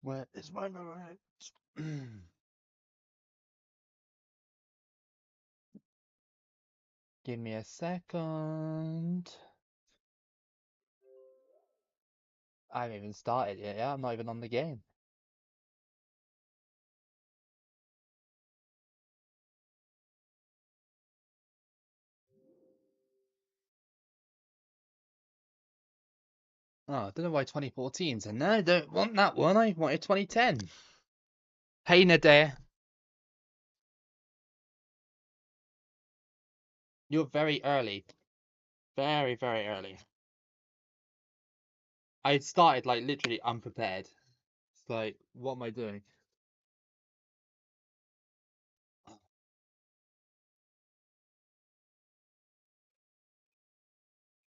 Where is my remote? Give me a second. I haven't even started yet. Yeah, I'm not even on the game. Oh, I don't know why 2014. So no, I don't want that one. I wanted 2010. Hey, Nadir. You're very early. Very, very early. I started like literally unprepared. It's like, what am I doing?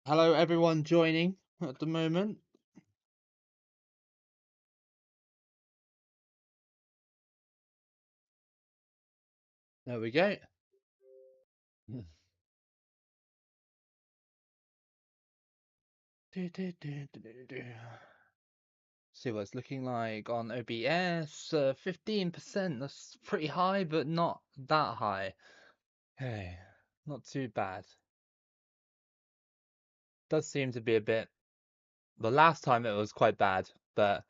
Hello, everyone joining at the moment. There we go. See what it's looking like on OBS. 15%. That's pretty high, but not that high. Hey, not too bad. Does seem to be a bit. The last time it was quite bad, but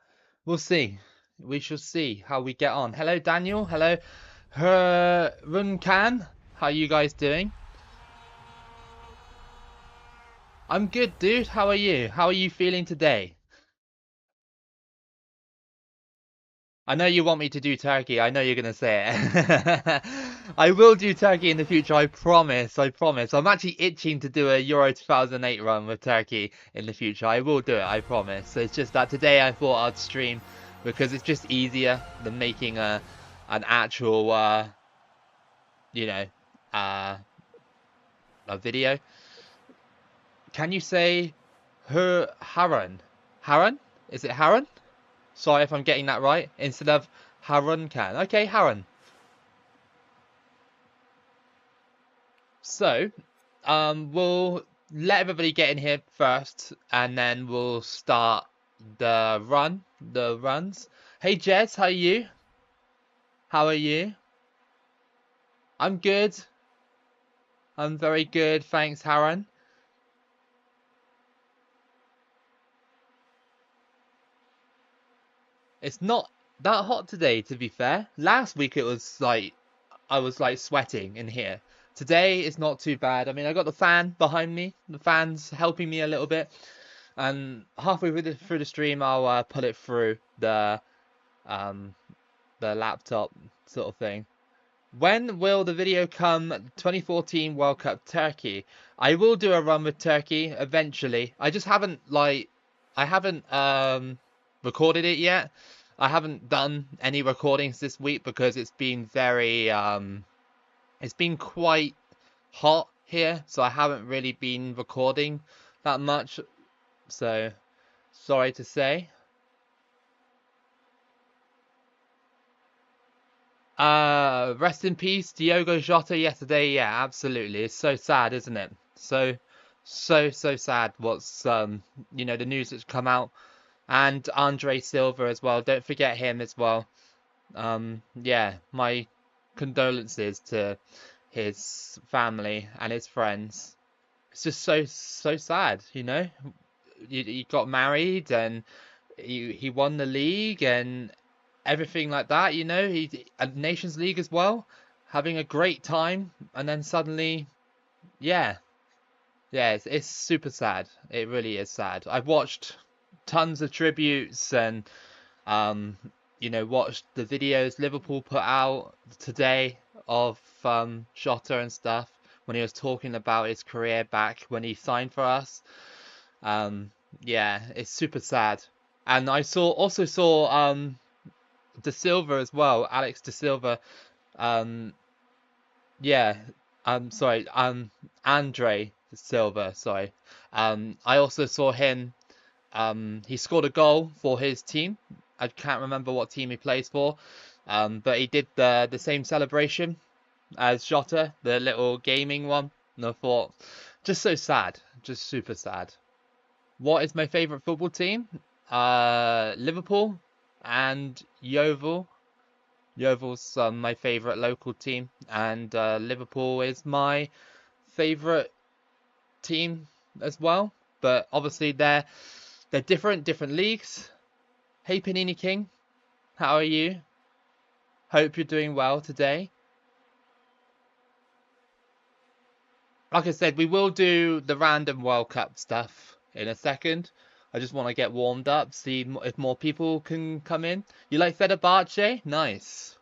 we'll see. We shall see how we get on. Hello, Daniel. Hello, Runcan. How you guys doing? I'm good, dude. How are you? How are you feeling today? I know you want me to do Turkey. I know you're gonna say it. I will do Turkey in the future. I promise. I promise. I'm actually itching to do a Euro 2008 run with Turkey in the future. I will do it. I promise. So it's just that today I thought I'd stream because it's just easier than making an actual you know uh a video. Can you say her Harun? Harun? Is it Harun? Sorry if I'm getting that right. Instead of Harun can. Okay, Harun. So, we'll let everybody get in here first, and then we'll start the runs. Hey, Jez, how are you? How are you? I'm good. I'm very good, thanks, Harun. It's not that hot today, to be fair. Last week it was like I was like sweating in here. Today it's not too bad. I mean, I got the fan behind me. The fan's helping me a little bit. And halfway through the stream, I'll put it through um the laptop sort of thing. When will the video come? 2014 World Cup Turkey. I will do a run with Turkey eventually. I just haven't I haven't recorded it yet. I haven't done any recordings this week because it's been very it's been quite hot here, so I haven't really been recording that much. So sorry to say. Rest in peace, Diogo Jota yesterday. Yeah, absolutely. It's so sad, isn't it? So sad what's the news that's come out. And Andre Silva as well. Don't forget him as well. Yeah, my condolences to his family and his friends. It's just so sad, you know. He got married and he won the league and everything like that, you know. He a Nations League as well, having a great time, and then suddenly, yeah, yeah, it's super sad. It really is sad. I've watched tons of tributes and um, watched the videos Liverpool put out today of Jota and stuff when he was talking about his career back when he signed for us. Um, yeah, it's super sad. And I also saw De Silva as well, Alex De Silva. Um, yeah, sorry, Andre De Silva. Sorry. I also saw him. He scored a goal for his team. I can't remember what team he plays for. But he did the same celebration as Jota, the little gaming one. And I thought, just so sad, Just super sad. What is my favourite football team? Liverpool and Yeovil. Yeovil's my favourite local team, and Liverpool is my favourite team as well. But obviously they're different leagues. Hey Panini King, how are you? Hope you're doing well today. Like I said, we will do the random World Cup stuff in a second. I just want to get warmed up, see if more people can come in. You like Fenerbahce? Nice.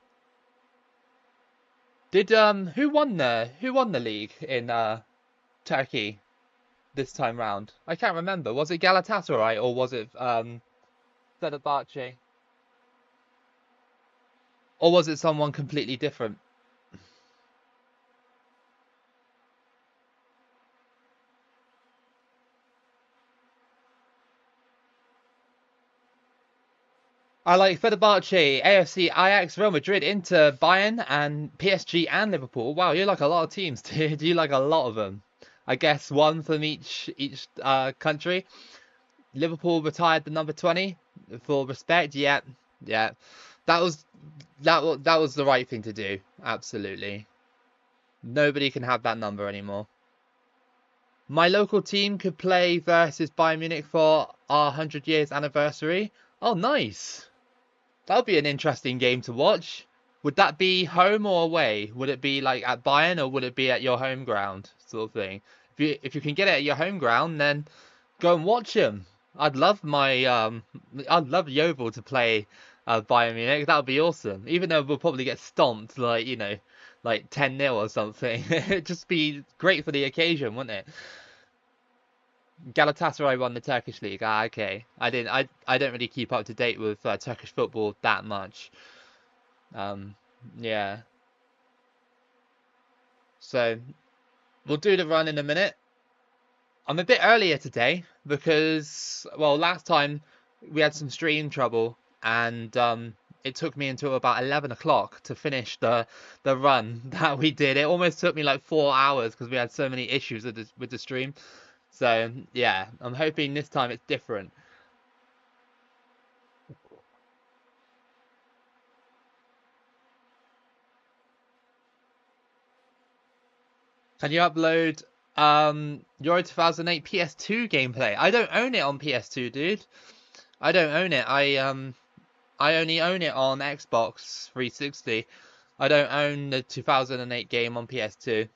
Did who won the league in Turkey this time round? I can't remember. Was it Galatasaray or was it Fenerbahce? Or was it someone completely different? I like Fenerbahce, AFC, Ajax, Real Madrid, Inter, Bayern, and PSG and Liverpool. Wow, you like a lot of teams, dude. You like a lot of them. I guess one from each country. Liverpool retired the number 20 for respect. Yeah, yeah. That was that was the right thing to do. Absolutely. Nobody can have that number anymore. My local team could play versus Bayern Munich for our 100 years anniversary. Oh, nice. That would be an interesting game to watch. Would that be home or away? Would it be like at Bayern or would it be at your home ground, sort of thing? If you can get it at your home ground, then go and watch him. I'd love Yeovil to play Bayern Munich. That would be awesome. Even though we'll probably get stomped, like like 10-0 or something. It'd just be great for the occasion, wouldn't it? Galatasaray won the Turkish league. Ah, okay. I don't really keep up to date with Turkish football that much. Um, yeah. So we'll do the run in a minute. I'm a bit earlier today because, well, last time we had some stream trouble and it took me until about 11 o'clock to finish the run that we did. It almost took me like 4 hours because we had so many issues with the stream. So yeah, I'm hoping this time it's different. Can you upload Euro 2008 PS2 gameplay? I don't own it on PS2, dude. I don't own it. I only own it on Xbox 360. I don't own the 2008 game on PS2.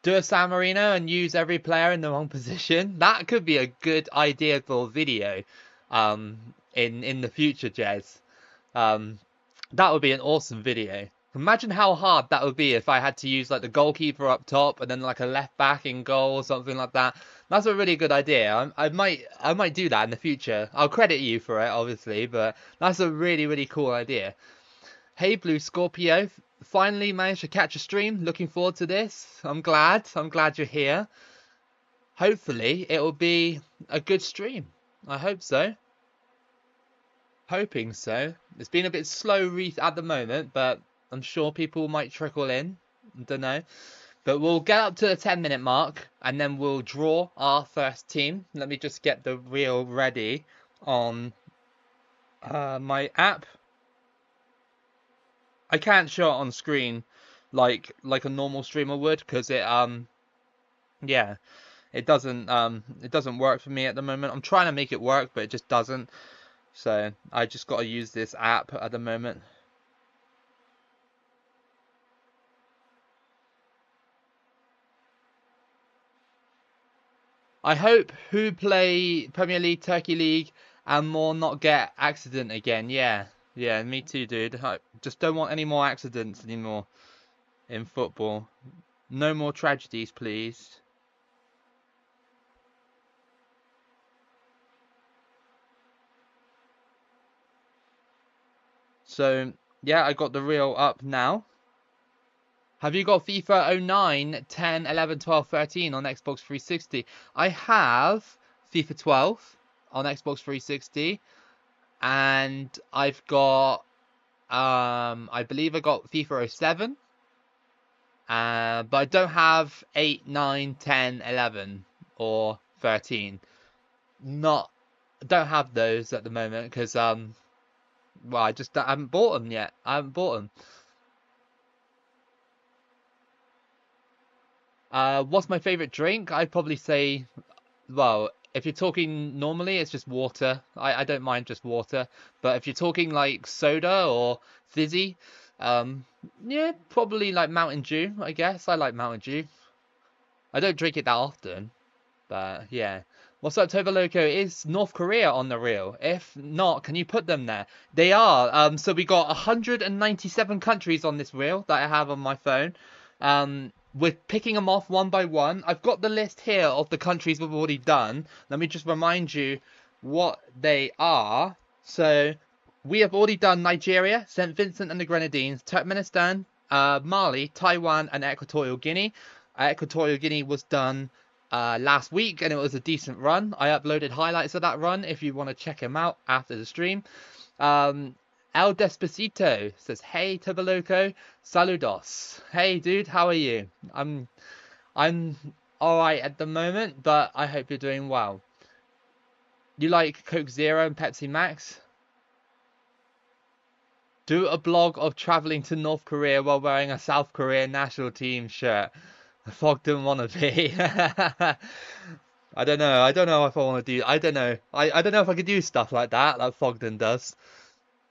Do a San Marino and use every player in the wrong position. That could be a good idea for a video in the future, Jez. Um, that would be an awesome video. Imagine how hard that would be if I had to use like the goalkeeper up top and then like a left back in goal or something like that. That's a really good idea. I might do that in the future. I'll credit you for it, obviously, but that's a really cool idea. Hey, Blue Scorpio, finally managed to catch a stream. Looking forward to this. I'm glad. I'm glad you're here. Hopefully, it will be a good stream. I hope so. Hoping so. It's been a bit slow at the moment, but I'm sure people might trickle in. Don't know. But we'll get up to the 10-minute mark and then we'll draw our first team. Let me just get the reel ready on my app. I can't show it on screen like a normal streamer would because yeah, it doesn't work for me at the moment. I'm trying to make it work, but it just doesn't. So I just got to use this app at the moment. I hope who play Premier League, Turkey League, and more not get accident again. Yeah, yeah, me too, dude. I just don't want any more accidents anymore in football. No more tragedies, please. So, yeah, I got the reel up now. Have you got FIFA 09, 10, 11, 12, 13 on Xbox 360? I have FIFA 12 on Xbox 360, and I've got, I believe I got FIFA 07, But I don't have 8, 9, 10, 11, or 13. Not, don't have those at the moment because well, I haven't bought them yet. I haven't bought them. What's my favorite drink? I'd probably say, well, if you're talking normally, it's just water. I don't mind just water. But if you're talking like soda or fizzy, um, yeah, probably like Mountain Dew, I guess. I like Mountain Dew. I don't drink it that often, but yeah. What's up, Toba Loco? Is North Korea on the reel? If not, can you put them there? They are. So we got 197 countries on this reel that I have on my phone. We're picking them off one by one. I've got the list here of the countries we've already done. Let me just remind you what they are. So we have already done Nigeria, St. Vincent and the Grenadines, Turkmenistan, Mali, Taiwan, and Equatorial Guinea. Equatorial Guinea was done last week, and it was a decent run. I uploaded highlights of that run if you want to check them out after the stream. El Despacito says, "Hey Tobaloco, saludos." Hey dude, how are you? I'm all right at the moment, but I hope you're doing well. You like Coke Zero and Pepsi Max? Do a blog of traveling to North Korea while wearing a South Korean national team shirt. Fog didn't want to be. I don't know. I don't know if I want to do. I don't know. I don't know if I could do stuff like that, like Fogden does.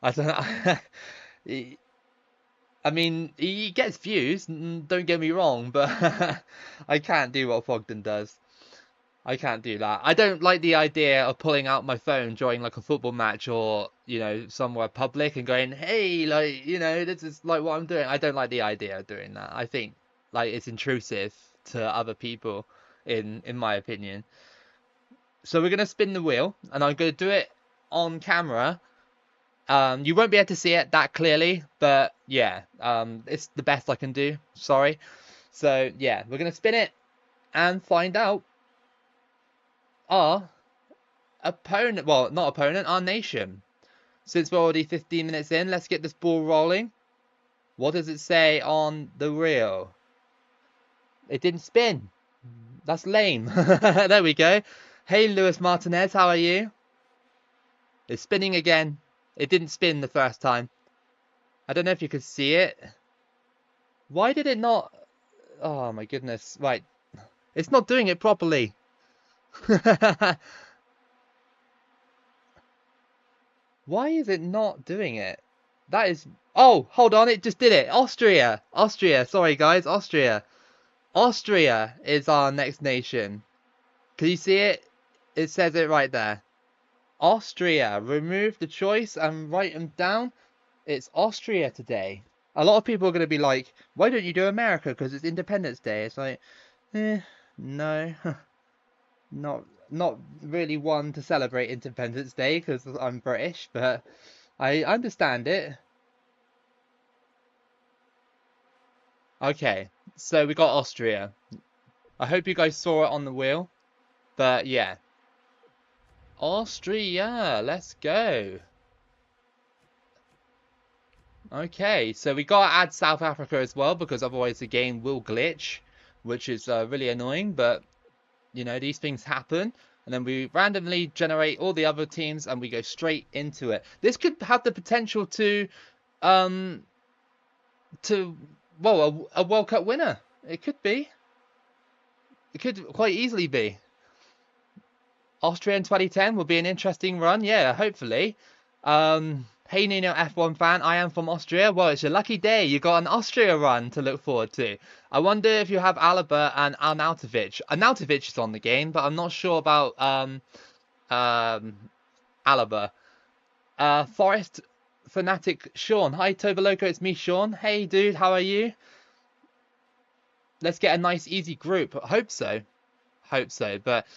I don't know. I mean, he gets views. Don't get me wrong, but I can't do what Fogden does. I can't do that. I don't like the idea of pulling out my phone during like a football match or, you know, somewhere public and going, hey, like, you know, this is like what I'm doing. I don't like the idea of doing that. I think like it's intrusive to other people, in my opinion. So we're gonna spin the wheel, and I'm gonna do it on camera. You won't be able to see it that clearly, but yeah, it's the best I can do. Sorry. So yeah, we're gonna spin it and find out our opponent. Well, not opponent, our nation. Since we're already 15 minutes in, let's get this ball rolling. What does it say on the reel? It didn't spin. That's lame. There we go. Hey, Luis Martinez, how are you? It's spinning again. It didn't spin the first time. I don't know if you could see it. Why did it not? Oh my goodness. Right. It's not doing it properly. Why is it not doing it? That is... Oh, hold on. It just did it. Austria. Austria. Sorry, guys. Austria. Austria is our next nation. Can you see it? It says it right there. Austria. Remove the choice and write them down. It's Austria today. A lot of people are going to be like, why don't you do America? Because it's Independence Day. It's like, no. Not really one to celebrate Independence Day because I'm British, but I understand it. Okay, so we got Austria. I hope you guys saw it on the wheel, but yeah. Austria, let's go. Okay, so we gotta add South Africa as well because otherwise the game will glitch, which is really annoying, but you know, these things happen. And then we randomly generate all the other teams and we go straight into it. This could have the potential to well, a World Cup winner. It could be. It could quite easily be. Austria in 2010 will be an interesting run. Yeah, hopefully. Hey Nino F1 fan, I am from Austria. Well, it's your lucky day. You got an Austria run to look forward to. I wonder if you have Alaba and Arnautovic. Arnautovic is on the game, but I'm not sure about Alaba. Forest Fanatic Sean. Hi Tobaloco, it's me Sean. Hey dude, how are you? Let's get a nice easy group. Hope so. Hope so. But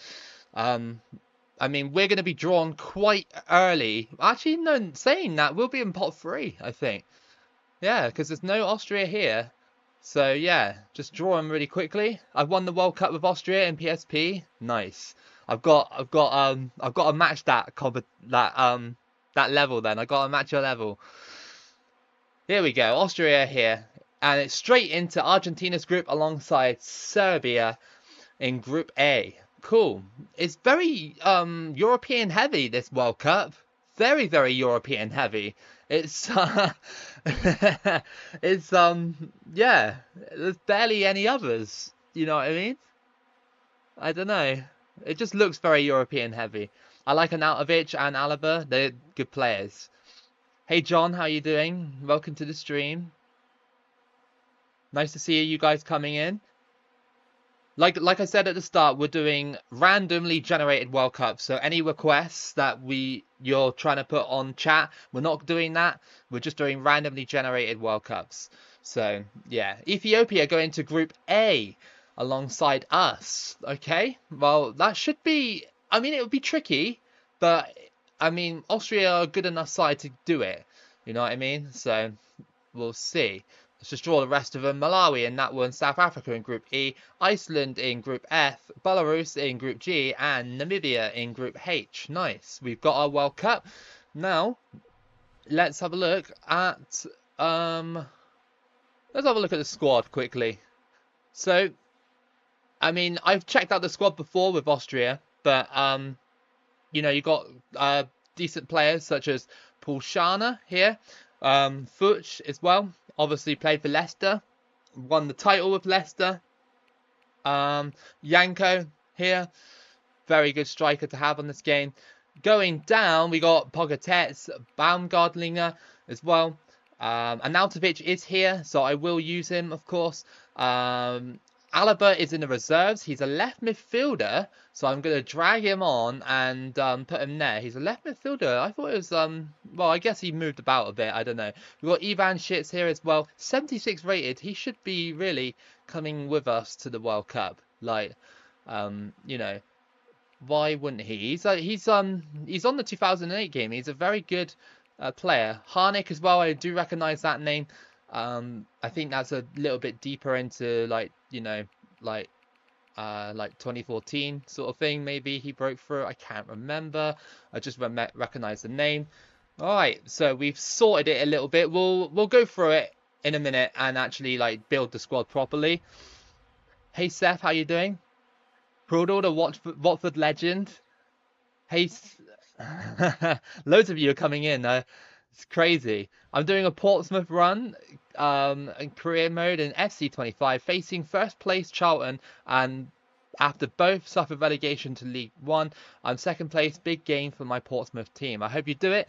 I mean, we're going to be drawn quite early. Actually, no, saying that, we'll be in pot 3, I think. Yeah, because there's no Austria here. So, yeah, just draw them really quickly. I've won the World Cup with Austria in PSP. Nice. I've got to match that level then. I've got to match your level. Here we go. Austria here. And it's straight into Argentina's group alongside Serbia in Group A. Cool. It's very European heavy, this World Cup. Very, very European heavy. It's it's yeah, there's barely any others. You know what I mean? I don't know. It just looks very European heavy. I like Arnautovic and Alaba. They're good players. Hey John, how you doing? Welcome to the stream. Nice to see you guys coming in. Like I said at the start, we're doing randomly generated World Cups. So any requests that you're trying to put on chat, we're not doing that. We're just doing randomly generated World Cups. So yeah, Ethiopia going to Group A alongside us. Okay, well that should be. I mean, it would be tricky, but I mean, Austria are a good enough side to do it. You know what I mean? So we'll see. Let's just draw the rest of them. Malawi in that one, South Africa in Group E, Iceland in Group F, Belarus in Group G, and Namibia in Group H. Nice. We've got our World Cup. Now, let's have a look at the squad quickly. So, I mean, I've checked out the squad before with Austria, but you know, you got decent players such as Paul Schana here, Fuchs as well. Obviously played for Leicester, won the title with Leicester. Yanko here, very good striker to have on this game. Going down, we got Pogatetz, Baumgartlinger as well. Arnautovic is here, so I will use him, of course. Alaba is in the reserves. He's a left midfielder, so I'm going to drag him on and put him there. He's a left midfielder. I thought it was, well, I guess he moved about a bit. I don't know. We've got Ivan Shitz here as well. 76 rated. He should be really coming with us to the World Cup. Like, you know, why wouldn't he? He's on the 2008 game. He's a very good player. Harnik as well. I do recognize that name. I think that's a little bit deeper into like, you know, like 2014 sort of thing. Maybe he broke through. I can't remember. I just recognize the name. All right, so we've sorted it a little bit. We'll go through it in a minute and actually like build the squad properly. Hey Seth, how you doing? Prudel, the Watford legend. Hey, loads of you are coming in. It's crazy. I'm doing a Portsmouth run in career mode in FC25, facing first place Charlton, and after both suffered relegation to League One, I'm second place. Big game for my Portsmouth team. I hope you do it.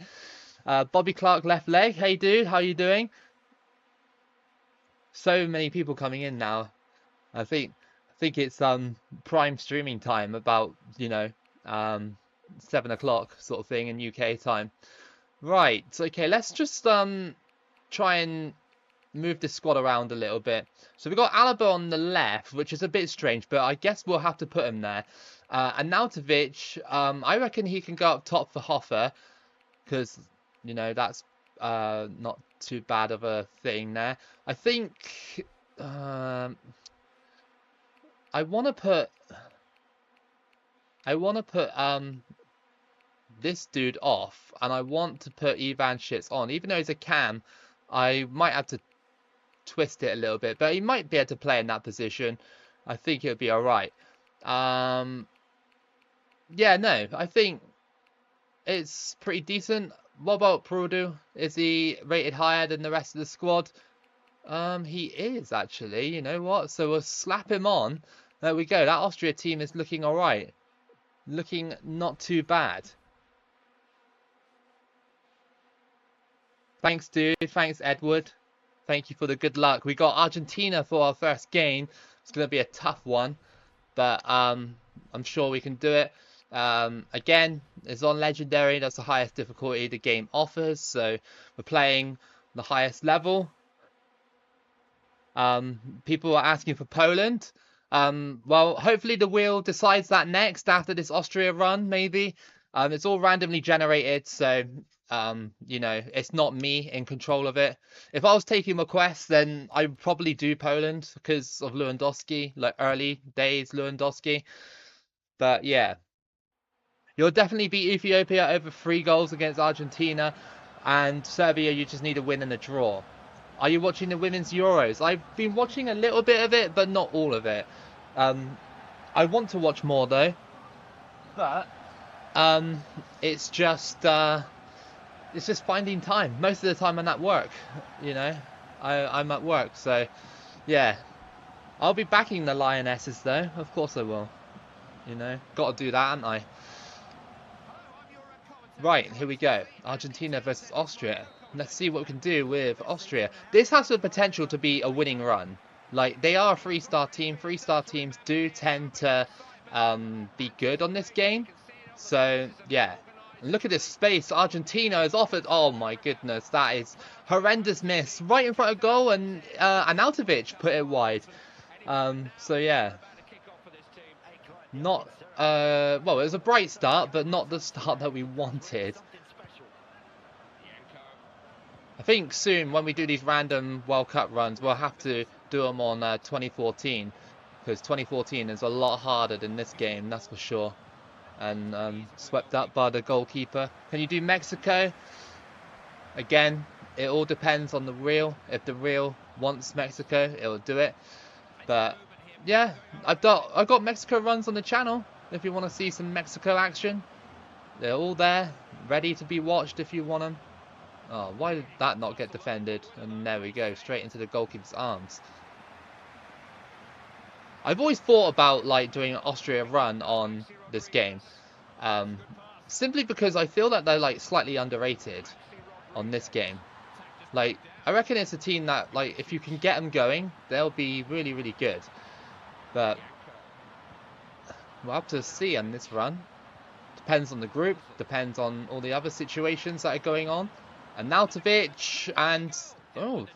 Bobby Clark left leg. Hey dude, how you doing? So many people coming in now. I think it's prime streaming time, about, you know, 7 o'clock sort of thing in UK time. Right, okay, let's just try and move this squad around a little bit. So we've got Alaba on the left, which is a bit strange, but I guess we'll have to put him there. Arnautovic, I reckon he can go up top for Hoffer, because, you know, that's not too bad of a thing there. I think I want to put this dude off, and I want to put Ivan Shitz on. Even though he's a cam, I might have to twist it a little bit, but he might be able to play in that position. I think it'll be all right. Yeah, no, I think it's pretty decent. What about Prudu? Is he rated higher than the rest of the squad? He is actually. You know what? So we'll slap him on. There we go. That Austria team is looking all right. Looking not too bad. Thanks, dude. Thanks, Edward. Thank you for the good luck. We got Argentina for our first game. It's going to be a tough one, but I'm sure we can do it. Again, it's on Legendary. That's the highest difficulty the game offers, so we're playing the highest level. People are asking for Poland. Well, hopefully the wheel decides that next after this Austria run, maybe. It's all randomly generated, so you know, it's not me in control of it. If I was taking requests, then I would probably do Poland because of Lewandowski, like early days Lewandowski. But yeah, you'll definitely beat Ethiopia over 3 goals against Argentina, and Serbia, you just need a win and a draw. Are you watching the Women's Euros? I've been watching a little bit of it, but not all of it. I want to watch more though, but it's just finding time. Most of the time I'm at work, you know. I'm at work, so yeah. I'll be backing the Lionesses though. Of course I will. You know, got to do that, haven't I? Right, here we go. Argentina versus Austria. Let's see what we can do with Austria. This has the potential to be a winning run. Like, they are a 3-star team. 3-star teams do tend to be good on this game. So, yeah. Look at this space. Argentina has offered... Oh, my goodness. That is horrendous miss. Right in front of goal, and Arnautovic put it wide. So, yeah. Not... well, it was a bright start, but not the start that we wanted. I think soon, when we do these random World Cup runs, we'll have to do them on 2014. Because 2014 is a lot harder than this game, that's for sure. And swept up by the goalkeeper. Can you do Mexico? Again, it all depends on the Real. If the Real wants Mexico, it'll do it. But yeah, I've got Mexico runs on the channel. If you want to see some Mexico action, they're all there, ready to be watched if you want them. Oh, why did that not get defended? And there we go, straight into the goalkeeper's arms. I've always thought about like doing an Austria run on this game, simply because I feel that they're like slightly underrated on this game. Like, I reckon it's a team that, like, if you can get them going, they'll be really, really good. But we'll have to see on this run. Depends on the group, depends on all the other situations that are going on. And Arnautovic, and oh,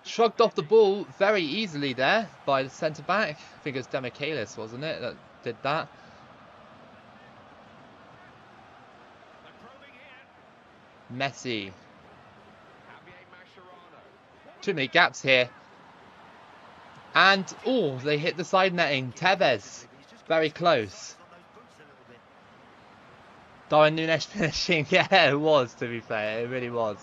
shrugged off the ball very easily there by the centre back. I think it was Demichelis, wasn't it, that did that? Messi. Too many gaps here. And oh, they hit the side netting. Tevez, very close. Darwin Núñez finishing. Yeah, it was, to be fair. It really was.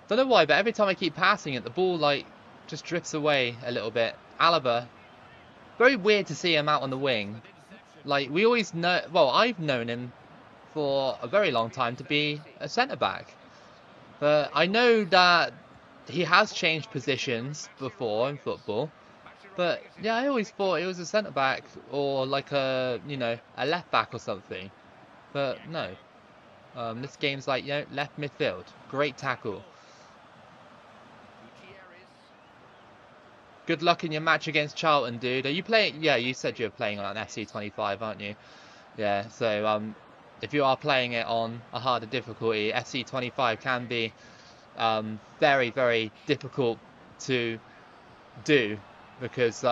Don't know why, but every time I keep passing it, the ball like just drifts away a little bit. Alaba, very weird to see him out on the wing. Like, we always know, well, I've known him for a very long time to be a centre-back. But I know that he has changed positions before in football. But, yeah, I always thought he was a centre-back or like a, you know, a left-back or something. But, no. This game's like, you know, left midfield. Great tackle. Good luck in your match against Charlton, dude. Are you playing? Yeah, you said you were playing on an FC25, aren't you? Yeah, so if you are playing it on a harder difficulty, FC25 can be very, very difficult to do because,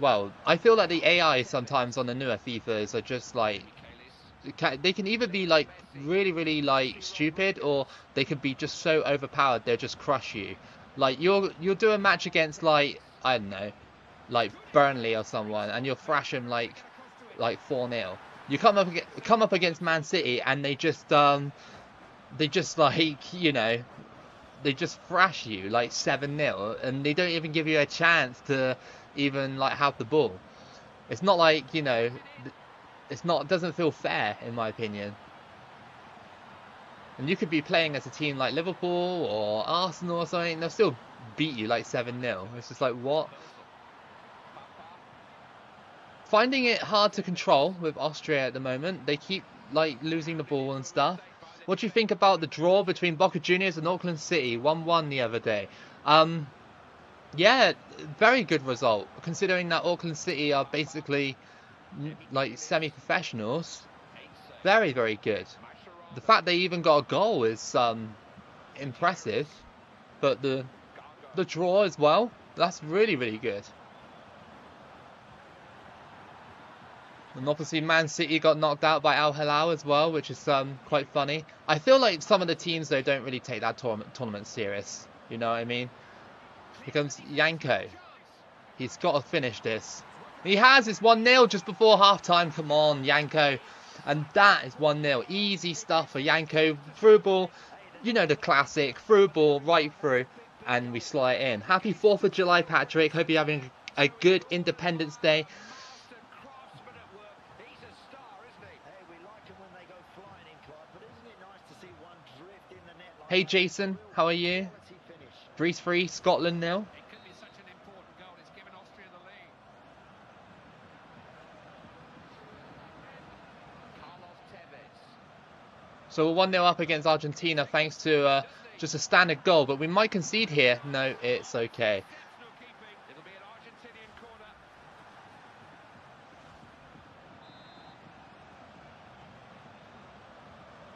well, I feel like the AI sometimes on the newer FIFAs are just like, they can either be like really, really like stupid, or they could be just so overpowered they'll just crush you. Like you'll do a match against like, I don't know, like Burnley or someone, and you'll thrash them like 4-0. You come up against Man City, and they just like, you know, they just thrash you like 7-0, and they don't even give you a chance to even like have the ball. It's not like, you know, it doesn't feel fair in my opinion. And you could be playing as a team like Liverpool or Arsenal or something, they'll still beat you like 7-0. It's just like, what? Finding it hard to control with Austria at the moment. They keep like losing the ball and stuff. What do you think about the draw between Boca Juniors and Auckland City? 1-1 the other day. Yeah, very good result, considering that Auckland City are basically like semi-professionals. Very, very good. The fact they even got a goal is impressive, but the draw as well, that's really, really good. And obviously Man City got knocked out by Al Hilal as well, which is quite funny. I feel like some of the teams though don't really take that tournament serious, you know what I mean? Here comes Yanko. He's got to finish this. He has. It's 1-0 just before half time. Come on, Yanko. And that is 1-0. Easy stuff for Yanko. Through ball, you know the classic. Through ball right through, and we slot it in. Happy 4th of July, Patrick. Hope you're having a good Independence Day. Hey Jason, how are you? Greece 3, Scotland 0. So we're 1-0 up against Argentina thanks to just a standard goal, but we might concede here. No, it's okay.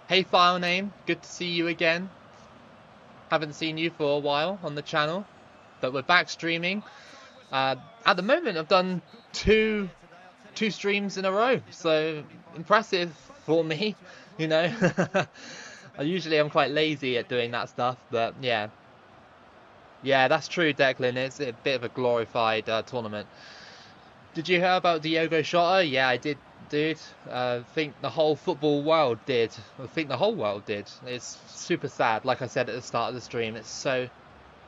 Hey file name, good to see you again. Haven't seen you for a while on the channel, but we're back streaming. At the moment I've done two streams in a row, so impressive for me, you know. Usually I'm quite lazy at doing that stuff, but yeah. Yeah, that's true, Declan. It's a bit of a glorified tournament. Did you hear about Diogo Jota? Yeah, I did, dude. I think the whole football world did. I think the whole world did. It's super sad. Like I said at the start of the stream, it's so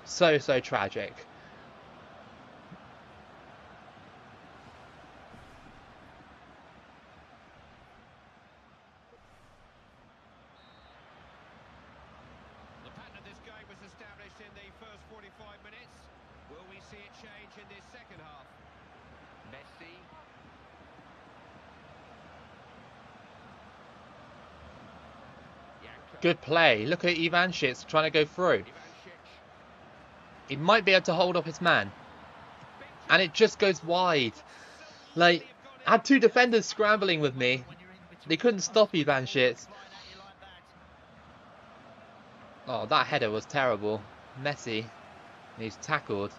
tragic. The pattern of this game was established in the first 45 minutes. Will we see it change in this second half? Messi. Good play. Look at Ivanchik trying to go through. He might be able to hold up his man. And it just goes wide. Like, I had 2 defenders scrambling with me. They couldn't stop Ivanchik. Oh, that header was terrible. Messi. He's tackled.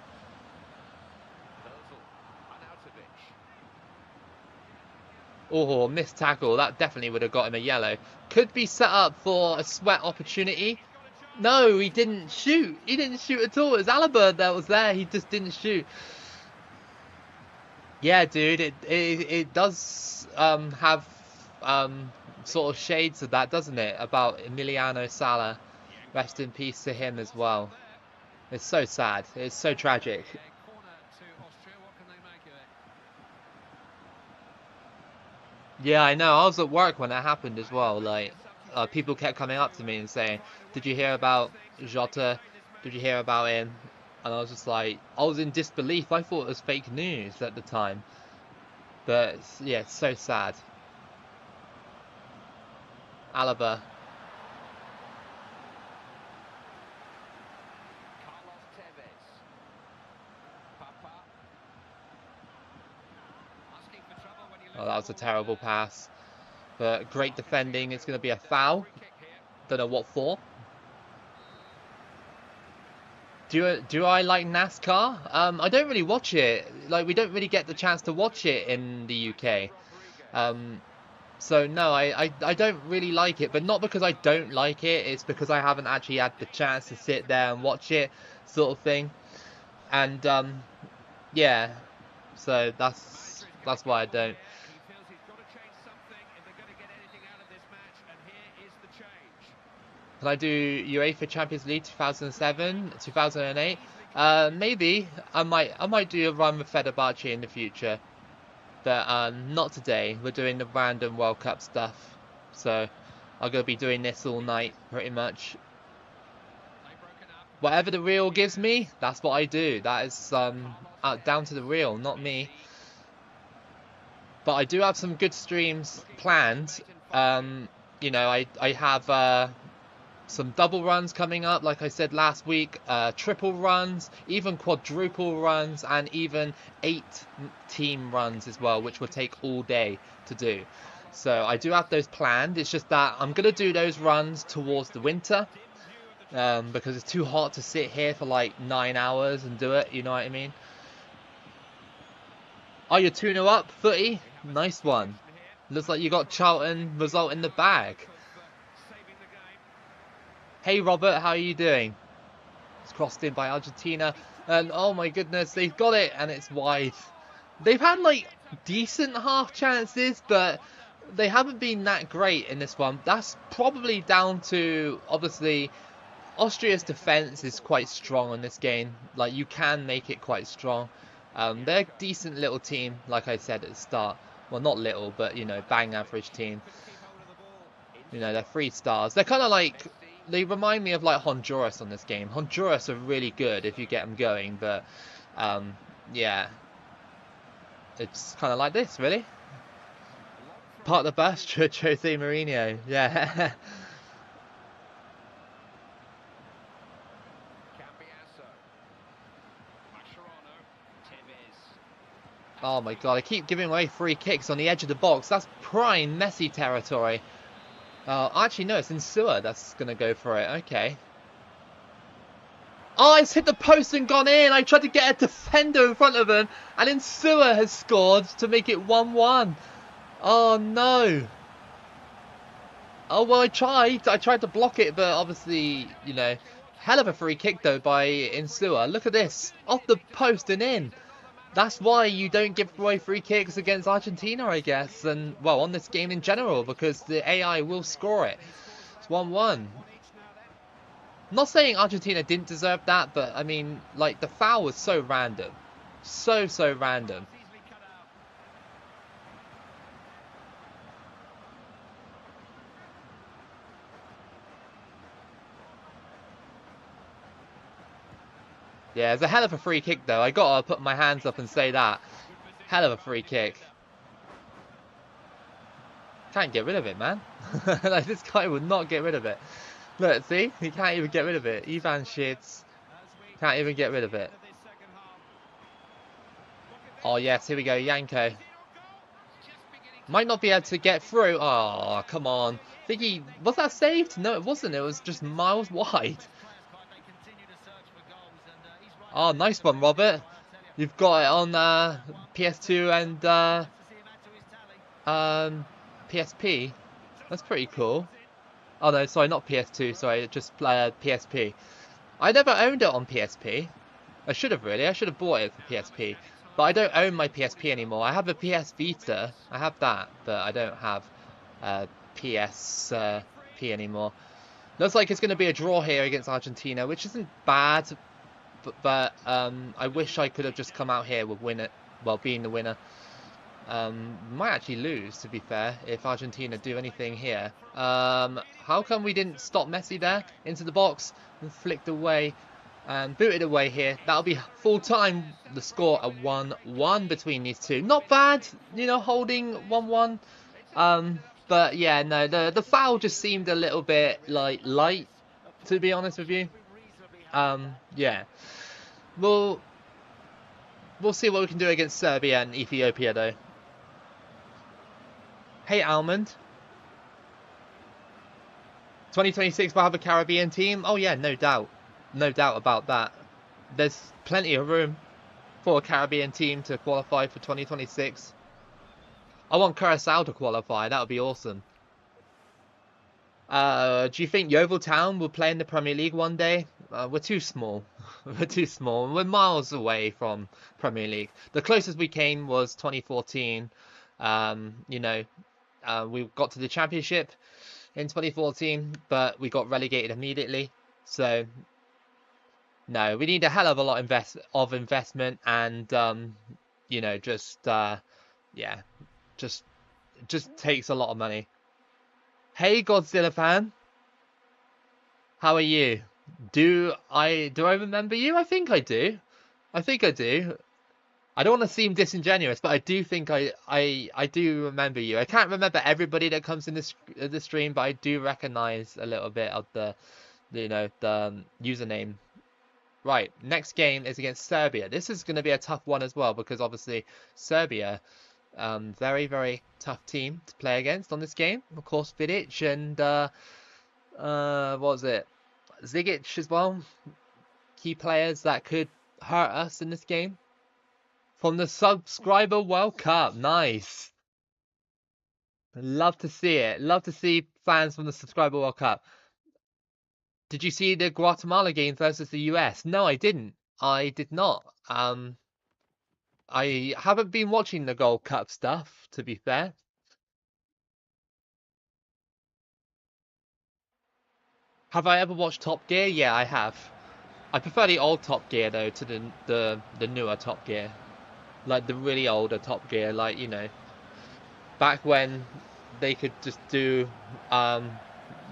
Oh, missed tackle. That definitely would have got him a yellow. Could be set up for a sweat opportunity. No, he didn't shoot. He didn't shoot at all. It was Alaba that was there. He just didn't shoot. Yeah, dude. It does have sort of shades of that, doesn't it? About Emiliano Sala. Rest in peace to him as well. It's so sad. It's so tragic. Yeah, I know. I was at work when that happened as well. Like, people kept coming up to me and saying, "Did you hear about Jota? Did you hear about him?" And I was just like, I was in disbelief. I thought it was fake news at the time. But yeah, it's so sad. Alaba. Oh, that was a terrible pass. But great defending. It's going to be a foul. Don't know what for. Do I like NASCAR? I don't really watch it. Like, we don't really get the chance to watch it in the UK. So no, I don't really like it. But not because I don't like it. It's because I haven't actually had the chance to sit there and watch it, sort of thing. And yeah, so that's why I don't. Can I do UEFA Champions League 2007, 2008? Maybe I might do a run with Fenerbahce in the future, but not today. We're doing the random World Cup stuff, so I'm gonna be doing this all night pretty much. Whatever the reel gives me, that's what I do. That is down to the reel, not me. But I do have some good streams planned. You know, I have some double runs coming up, like I said last week, triple runs, even quadruple runs, and even 8-team runs as well, which will take all day to do. So I do have those planned. It's just that I'm going to do those runs towards the winter, because it's too hot to sit here for like 9 hours and do it, you know what I mean? Oh, you're 2-0 up, Footy? Nice one. Looks like you got Charlton result in the bag. Hey Robert, how are you doing? It's crossed in by Argentina, and oh my goodness, they've got it, and it's wide. They've had like decent half chances, but they haven't been that great in this one. That's probably down to, obviously, Austria's defense is quite strong in this game. Like, you can make it quite strong. They're a decent little team, like I said at the start. Well, not little, but, you know, bang average team. You know, they're 3 stars. They're kind of like, they remind me of like Honduras on this game. Honduras are really good if you get them going, but yeah, it's kind of like this, really. Part of the bus, Jose Mourinho. Yeah. Oh my god, I keep giving away free kicks on the edge of the box. That's prime Messi territory. Actually, no, it's Insua that's going to go for it. Okay. Oh, it's hit the post and gone in. I tried to get a defender in front of him, and Insua has scored to make it 1-1. Oh, no. Oh, well, I tried. I tried to block it, but obviously, you know, hell of a free kick, though, by Insua. Look at this. Off the post and in. That's why you don't give away free kicks against Argentina, I guess, and, well, on this game in general, because the AI will score it. It's 1-1. Not saying Argentina didn't deserve that, but, I mean, like, the foul was so random. So random. Yeah, it's a hell of a free kick, though. I gotta put my hands up and say that. Hell of a free kick. Can't get rid of it, man. Like, this guy would not get rid of it. Look, see? He can't even get rid of it. Ivan Shits can't even get rid of it. Oh, yes, here we go. Yanko. Might not be able to get through. Oh, come on. Think was that saved? No, it wasn't. It was just miles wide. Oh, nice one, Robert. You've got it on PS2 and PSP. That's pretty cool. Oh no, sorry, not PS2. Sorry, just PSP. I never owned it on PSP. I should have really. I should have bought it for PSP. But I don't own my PSP anymore. I have a PS Vita. I have that, but I don't have PSP anymore. Looks like it's going to be a draw here against Argentina, which isn't bad. But I wish I could have just come out here with being the winner. Might actually lose, to be fair, if Argentina do anything here. How come we didn't stop Messi there into the box and flicked away and booted away here? That'll be full time. The score a 1-1 between these two. Not bad, you know, holding 1-1. But yeah, no, the foul just seemed a little bit like light, to be honest with you. Yeah. We'll see what we can do against Serbia and Ethiopia, though. Hey, Almond. 2026 we'll have a Caribbean team. Oh yeah, no doubt. No doubt about that. There's plenty of room for a Caribbean team to qualify for 2026. I want Curacao to qualify. That would be awesome. Do you think Yeovil Town will play in the Premier League one day? We're too small. We're too small. We're miles away from Premier League. The closest we came was 2014. You know, we got to the Championship in 2014, but we got relegated immediately. So, no, we need a hell of a lot of investment, and you know, yeah, just takes a lot of money. Hey, Godzilla fan, how are you? Do I remember you? I think I do. I think I do. I don't want to seem disingenuous, but I do think I do remember you. I can't remember everybody that comes in the stream, but I do recognize a little bit of the username. Right, next game is against Serbia. This is going to be a tough one as well, because obviously Serbia, very tough team to play against on this game. Of course, Vidic and what was it? Zigic as well. Key players that could hurt us in this game. From the Subscriber World Cup. Nice. Love to see it. Love to see fans from the Subscriber World Cup. Did you see the Guatemala game versus the US? No, I didn't. I did not. I haven't been watching the Gold Cup stuff, to be fair. Have I ever watched Top Gear? Yeah, I have. I prefer the old Top Gear though to the newer Top Gear, like the really older Top Gear, like you know, back when they could just do,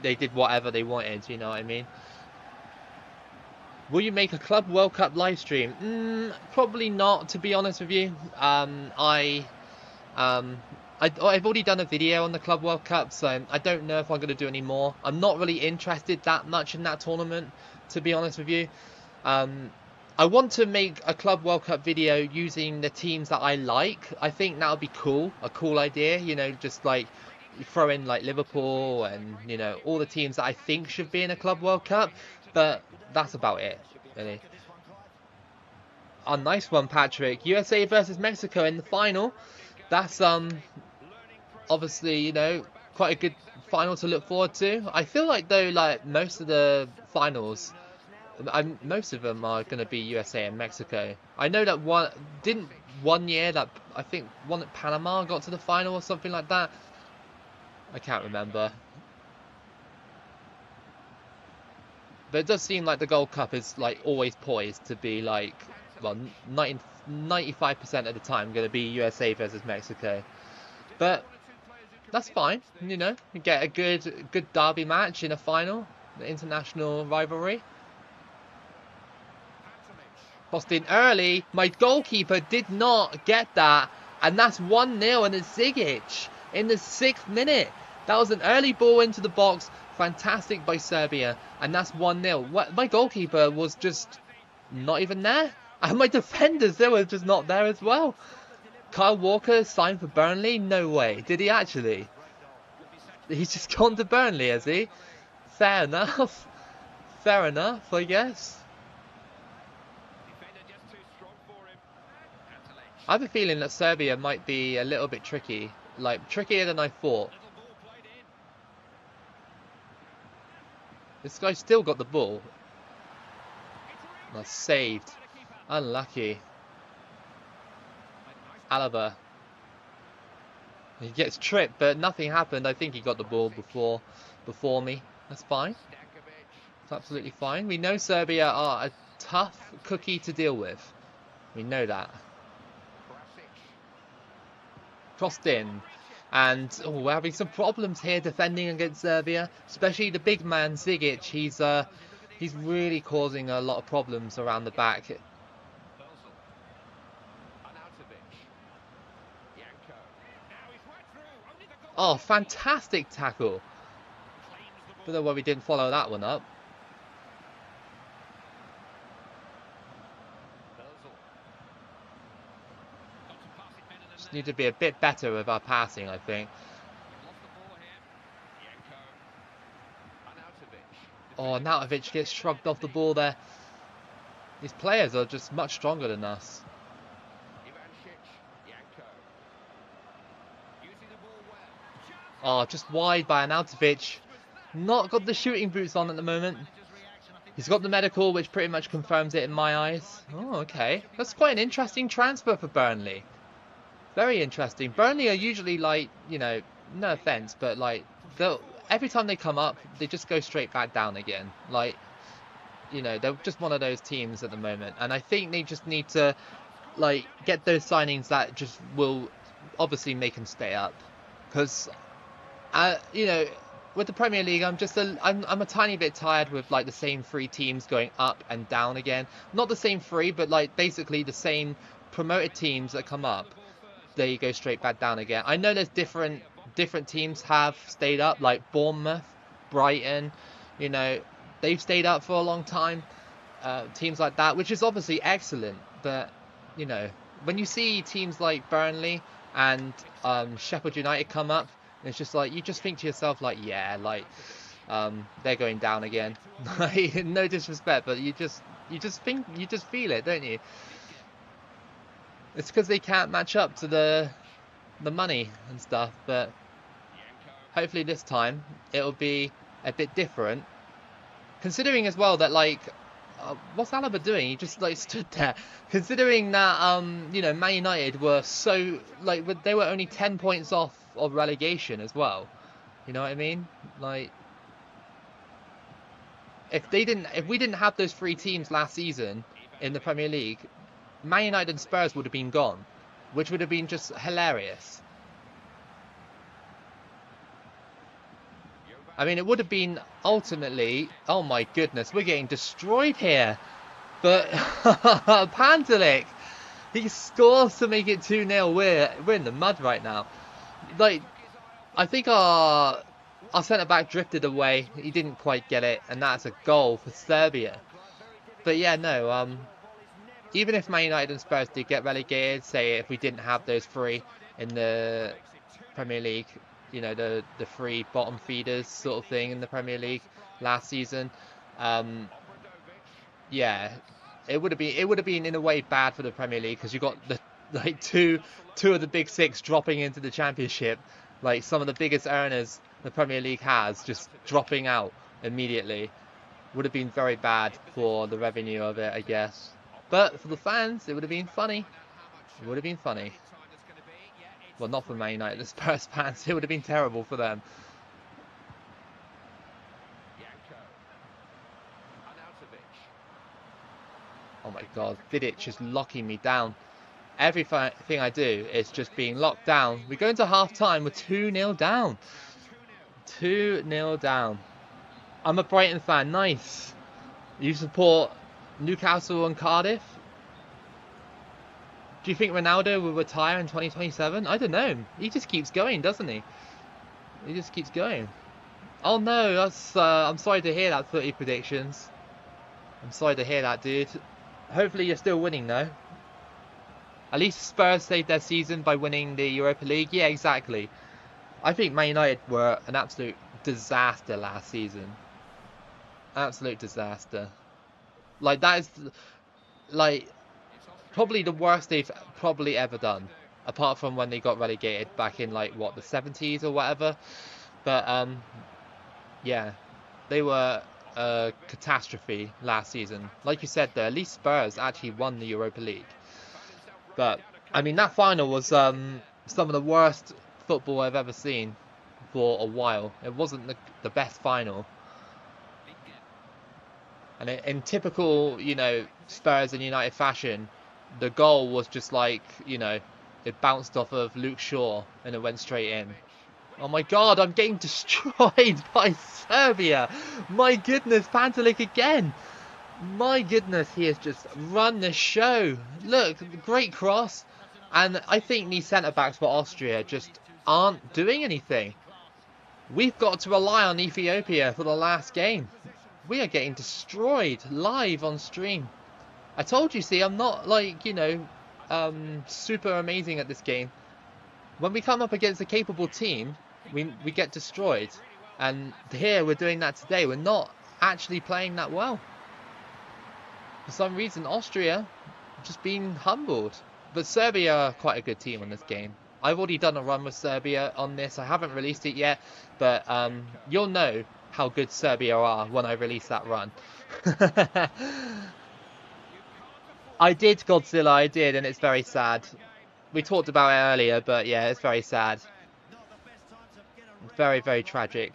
they did whatever they wanted. You know what I mean? Will you make a Club World Cup live stream? Probably not, to be honest with you. Um, I've already done a video on the Club World Cup, so I don't know if I'm going to do any more. I'm not really interested that much in that tournament, to be honest with you. I want to make a Club World Cup video using the teams that I like. I think that would be cool, a cool idea, you know, just like throw in like Liverpool and, you know, all the teams that I think should be in a Club World Cup, but that's about it, really. Oh, nice one, Patrick. USA versus Mexico in the final. That's obviously, you know, quite a good final to look forward to. I feel like though, like most of the finals, most of them are going to be USA and Mexico. I know that one year that I think one at Panama got to the final or something like that. I can't remember. But it does seem like the Gold Cup is like always poised to be like, well, 95% of the time going to be USA versus Mexico. But that's fine, you know. You get a good derby match in a final, the international rivalry. Crossed in early. My goalkeeper did not get that, and that's 1-0 and it's Zigic in the 6th minute. That was an early ball into the box. Fantastic by Serbia, and that's 1-0. My goalkeeper was just not even there, and my defenders, they were just not there as well. Kyle Walker signed for Burnley? No way. Did he actually? He's just gone to Burnley, has he? Fair enough. Fair enough, I guess. I have a feeling that Serbia might be a little bit tricky. Like, trickier than I thought. This guy still got the ball. That's saved. Unlucky. Alaba. He gets tripped, but nothing happened. I think he got the ball before me. That's fine. It's absolutely fine. We know Serbia are a tough cookie to deal with. We know that. Crossed in. And we're having some problems here defending against Serbia, especially the big man Zigic. He's really causing a lot of problems around the back. Oh, fantastic tackle! Don't know why we didn't follow that one up. Just need to be a bit better with our passing, I think. Oh, Nautovic gets shrugged off the ball there. These players are just much stronger than us. Oh, just wide by Nautovic. Not got the shooting boots on at the moment. He's got the medical, which pretty much confirms it in my eyes. Oh, okay. That's quite an interesting transfer for Burnley. Very interesting. Burnley are usually like, you know, no offense, but like, every time they come up, they just go straight back down again. Like, you know, they're just one of those teams at the moment. And I think they just need to, like, get those signings that just will obviously make them stay up. Because, you know, with the Premier League, I'm a tiny bit tired with, like, the same 3 teams going up and down again. Not the same 3, but, like, basically the same promoted teams that come up. They go straight back down again. I know there's different teams have stayed up, like Bournemouth, Brighton, you know, they've stayed up for a long time. Teams like that, which is obviously excellent. But, you know, when you see teams like Burnley and Sheffield United come up, it's just like, you just think to yourself, like, yeah, like, they're going down again. No disrespect, but you just feel it, don't you? It's because they can't match up to the money and stuff, but hopefully this time it'll be a bit different. Considering as well that, like, what's Alaba doing? He just, like, stood there. Considering that, you know, Man United were so, like, they were only 10 points off of relegation as well. You know what I mean? Like, if we didn't have those 3 teams last season in the Premier League, Man United and Spurs would have been gone, which would have been just hilarious. I mean, it would have been ultimately, oh my goodness, we're getting destroyed here. But Pantelic, he scores to make it 2-0. We're in the mud right now. Like, I think our centre-back drifted away. He didn't quite get it, and that's a goal for Serbia. But yeah, no, even if Man United and Spurs did get relegated, say if we didn't have those 3 in the Premier League, you know, the 3 bottom feeders sort of thing in the Premier League last season, yeah, it would have been in a way bad for the Premier League, because you got the two of the big 6 dropping into the Championship, like some of the biggest earners the Premier League has just dropping out immediately. Would have been very bad for the revenue of it, I guess. But for the fans, it would have been funny. It would have been funny. Well, not for Man United, the Spurs fans. It would have been terrible for them. Oh my God, Vidic is locking me down. Everything I do is just being locked down. We go into half-time, we're 2-0 down. 2-0 down. I'm a Brighton fan, nice. You support Newcastle and Cardiff? Do you think Ronaldo will retire in 2027? I don't know. He just keeps going, doesn't he? He just keeps going. Oh no, that's I'm sorry to hear that, 30 predictions. I'm sorry to hear that, dude. Hopefully you're still winning though. At least Spurs saved their season by winning the Europa League. Yeah, exactly. I think Man United were an absolute disaster last season. Absolute disaster. Like, that is, like, probably the worst they've probably ever done. Apart from when they got relegated back in, like, what, the 70s or whatever. But, yeah. They were a catastrophe last season. Like you said, though, at least Spurs actually won the Europa League. But, I mean, that final was some of the worst football I've ever seen for a while. It wasn't the best final. And in typical, you know, Spurs and United fashion, the goal was just like, you know, it bounced off of Luke Shaw and it went straight in. Oh my God, I'm getting destroyed by Serbia. My goodness, Pantelic again. My goodness, he has just run the show. Look, great cross. And I think these centre-backs for Austria just aren't doing anything. We've got to rely on Ethiopia for the last game. We are getting destroyed live on stream. I told you, see, I'm not like, you know, super amazing at this game. When we come up against a capable team, we get destroyed. And here we're doing that today. We're not actually playing that well. For some reason, Austria just being humbled. But Serbia are quite a good team on this game. I've already done a run with Serbia on this. I haven't released it yet, but you'll know how good Serbia are when I release that run. I did, Godzilla, I did, and it's very sad. We talked about it earlier, but yeah, it's very sad. Very, very tragic.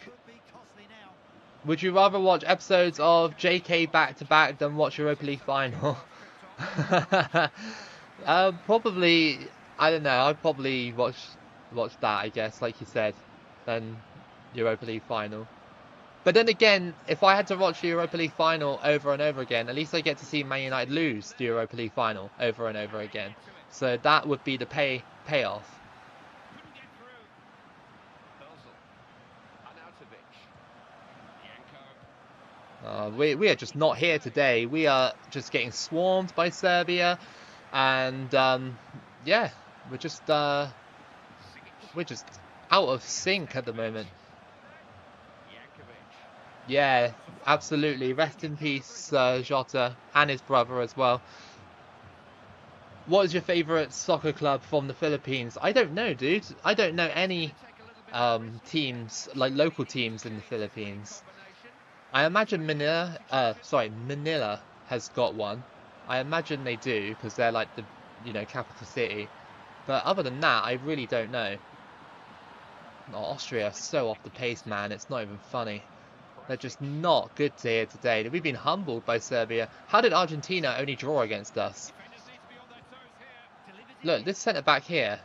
Would you rather watch episodes of JK back-to-back than watch Europa League final? Probably, I don't know, I'd probably watch that, I guess, like you said, than Europa League final. But then again, if I had to watch the Europa League final over and over again, at least I get to see Man United lose the Europa League final over and over again. So that would be the payoff. We are just not here today. We are just getting swarmed by Serbia, and yeah, we're just out of sync at the moment. Yeah, absolutely. Rest in peace, Jota, and his brother as well. What is your favourite soccer club from the Philippines? I don't know, dude. I don't know any teams, like local teams in the Philippines. I imagine Manila has got one. I imagine they do, because they're like the, you know, capital city. But other than that, I really don't know. Oh, Austria is so off the pace, man. It's not even funny. They're just not good here today. We've been humbled by Serbia. How did Argentina only draw against us? Look, this centre back here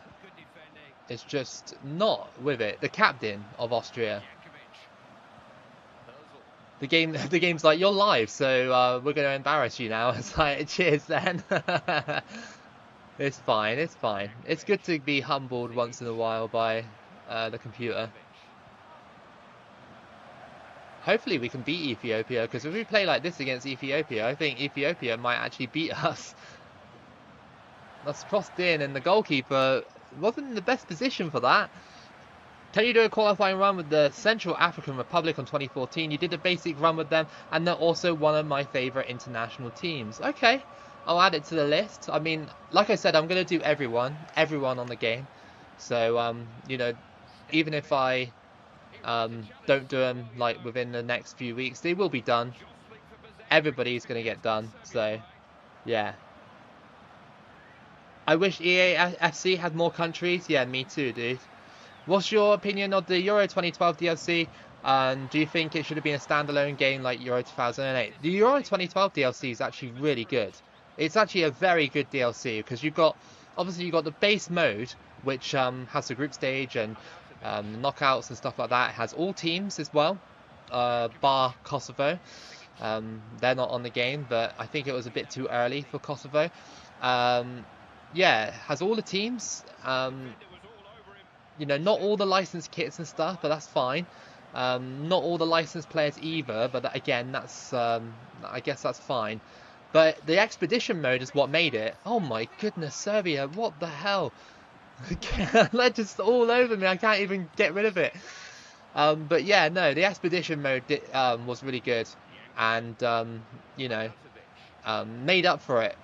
is just not with it. The captain of Austria. The game's like, you're live, so we're going to embarrass you now. It's like, cheers then. It's fine, it's fine. It's good to be humbled once in a while by the computer. Hopefully we can beat Ethiopia, because if we play like this against Ethiopia, I think Ethiopia might actually beat us. That's crossed in, and the goalkeeper wasn't in the best position for that. Can you do a qualifying run with the Central African Republic on 2014? You did a basic run with them, and they're also one of my favourite international teams. Okay, I'll add it to the list. I mean, like I said, I'm going to do everyone on the game. So, you know, even if I don't do them like within the next few weeks, they will be done. Everybody's going to get done. So, yeah. I wish EAFC had more countries. Yeah, me too, dude. What's your opinion of the Euro 2012 DLC? Do you think it should have been a standalone game like Euro 2008? The Euro 2012 DLC is actually really good. It's actually a very good DLC because obviously you've got the base mode, which has the group stage and knockouts and stuff like that. It has all teams as well, bar Kosovo. They're not on the game, but I think it was a bit too early for Kosovo. Yeah, it has all the teams. You know, not all the licensed kits and stuff, but that's fine. Not all the licensed players either, but again, that's I guess that's fine. But the expedition mode is what made it. Oh my goodness, Serbia, what the hell? They're just all over me. I can't even get rid of it. But yeah, no, the expedition mode was really good, and you know, made up for it.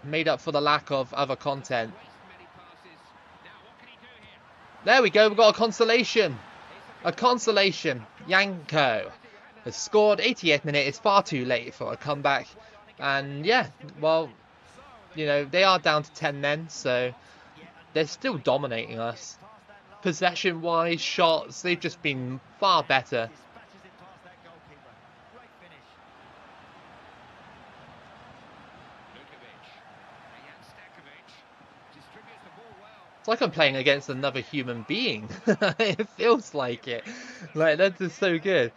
Made up for the lack of other content. There we go, we've got a consolation. A consolation. Yanko has scored. 88th minute. It's far too late for a comeback. And yeah, well, you know, they are down to 10 men, so they're still dominating us. Possession-wise, shots, they've just been far better. It's like I'm playing against another human being. It feels like it. Like, that's just so good.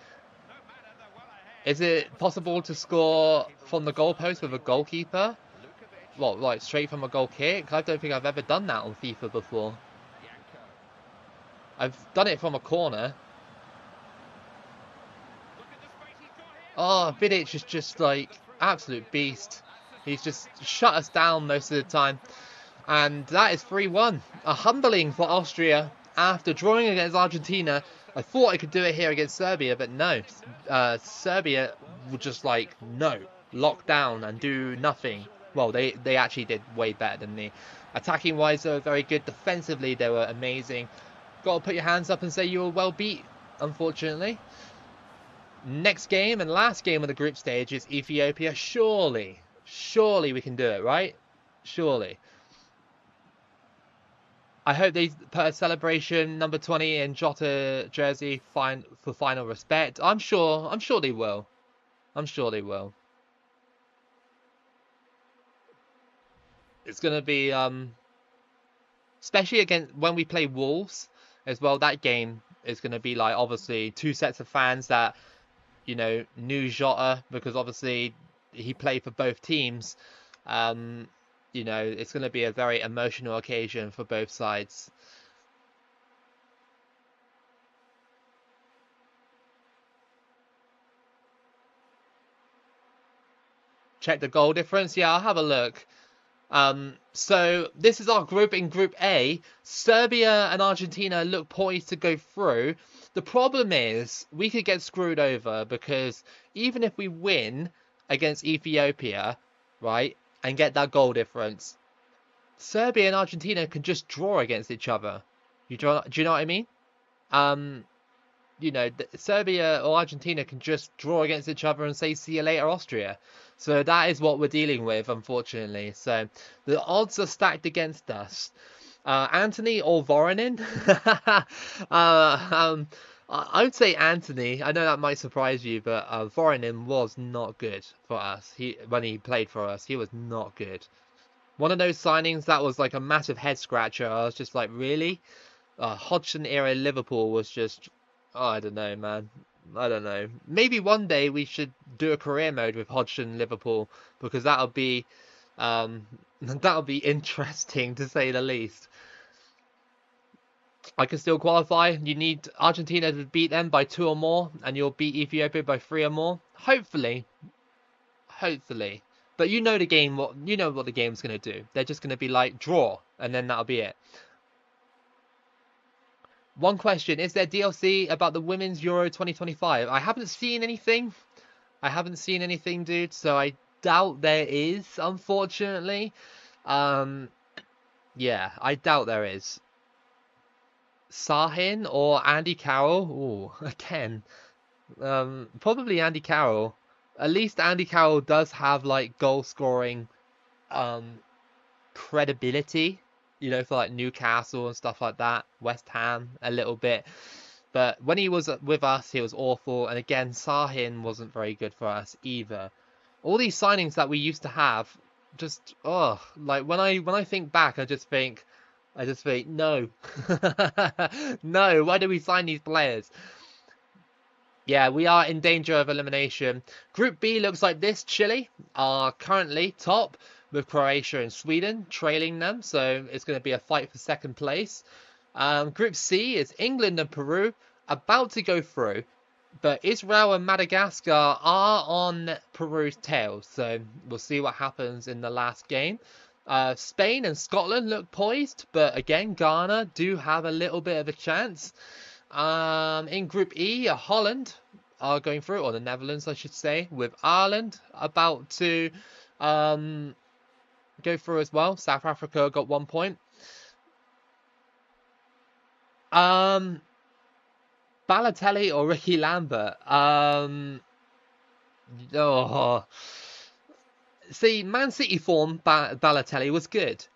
Is it possible to score from the goalpost with a goalkeeper? Well, like straight from a goal kick? I don't think I've ever done that on FIFA before. I've done it from a corner. Oh, Vidic is just like absolute beast. He's just shut us down most of the time. And that is 3-1. A humbling for Austria after drawing against Argentina. I thought I could do it here against Serbia, but no. Serbia would just like, no, lock down and do nothing. Well, they actually did way better than me. Attacking wise, they were very good. Defensively, they were amazing. Got to put your hands up and say you were well beat, unfortunately. Next game and last game of the group stage is Ethiopia. Surely we can do it, right? Surely. I hope they put a celebration number 20 in Jota jersey for final respect. I'm sure they will. I'm sure they will. It's gonna be especially against when we play Wolves as well. That game is gonna be like obviously two sets of fans that, you know, knew Jota because obviously he played for both teams. You know, it's going to be a very emotional occasion for both sides. Check the goal difference. Yeah, I'll have a look. So this is our group. In Group A, Serbia and Argentina look poised to go through. The problem is we could get screwed over because even if we win against Ethiopia, right, and get that goal difference, Serbia and Argentina can just draw against each other. Do you know what I mean? You know, Serbia or Argentina can just draw against each other and say, see you later, Austria. So that is what we're dealing with, unfortunately. So the odds are stacked against us. Anthony or Voronin? I would say Anthony. I know that might surprise you, but Voronin was not good for us. When he played for us, he was not good. One of those signings that was like a massive head scratcher. I was just like, really? Hodgson era Liverpool was just, oh, I don't know, man. I don't know. Maybe one day we should do a career mode with Hodgson Liverpool because that'll be interesting to say the least. I can still qualify. You need Argentina to beat them by 2 or more, and you'll beat Ethiopia by 3 or more. Hopefully, hopefully. But you know the game. You know what the game's gonna do. They're just gonna be like draw, and then that'll be it. One question: is there DLC about the Women's Euro 2025? I haven't seen anything. I haven't seen anything, dude. So I doubt there is. Unfortunately, yeah, I doubt there is. Sahin or Andy Carroll? Ooh, again. Probably Andy Carroll. At least Andy Carroll does have like goal scoring um credibility, you know, for like Newcastle and stuff like that, West Ham a little bit. But when he was with us, he was awful. And again, Sahin wasn't very good for us either. All these signings that we used to have, just like when I think back, I just think no, no. Why do we sign these players? Yeah, we are in danger of elimination. Group B looks like this. Chile are currently top with Croatia and Sweden trailing them, so it's going to be a fight for second place. Group C is England and Peru about to go through, but Israel and Madagascar are on Peru's tail, so we'll see what happens in the last game. Spain and Scotland look poised, but again, Ghana do have a little bit of a chance. In Group E, Holland are going through, or the Netherlands, I should say, with Ireland about to go through as well. South Africa got 1 point. Balotelli or Ricky Lambert? See, Man City form Balotelli was good.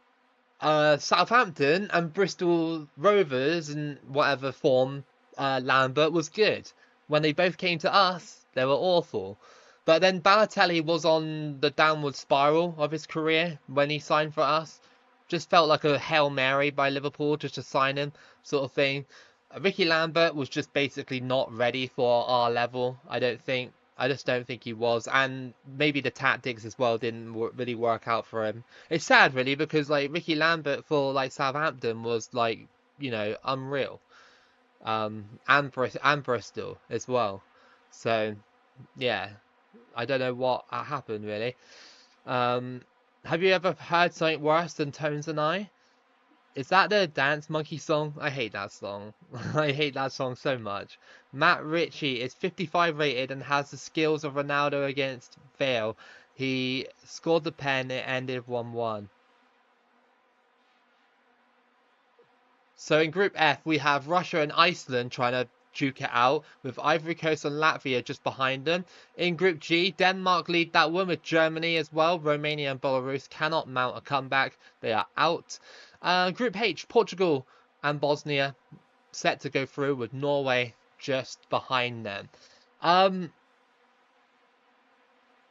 Southampton and Bristol Rovers and whatever form Lambert was good. When they both came to us, they were awful. But then Balotelli was on the downward spiral of his career when he signed for us. Just felt like a Hail Mary by Liverpool just to sign him, sort of thing. Ricky Lambert was just basically not ready for our level, I don't think. I just don't think he was, and maybe the tactics as well didn't really work out for him. It's sad, really, because like Ricky Lambert for like Southampton was like, you know, unreal, and Bristol as well. So yeah, I don't know what happened really. Have you ever heard something worse than Tones and I? Is that the Dance Monkey song? I hate that song. I hate that song so much. Matt Ritchie is 55 rated and has the skills of Ronaldo against Vale. He scored the pen, it ended 1-1. So in Group F, we have Russia and Iceland trying to duke it out, with Ivory Coast and Latvia just behind them. In Group G, Denmark lead that one with Germany as well. Romania and Belarus cannot mount a comeback. They are out. Group H, Portugal and Bosnia set to go through with Norway just behind them.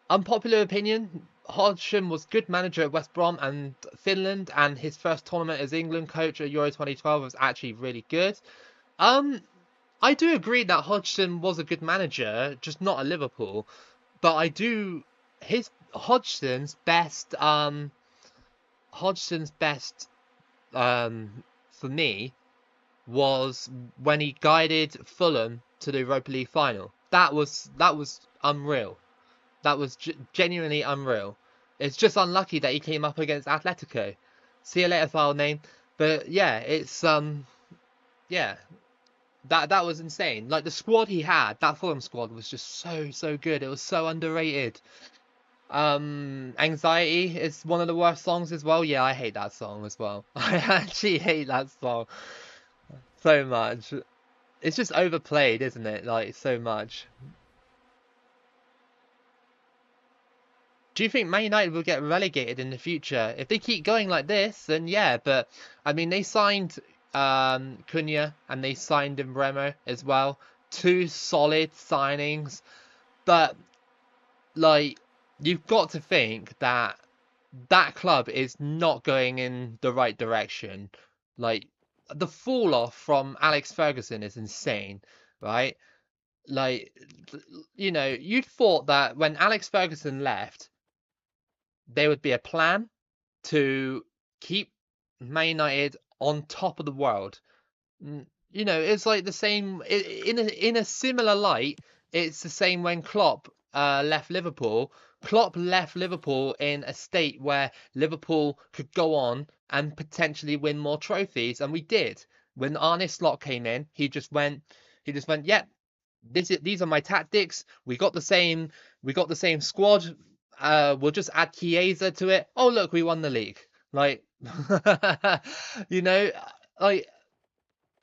Unpopular opinion, Hodgson was good manager at West Brom and Finland, and his first tournament as England coach at Euro 2012 was actually really good. I do agree that Hodgson was a good manager, just not at Liverpool. But Hodgson's best for me was when he guided Fulham to the Europa League final. That was unreal. That was genuinely unreal. It's just unlucky that he came up against Atletico. See you later, file name. But yeah, it's yeah. That was insane. Like the squad he had, that Fulham squad was just so good. It was so underrated. Anxiety is one of the worst songs as well. Yeah, I hate that song as well. I actually hate that song so much. It's just overplayed, isn't it? Like so much. Do you think Man United will get relegated in the future? If they keep going like this, then yeah. But I mean, they signed Cunha and they signed Bremo as well. two solid signings, but like you've got to think that that club is not going in the right direction. Like the fall off from Alex Ferguson is insane, right? Like you know, you'd thought that when Alex Ferguson left, there would be a plan to keep Man United on top of the world. You know, it's like the same in a similar light. It's the same when Klopp left Liverpool. Klopp left Liverpool in a state where Liverpool could go on and potentially win more trophies, and we did. When Arne Slot came in, he just went, yeah, these are my tactics. We got the same squad. We'll just add Chiesa to it. Oh look, we won the league. Like, you know, like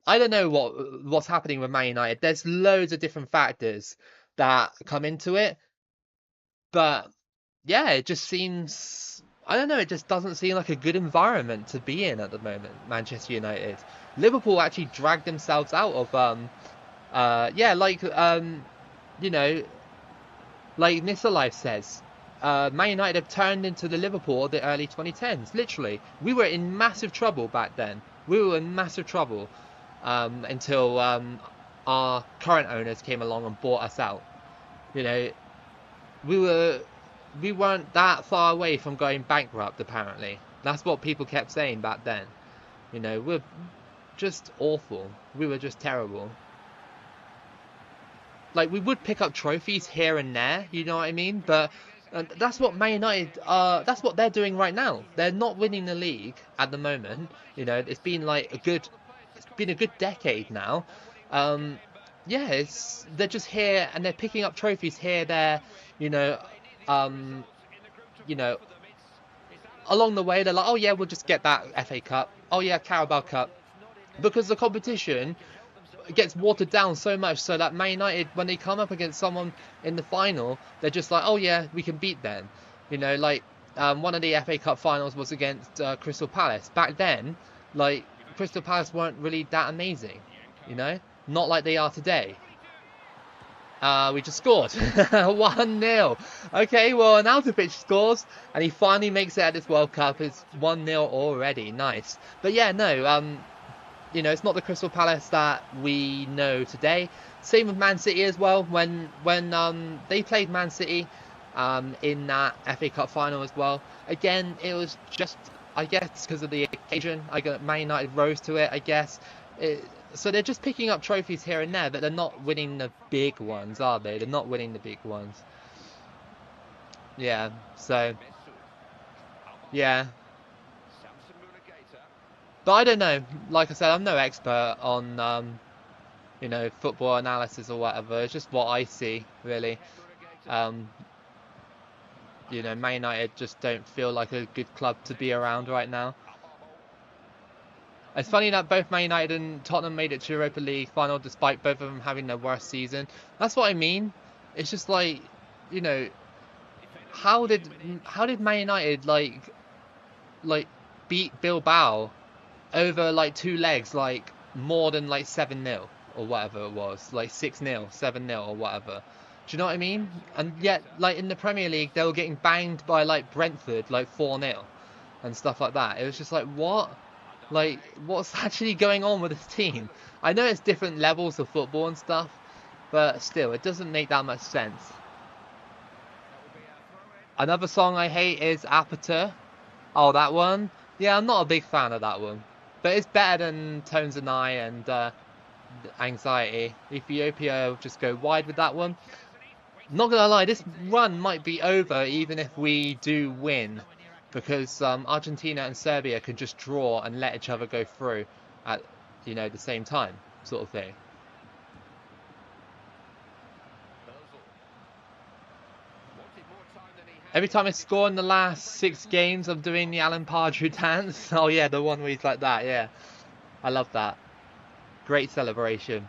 I don't know what's happening with Man United. There's loads of different factors that come into it, but yeah, it just seems I don't know. It just doesn't seem like a good environment to be in at the moment. Manchester United, Liverpool actually dragged themselves out of yeah, like you know, like Mr. Life says, Man United have turned into the Liverpool of the early 2010s. Literally, we were in massive trouble back then. We were in massive trouble until our current owners came along and bought us out. You know, we weren't that far away from going bankrupt. Apparently, that's what people kept saying back then. You know, we're just awful. We were just terrible. Like we would pick up trophies here and there, you know what I mean? But that's what Man United that's what they're doing right now. They're not winning the league at the moment. You know, it's been a good decade now. Um, yeah, they're just here and they're picking up trophies here, there, you know, um, you know, along the way they're like, oh yeah, we'll just get that FA Cup. Oh yeah, Carabao Cup. Because the competition gets watered down so much so that Man United, when they come up against someone in the final, they're just like, oh yeah, we can beat them. You know, like one of the FA Cup finals was against Crystal Palace. Back then, like Crystal Palace weren't really that amazing. You know, not like they are today. We just scored 1-0. Okay, well, Arnautovic scores and he finally makes it at this World Cup. It's 1-0 already. Nice. But yeah, no, you know, it's not the Crystal Palace that we know today. Same with Man City as well. When they played Man City in that FA Cup final as well. Again, it was just, I guess, because of the occasion. Man United rose to it, I guess. So they're just picking up trophies here and there, but they're not winning the big ones, are they? They're not winning the big ones. Yeah, so, yeah. But I don't know. Like I said, I'm no expert on, you know, football analysis or whatever. It's just what I see, really. Um, you know, Man United just don't feel like a good club to be around right now. It's funny that both Man United and Tottenham made it to Europa League final despite both of them having their worst season. That's what I mean. It's just like, you know, how did Man United like beat Bilbao over like two legs, like more than like 7-0 or whatever it was, like 6-0, 7-0 or whatever. Do you know what I mean? And yet, like in the Premier League, they were getting banged by like Brentford, like 4-0 and stuff like that. It was just like, what? Like, what's actually going on with this team? I know it's different levels of football and stuff, but still, it doesn't make that much sense. Another song I hate is Aperture. Oh, that one? Yeah, I'm not a big fan of that one. But it's better than Tones and I and Anxiety. Ethiopia will just go wide with that one. Not gonna lie, this run might be over even if we do win. Because Argentina and Serbia can just draw and let each other go through at, you know, the same time, sort of thing. Every time I score in the last 6 games, I'm doing the Alan Pardew dance. Oh yeah, the one where he's like that, yeah. I love that. Great celebration.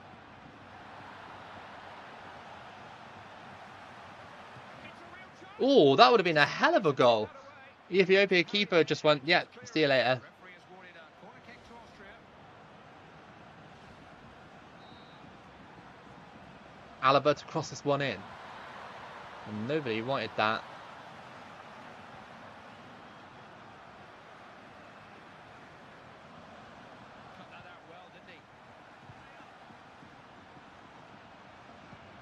Oh, that would have been a hell of a goal. The Ethiopia keeper just went, yeah, see you later. Alaba to cross this one in. And nobody wanted that. Cut that out well, didn't he?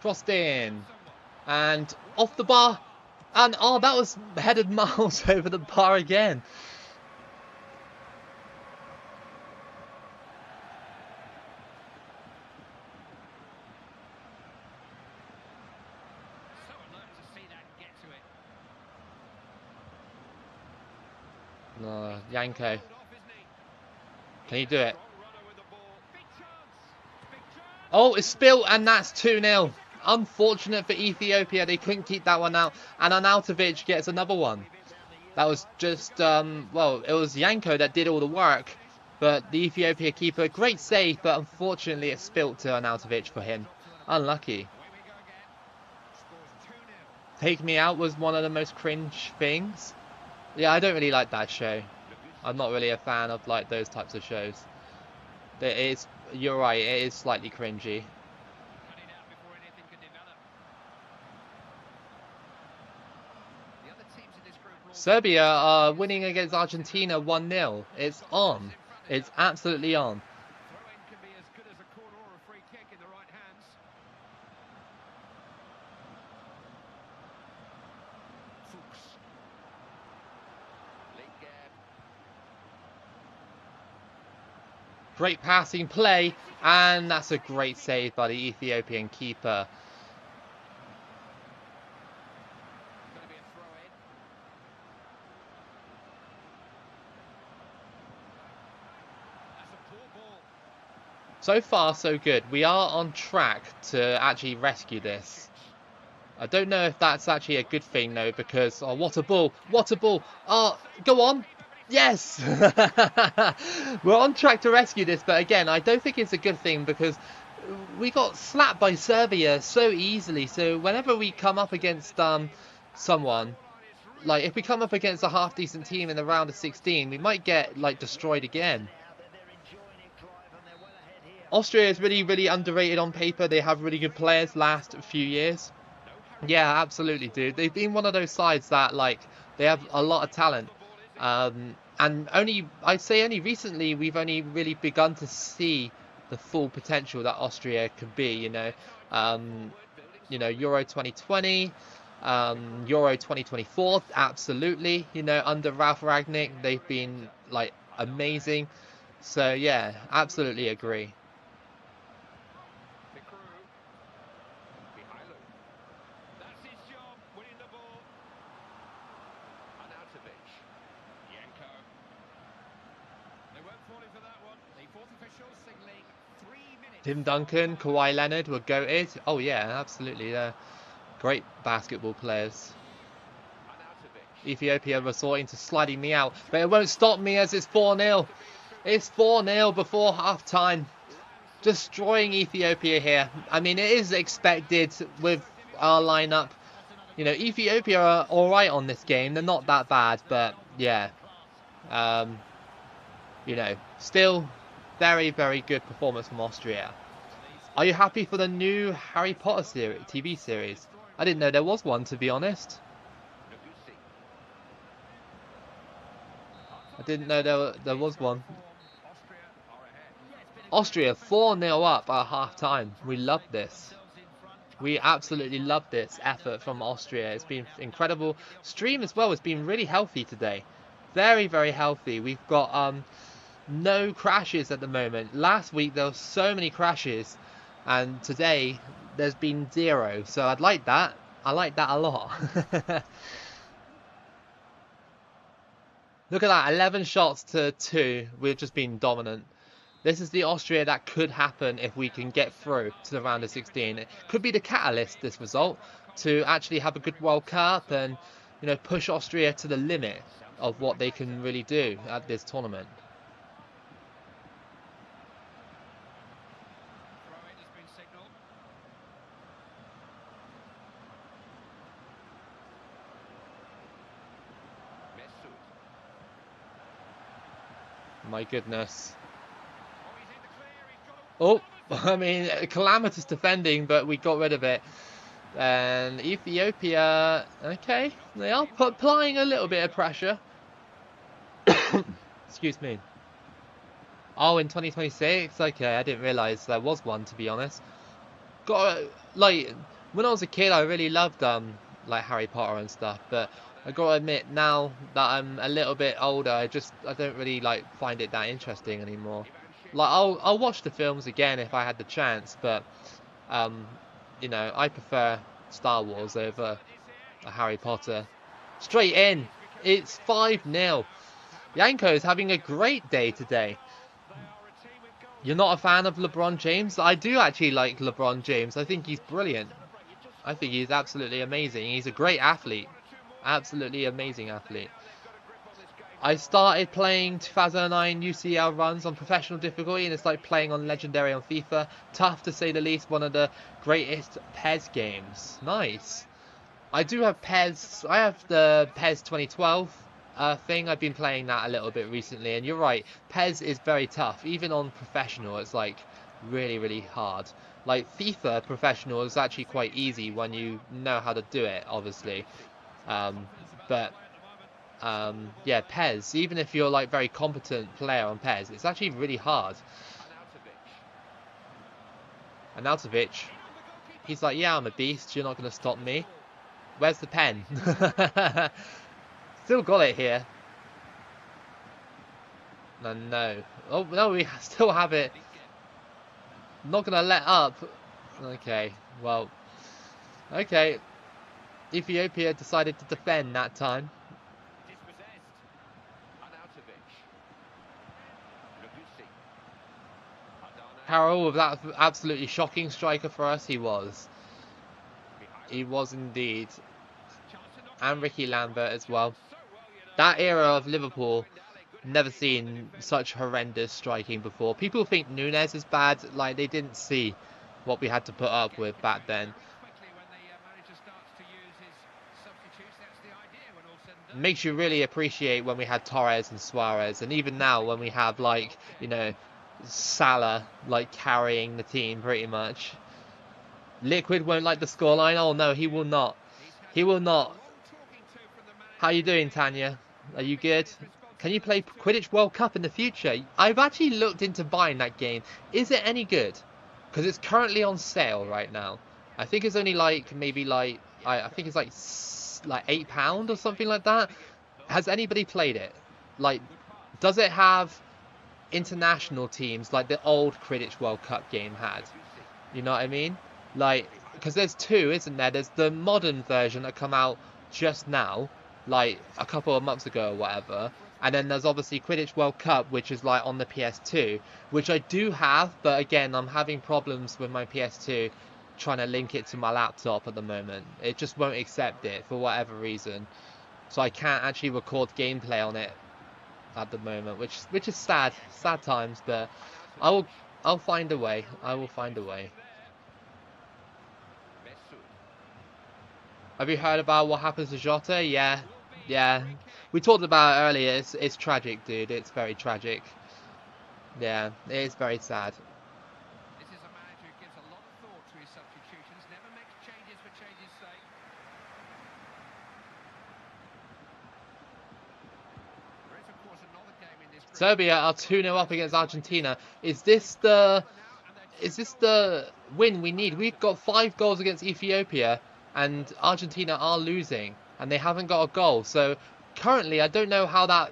Crossed in. Somewhat. And off the bar. And oh, that was headed miles over the bar again. So alert to see that get to it. No, Yanko. Pulled off, isn't he? Can you do it? Strong runner with the ball. Big chance. Big chance. Oh, it's spilt, and that's 2-0. Unfortunate for Ethiopia, they couldn't keep that one out. And Arnautovic gets another one. That was just, well, it was Yanko that did all the work. But the Ethiopia keeper, great save, but unfortunately it spilt to Arnautovic for him. Unlucky. Away we go again. Scores 2-0. Take Me Out was one of the most cringe things. Yeah, I don't really like that show. I'm not really a fan of like those types of shows. It is, you're right, it is slightly cringy. Cut it out before anything can develop. The other teams in this group are all Serbia are winning against Argentina 1-0. It's on. It's absolutely on. throw-in can be as good as a corner or a free kick in the right hands. Fuchs. Late gap. Great passing play, and that's a great save by the Ethiopian keeper. Going to be a throw-in. That's a poor ball. So far, so good. We are on track to actually rescue this. I don't know if that's actually a good thing, though, because... Oh, what a ball! What a ball! Oh, go on! Yes! We're on track to rescue this, but again, I don't think it's a good thing because we got slapped by Serbia so easily. So whenever we come up against someone, like if we come up against a half-decent team in the round of 16, we might get like destroyed again. Austria is really, really underrated on paper. They have really good players last few years. Yeah, absolutely, dude. They've been one of those sides that, like, they have a lot of talent. And I'd say only recently we've only really begun to see the full potential that Austria could be, Euro 2020, Euro 2024, absolutely, under Ralph Ragnick, they've been, like, amazing. So, yeah, absolutely agree. That's his job, winning the ball. Arnautovic. Yanko. They weren't falling for that one. The fourth official signalling 3 minutes. Tim Duncan, Kawhi Leonard were goated. Oh, yeah, absolutely. They're great basketball players. Arnautovic. Ethiopia resorting to sliding me out, but it won't stop me as it's 4-0. It's 4-0 before half-time. Destroying Ethiopia here. I mean, it is expected with our lineup. Ethiopia are alright on this game. They're not that bad, but yeah. Still very, very good performance from Austria. Are you happy for the new Harry Potter TV series? I didn't know there was one, to be honest. I didn't know there was one. Austria 4-0 up at half-time. We love this. We absolutely love this effort from Austria. It's been incredible. Stream as well has been really healthy today. Very, very healthy. We've got no crashes at the moment. Last week there were so many crashes, and today there's been 0. So I'd like that. I like that a lot. Look at that, 11 shots to 2. We've just been dominant. This is the Austria that could happen if we can get through to the round of 16. It could be the catalyst, this result, to actually have a good World Cup and, push Austria to the limit of what they can really do at this tournament. Throw-in has been signalled. Mesut. My goodness. Oh, he's in the clear. He's got a... Oh, I mean, calamitous defending, but we got rid of it. And Ethiopia, okay, they are applying a little bit of pressure. Excuse me. Oh, in 2026? Okay, I didn't realise there was one, to be honest. Got like when I was a kid, I really loved like Harry Potter and stuff, but I gotta admit now that I'm a little bit older, I don't really like find it that interesting anymore. Like I'll watch the films again if I had the chance, but um, you know, I prefer Star Wars over Harry Potter. Straight in. It's 5-0. Yanko's having a great day today. You're not a fan of LeBron James? I do actually like LeBron James. I think he's brilliant. I think he's absolutely amazing. He's a great athlete. Absolutely amazing athlete. I started playing 2009 UCL runs on professional difficulty, and it's like playing on Legendary on FIFA. Tough to say the least. One of the greatest PES games. Nice. I do have PES. I have the PES 2012 thing. I've been playing that a little bit recently, and you're right. PES is very tough. Even on professional, it's like really, really hard. Like FIFA professional is actually quite easy when you know how to do it, obviously. Um, but yeah, PES. Even if you're like very competent player on PES, it's actually really hard. Arnautovic, he's like, yeah, I'm a beast. You're not gonna stop me. Where's the pen? Still got it here. No. Oh, no, we still have it. Not going to let up. Okay, well. Okay. Ethiopia decided to defend that time. Carroll, was that absolutely shocking striker for us? He was. He was indeed. And Ricky Lambert as well. That era of Liverpool, never seen such horrendous striking before. People think Nunes is bad, like they didn't see what we had to put up with back then. Makes you really appreciate when we had Torres and Suarez, and even now when we have, like, you know, Salah like carrying the team pretty much. Liquid won't like the scoreline. Oh no, he will not. He will not. How you doing, Tanya? Are you good? Can you play Quidditch World Cup in the future? I've actually looked into buying that game. Is it any good? Because it's currently on sale right now. I think it's only like maybe like I think it's like £8 or something like that. Has anybody played it? Like, does it have international teams like the old Quidditch World Cup game had? You know what I mean? Like, because there's two, isn't there? There's the modern version that come out just now, like a couple of months ago or whatever. And then there's obviously Quidditch World Cup, which is like on the PS2, which I do have, but again, I'm having problems with my PS2 trying to link it to my laptop at the moment. It just won't accept it for whatever reason. So I can't actually record gameplay on it at the moment, which is sad times, but I'll find a way. I will find a way. Have you heard about what happens to Jota? Yeah. We talked about it earlier. It's tragic, dude. It's very tragic. Yeah, it is very sad. This is a manager who gives a lot of thought to his substitutions, never makes changes for change's sake. There is, of course, another game in this group. Serbia are 2-0 up against Argentina. Is this the win we need? We've got 5 goals against Ethiopia, and Argentina are losing, and they haven't got a goal. So currently, I don't know how that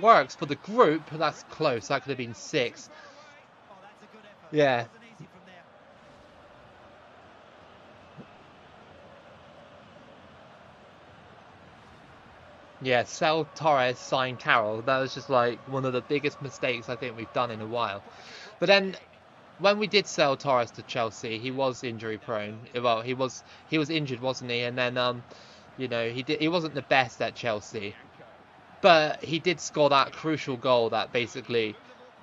works for the group. That's close. That could have been 6. Yeah. Yeah, sell Torres, sign Carroll. That was just like one of the biggest mistakes I think we've done in a while. But then when we did sell Torres to Chelsea, he was injury prone. Well, he was injured, wasn't he? And then you know, he wasn't the best at Chelsea. But he did score that crucial goal that basically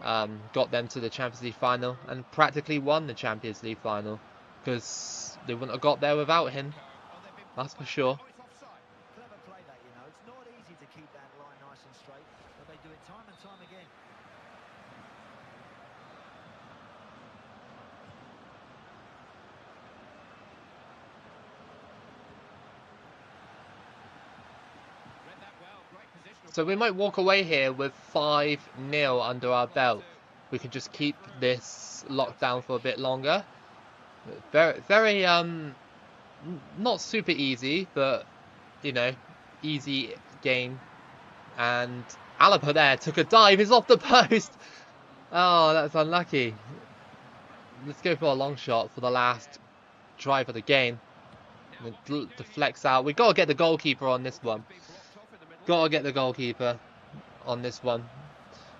got them to the Champions League final and practically won the Champions League final, because they wouldn't have got there without him. That's for sure. So we might walk away here with 5-0 under our belt. We can just keep this locked down for a bit longer. Very not super easy, but you know, easy game. And Alaba there took a dive. He's off the post. Oh, that's unlucky. Let's go for a long shot for the last drive of the game. Deflects out. We gotta get the goalkeeper on this one. Gotta get the goalkeeper on this one.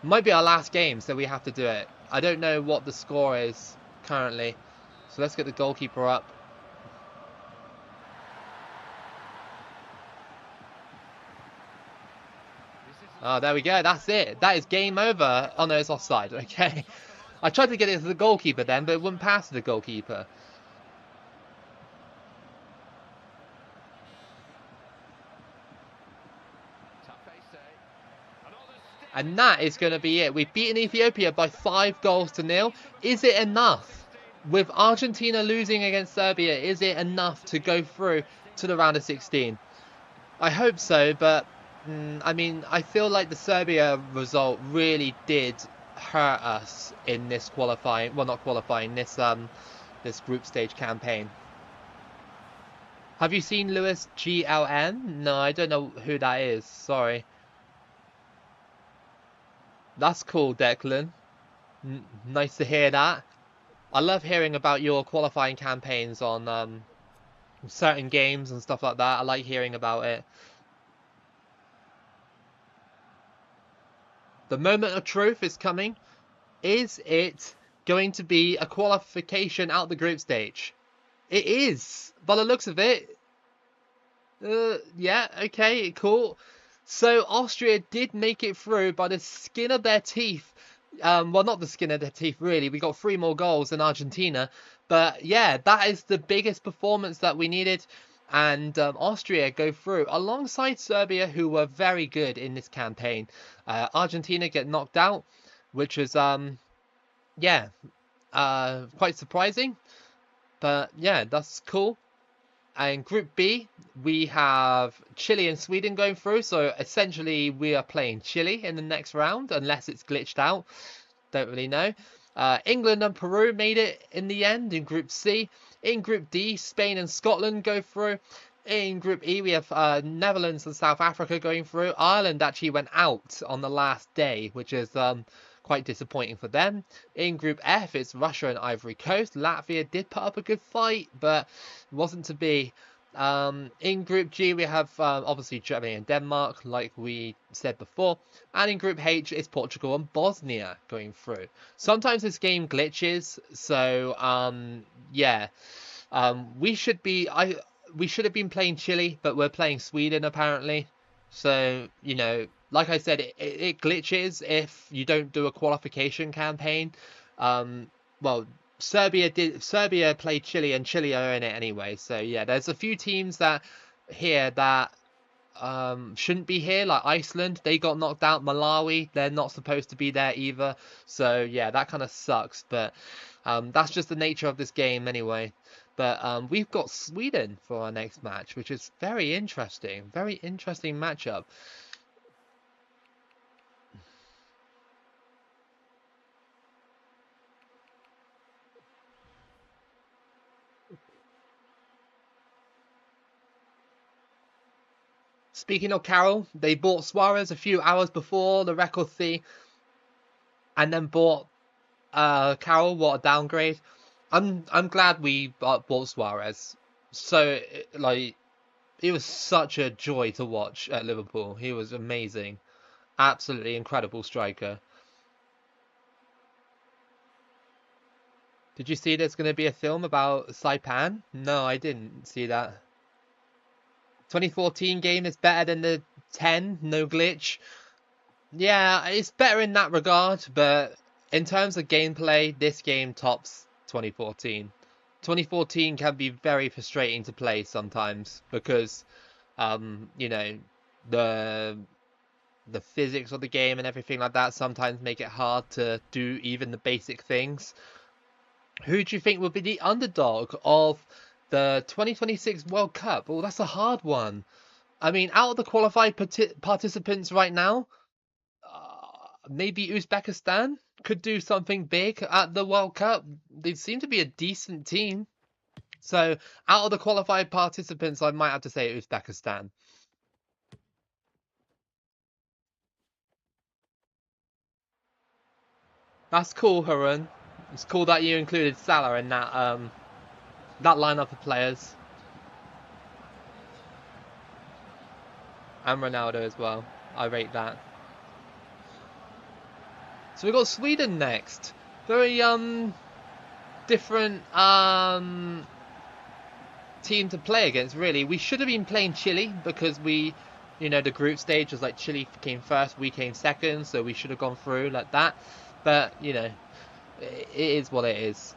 Might be our last game, so we have to do it. I don't know what the score is currently, so let's get the goalkeeper up. Oh, there we go. That's it. That is game over. Oh no, it's offside. Okay. I tried to get it to the goalkeeper then, but it wouldn't pass to the goalkeeper. And that is going to be it. We've beaten Ethiopia by 5-0. Is it enough? With Argentina losing against Serbia, is it enough to go through to the round of 16? I hope so, but I mean, I feel like the Serbia result really did hurt us in this qualifying, well, not qualifying, this group stage campaign. Have you seen Lewis GLN? No, I don't know who that is. Sorry. That's cool, Declan. Nice to hear that. I love hearing about your qualifying campaigns on certain games and stuff like that. I like hearing about it. The moment of truth is coming. Is it going to be a qualification out the group stage? It is, by the looks of it. Yeah, okay, cool. So Austria did make it through by the skin of their teeth. Well, not the skin of their teeth, really. We got 3 more goals than Argentina. But yeah, that is the biggest performance that we needed. And Austria go through alongside Serbia, who were very good in this campaign. Argentina get knocked out, which was, yeah, quite surprising. But yeah, that's cool. And Group B, we have Chile and Sweden going through. So essentially, we are playing Chile in the next round, unless it's glitched out. Don't really know. England and Peru made it in the end in Group C. In Group D, Spain and Scotland go through. In Group E, we have Netherlands and South Africa going through. Ireland actually went out on the last day, which is quite disappointing for them. In Group F, it's Russia and Ivory Coast. Latvia did put up a good fight, but it wasn't to be. In Group G, we have obviously Germany and Denmark, like we said before. And in Group H, it's Portugal and Bosnia going through. Sometimes this game glitches, so yeah. We should have been playing Chile, but we're playing Sweden apparently. So, you know, like I said, it glitches if you don't do a qualification campaign. Well, Serbia played Chile, and Chile are in it anyway. So yeah, there's a few teams that shouldn't be here, like Iceland. They got knocked out. Malawi, they're not supposed to be there either. So yeah, that kind of sucks. But that's just the nature of this game anyway. But we've got Sweden for our next match, which is very interesting. Very interesting matchup. Speaking of Carroll, they bought Suarez a few hours before the record fee, and then bought Carroll. What a downgrade! I'm glad we bought Suarez. So like, it was such a joy to watch at Liverpool. He was amazing, absolutely incredible striker. Did you see there's going to be a film about Saipan? No, I didn't see that. 2014 game is better than the 10, no glitch. Yeah, it's better in that regard, but in terms of gameplay, this game tops 2014. 2014 can be very frustrating to play sometimes because, you know, the physics of the game and everything like that sometimes make it hard to do even the basic things. Who do you think will be the underdog of the 2026 World Cup? Oh, that's a hard one. I mean, out of the qualified participants right now, maybe Uzbekistan could do something big at the World Cup. They seem to be a decent team. So, out of the qualified participants, I might have to say Uzbekistan. That's cool, Harun. It's cool that you included Salah in that lineup of players, and Ronaldo as well. I rate that. So we got Sweden next. Very different team to play against, really. We should have been playing Chile because the group stage was like Chile came first, we came second, so we should have gone through like that. But it is what it is.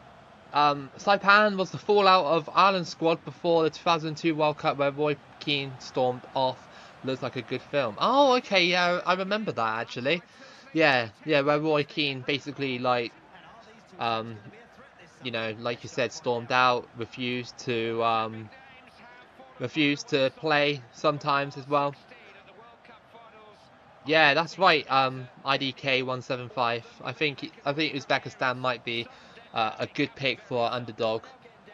Saipan was the fallout of Ireland's squad before the 2002 World Cup where Roy Keane stormed off. Looks like a good film. Oh, okay, yeah, I remember that actually. Yeah, where Roy Keane basically um, like you said, stormed out, refused to play sometimes as well. Yeah, that's right. IDK 175. I think Uzbekistan might be a good pick for underdog.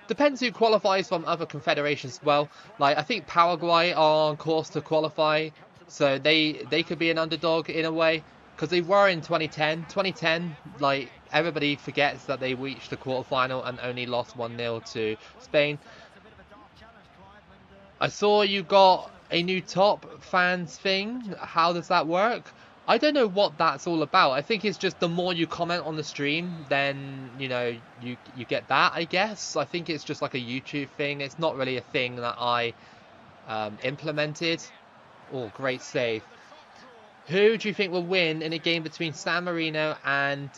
Depends who qualifies from other confederations as well. Like I think Paraguay are on course to qualify, so they could be an underdog in a way because they were in 2010. 2010, like everybody forgets that they reached the quarterfinal and only lost 1-0 to Spain. I saw you got a new top fans thing. How does that work? I don't know what that's all about. I think it's just the more you comment on the stream, then you get that. I guess. I think it's just like a YouTube thing. It's not really a thing that I implemented. Oh, great save. Who do you think will win in a game between San Marino and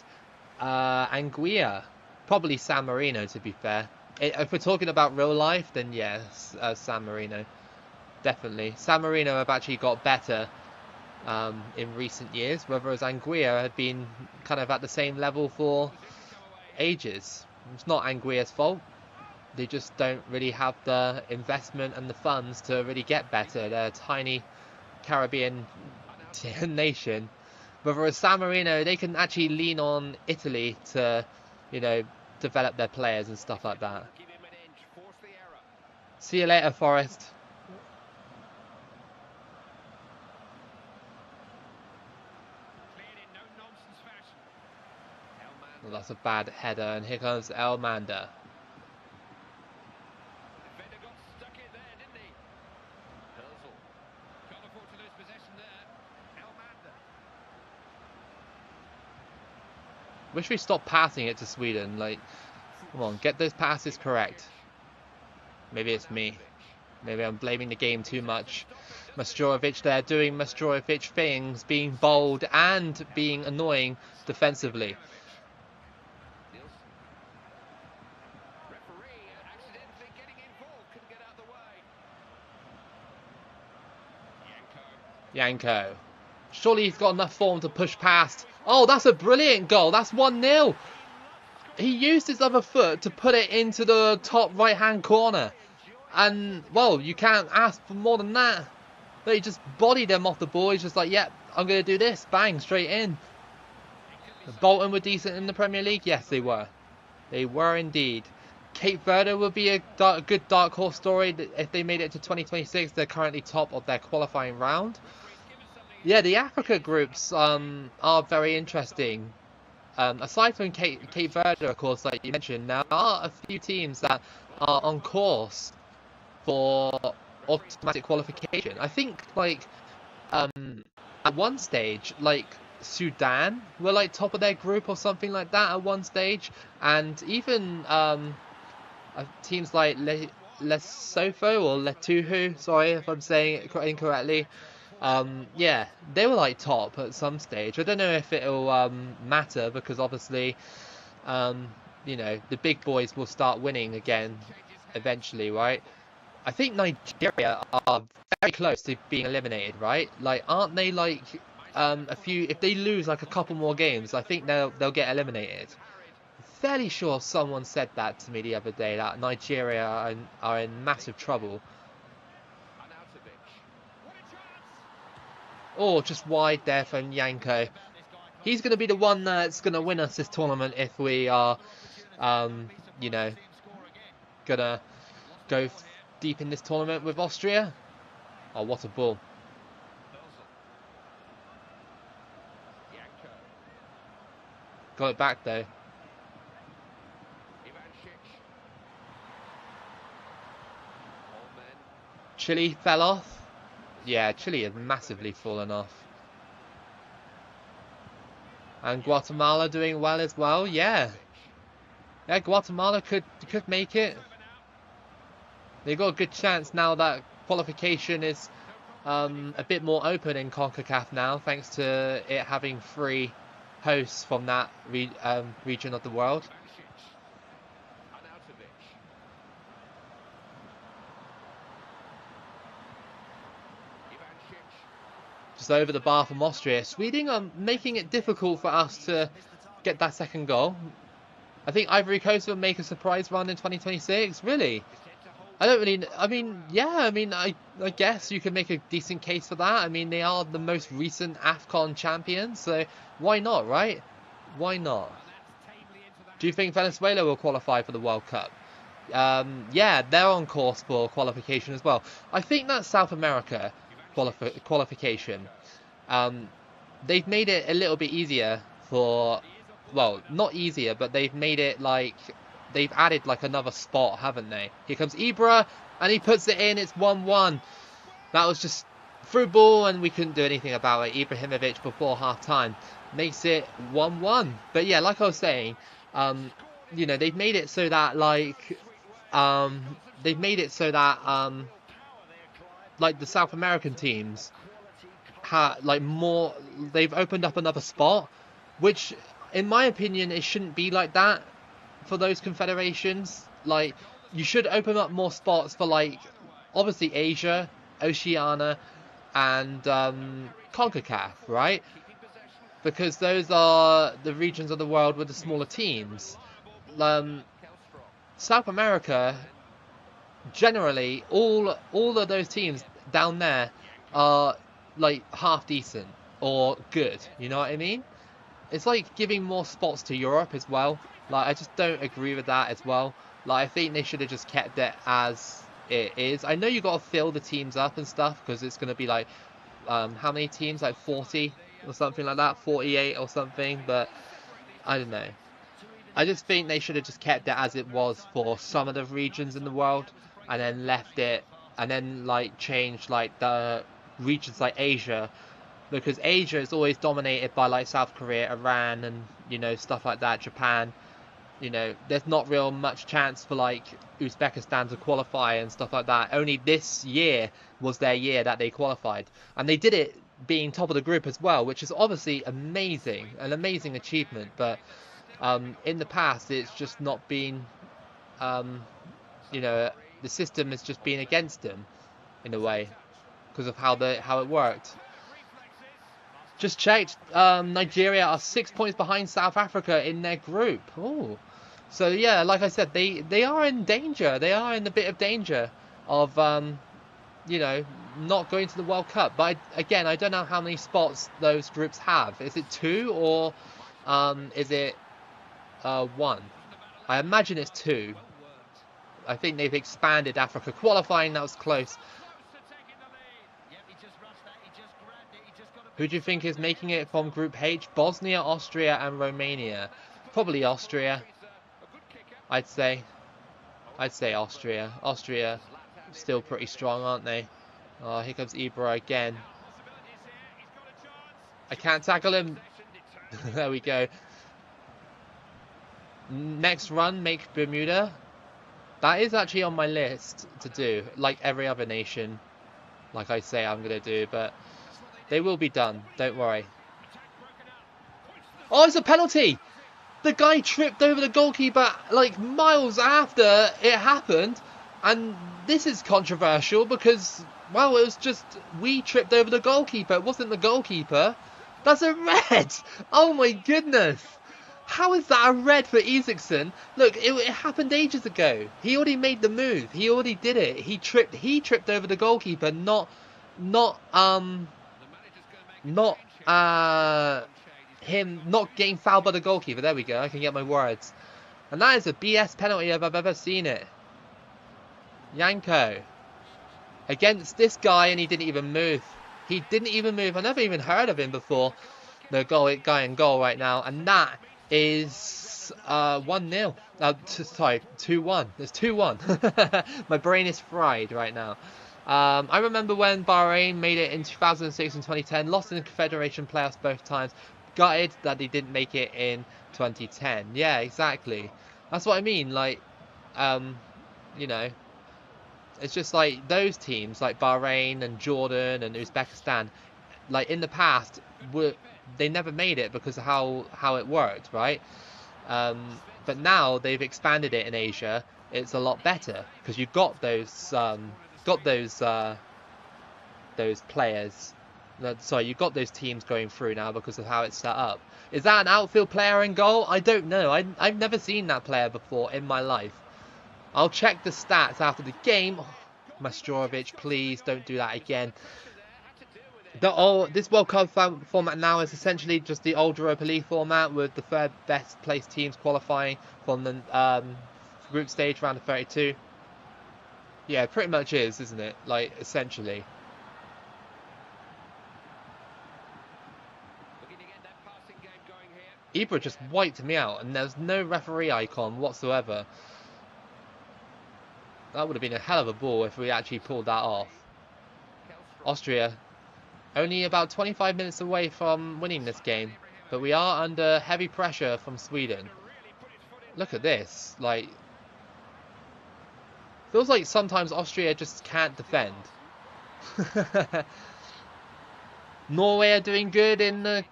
Anguilla? Probably San Marino, to be fair. If we're talking about real life, then yes, San Marino. Definitely. San Marino have actually got better in recent years, whereas Anguilla had been kind of at the same level for ages. It's not Anguilla's fault. They just don't really have the investment and the funds to really get better. They're a tiny Caribbean nation. Whereas San Marino, they can actually lean on Italy to, develop their players and stuff like that. See you later, Forest. Well, that's a bad header, and here comes Elmander. Wish we stopped passing it to Sweden. Like, come on, get those passes correct. Maybe it's me. Maybe I'm blaming the game too much. Mastorovic there doing Mastorovic things, being bold and being annoying defensively. Yanko. Surely he's got enough form to push past. Oh, that's a brilliant goal. That's 1-0. He used his other foot to put it into the top right-hand corner. And, well, you can't ask for more than that. But he just bodied him off the ball. He's just like, yep, I'm going to do this. Bang, straight in. Bolton were decent in the Premier League. Yes, they were. They were indeed. Cape Verde would be a good dark horse story if they made it to 2026. They're currently top of their qualifying round. Yeah, the Africa groups are very interesting. Aside from Cape Verde, of course, like you mentioned, there are a few teams that are on course for automatic qualification. I think, at one stage, Sudan were, top of their group or something like that at one stage. And even teams like Lesotho or Lesotho, sorry if I'm saying it incorrectly, yeah, they were top at some stage. I don't know if it'll matter because obviously, the big boys will start winning again eventually, right? I think Nigeria are very close to being eliminated, right? Aren't they a few? If they lose a couple more games, I think they'll get eliminated. Fairly sure someone said that to me the other day that Nigeria are in massive trouble. Oh, just wide there from Yanko. He's going to be the one that's going to win us this tournament if we are, you know, going to go deep in this tournament with Austria. Oh, what a ball. Got it back, though. Chile fell off. Yeah, Chile has massively fallen off. And Guatemala doing well as well. Yeah. Yeah, Guatemala could make it. They've got a good chance now that qualification is a bit more open in CONCACAF now, thanks to it having 3 hosts from that region of the world. Just over the bar from Austria. Sweden are making it difficult for us to get that second goal. I think Ivory Coast will make a surprise run in 2026. Really? I don't really... I mean, yeah, I guess you can make a decent case for that. I mean, they are the most recent AFCON champions, so why not, right? Why not? Do you think Venezuela will qualify for the World Cup? Yeah, they're on course for qualification as well. I think that South America qualification, they've made it a little bit easier for... Well, not easier, but they've made it like... They've added like another spot, haven't they? Here comes Ibra, and he puts it in. It's 1-1. That was just through ball, and we couldn't do anything about it. Ibrahimovic before half-time makes it 1-1. But yeah, like I was saying, you know, they've made it so that like, like the South American teams like more. They've opened up another spot, which, in my opinion, it shouldn't be like that. For those confederations, like, you should open up more spots for, like, obviously Asia, Oceania, and CONCACAF, right? Because those are the regions of the world with the smaller teams. South America, generally, all of those teams down there are like half decent or good. You know what I mean? It's like giving more spots to Europe as well. Like, I just don't agree with that as well. Like, I think they should have just kept it as it is. I know you got to fill the teams up and stuff, because it's going to be like, how many teams? Like 40 or something like that, 48 or something. But I don't know. I just think they should have just kept it as it was for some of the regions in the world, and then left it, and then like changed like the regions like Asia. Because Asia is always dominated by like South Korea, Iran, and, you know, stuff like that, Japan. You know, there's not real much chance for like Uzbekistan to qualify and stuff like that. Only this year was their year that they qualified. And they did it being top of the group as well, which is obviously amazing, an amazing achievement. But in the past, it's just not been, you know, the system has just been against them in a way because of how it worked. Just checked, Nigeria are 6 points behind South Africa in their group. Oh, so yeah, like I said, they are in danger. They are in a bit of danger of, you know, not going to the World Cup. But again, I don't know how many spots those groups have. Is it 2 or is it 1? I imagine it's 2. I think they've expanded Africa qualifying. That was close. Who do you think is making it from Group H? Bosnia, Austria, and Romania. Probably Austria. I'd say Austria. Austria still pretty strong, aren't they? Oh, here comes Ibra again. I can't tackle him. There we go. Next run, make Bermuda. That is actually on my list to do, like every other nation. Like I say I'm going to do, but they will be done. Don't worry. Oh, it's a penalty! The guy tripped over the goalkeeper like miles after it happened. And this is controversial because, well, it was just we tripped over the goalkeeper. It wasn't the goalkeeper. That's a red! Oh my goodness! How is that a red for Isaacson? Look, it happened ages ago. He already made the move. He already did it. He tripped over the goalkeeper, not not him not getting fouled by the goalkeeper. There we go. I can get my words. And that is a BS penalty if I've ever seen it. Yanko against this guy, and he didn't even move. He didn't even move. I never even heard of him before. The guy in goal right now, and that is 1-0. Sorry, 2-1. It's 2-1. My brain is fried right now. I remember when Bahrain made it in 2006 and 2010, lost in the Confederation playoffs both times. Gutted that they didn't make it in 2010. Yeah, exactly. That's what I mean. Like, you know, it's just like those teams like Bahrain and Jordan and Uzbekistan, like in the past, they never made it because of how it worked, right? But now they've expanded it in Asia. It's a lot better because you've got those players. Sorry, you've got those teams going through now because of how it's set up. Is that an outfield player in goal? I don't know. I've never seen that player before in my life. I'll check the stats after the game. Oh, Mastorovic, please don't do that again. This World Cup format now is essentially just the old Europa League format with the third best placed teams qualifying from the group stage round of 32. Yeah, pretty much is, isn't it? Like, essentially. Ibra just wiped me out, and there's no referee icon whatsoever. That would have been a hell of a ball if we actually pulled that off. Austria, only about 25 minutes away from winning this game, but we are under heavy pressure from Sweden. Look at this, like, feels like sometimes Austria just can't defend. Norway are doing good in the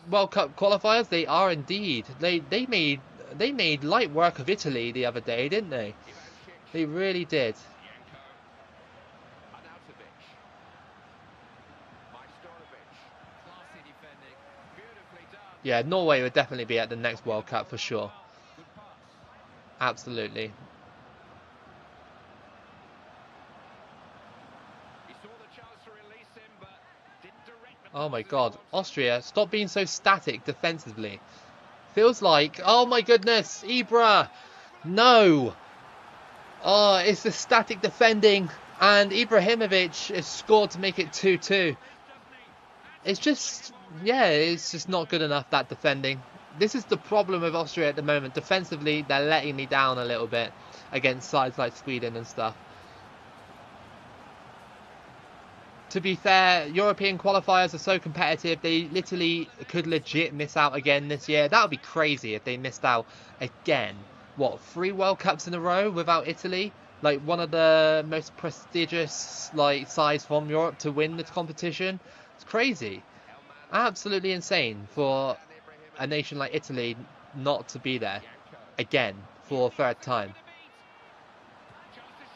World Cup qualifiers. They are indeed. They made light work of Italy the other day, didn't they? They really did. Yeah, Norway would definitely be at the next World Cup for sure. Absolutely. Oh my god. Austria, stop being so static defensively. Feels like... Oh my goodness! Ibra! No! Oh, it's the static defending. And Ibrahimovic is scored to make it 2-2. It's just... Yeah, it's just not good enough, that defending. This is the problem with Austria at the moment. Defensively, they're letting me down a little bit against sides like Sweden and stuff. To be fair, European qualifiers are so competitive, they literally could legit miss out again this year. That would be crazy if they missed out again. What, 3 World Cups in a row without Italy? Like, one of the most prestigious, like, sides from Europe to win this competition? It's crazy. Absolutely insane for a nation like Italy not to be there again for a third time.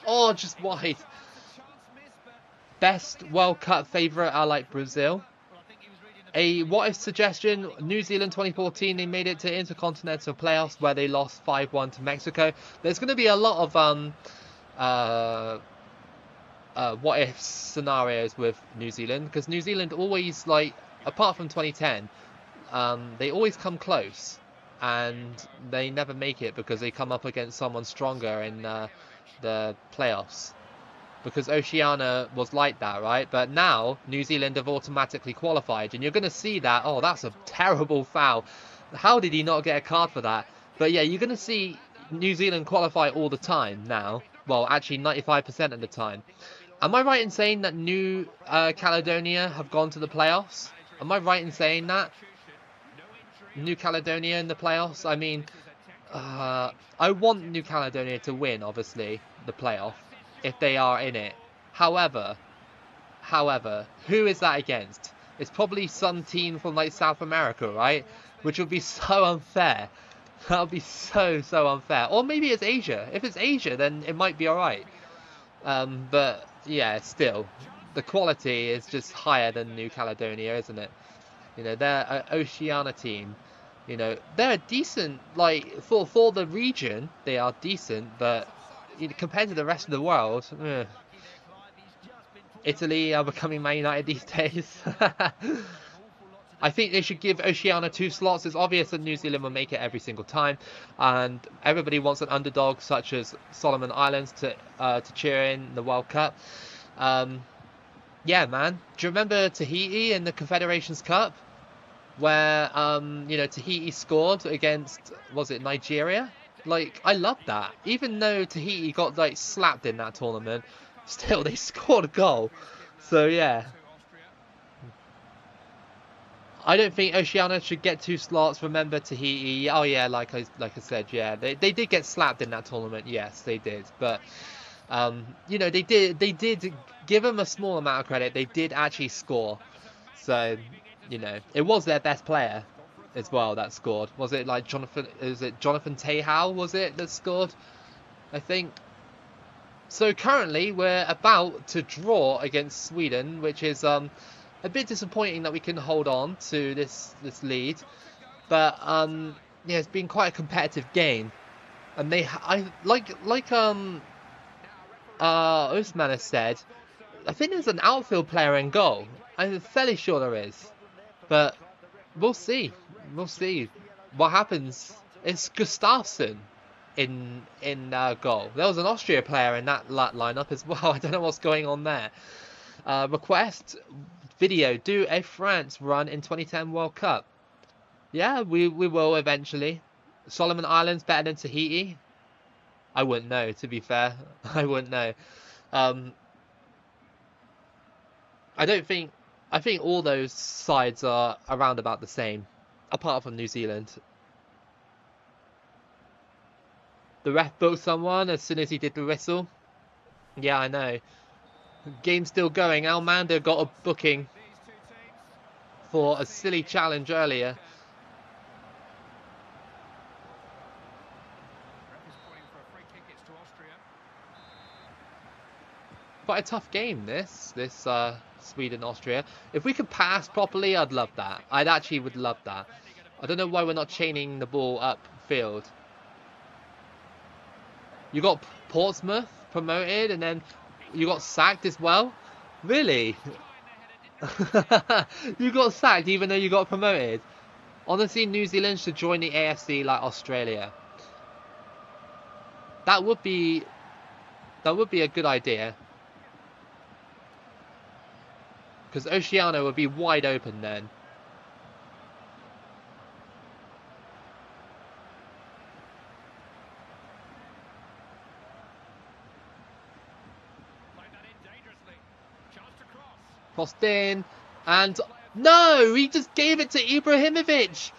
Oh, just wide. Best World Cup favourite are like Brazil. A what-if suggestion, New Zealand 2014, they made it to intercontinental playoffs where they lost 5-1 to Mexico. There's going to be a lot of what-if scenarios with New Zealand, because New Zealand always, like, apart from 2010, they always come close, and they never make it because they come up against someone stronger in the playoffs. Because Oceania was like that, right? But now, New Zealand have automatically qualified. And you're going to see that. Oh, that's a terrible foul. How did he not get a card for that? But yeah, you're going to see New Zealand qualify all the time now. Well, actually 95% of the time. Am I right in saying that New Caledonia have gone to the playoffs? Am I right in saying that? New Caledonia in the playoffs? I mean, I want New Caledonia to win, obviously, the playoff, if they are in it. However, who is that against? It's probably some team from like South America, right? Which would be so unfair. That would be so unfair. Or maybe it's Asia. If it's Asia, then it might be alright. But yeah, still, the quality is just higher than New Caledonia, isn't it? You know, they're an Oceania team. You know, they're decent, like, for the region, they are decent, but compared to the rest of the world, Italy are becoming Man United these days. I think they should give Oceania 2 slots. It's obvious that New Zealand will make it every single time, and everybody wants an underdog such as Solomon Islands to cheer in the World Cup. Yeah, man. Do you remember Tahiti in the Confederations Cup, where you know, Tahiti scored against, was it Nigeria? Like, I love that. Even though Tahiti got like slapped in that tournament, still they scored a goal. So yeah. I don't think Oceania should get 2 slots. Remember Tahiti. Oh yeah, like I said, yeah, they did get slapped in that tournament. Yes, they did. But you know, they did give them a small amount of credit. They did actually score. So, you know, it was their best player as well that scored. Was it like Jonathan? Is it Jonathan Tahau? Was it that scored? I think. So currently we're about to draw against Sweden, which is a bit disappointing that we can hold on to this lead, but yeah, it's been quite a competitive game, and Usman has said, I think there's an outfield player in goal. I'm fairly sure there is, but we'll see. We'll see what happens. It's Gustafsson in goal. There was an Austria player in that lineup as well. I don't know what's going on there. Request video, do a France run in 2010 World Cup? Yeah, we will eventually. Solomon Islands better than Tahiti? I wouldn't know, to be fair. I wouldn't know. I think all those sides are around about the same, apart from New Zealand. The ref booked someone as soon as he did the whistle. Yeah, I know. Game's still going. Almanda got a booking for a silly challenge earlier. Quite a tough game, this Sweden-Austria. If we could pass properly, I'd love that. I'd actually would love that. I don't know why we're not chaining the ball upfield. You got Portsmouth promoted, and then you got sacked as well? Really? You got sacked even though you got promoted? Honestly, New Zealand should join the AFC like Australia. That would be a good idea. Because Oceania would be wide open then. Crossed in, and no, he just gave it to Ibrahimovic.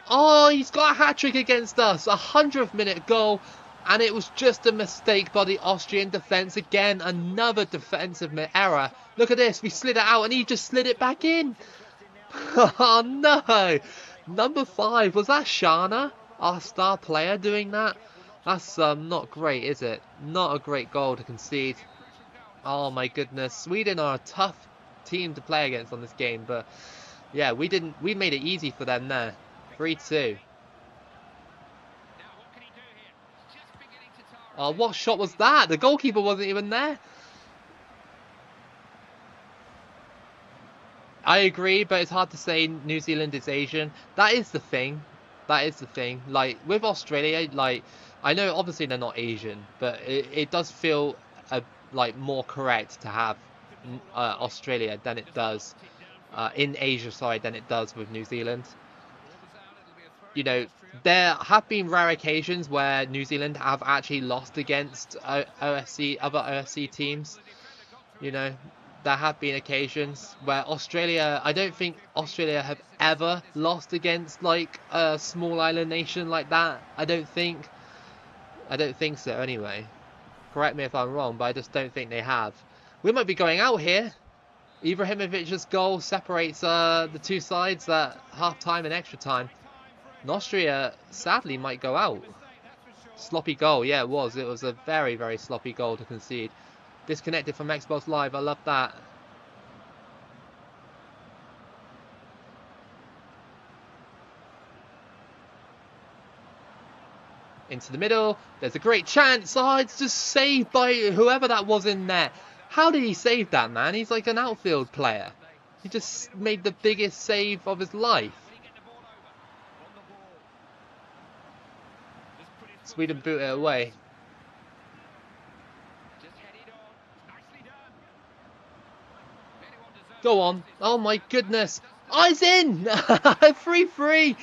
Oh, he's got a hat-trick against us, 100th minute goal, and it was just a mistake by the Austrian defence. Again, another defensive error. Look at this, we slid it out and he just slid it back in. Oh no, number 5, was that Shana, our star player, doing that? That's not great, is it? Not a great goal to concede. Oh my goodness, Sweden are a tough team to play against on this game, but yeah, we made it easy for them there. 3-2. Oh, what shot was that? The goalkeeper wasn't even there. I agree, but it's hard to say New Zealand is Asian. That is the thing. That is the thing. Like, with Australia, like, I know obviously they're not Asian, but it does feel like more correct to have Australia than it does in Asia side than it does with New Zealand. You know, there have been rare occasions where New Zealand have actually lost against other OFC teams. You know, there have been occasions where Australia, I don't think Australia have ever lost against like a small island nation like that. I don't think so anyway. Correct me if I'm wrong, but I just don't think they have. We might be going out here. Ibrahimovic's goal separates the two sides at half-time and extra time. And Austria, sadly, might go out. Sloppy goal, yeah, it was. It was a very, very sloppy goal to concede. Disconnected from Xbox Live, I love that. Into the middle, there's a great chance. Oh, it's just saved by whoever that was in there. How did he save that, man? He's like an outfield player. He just made the biggest save of his life. Sweden boot it away. Go on. Oh my goodness. Oh, it's in! 3-3.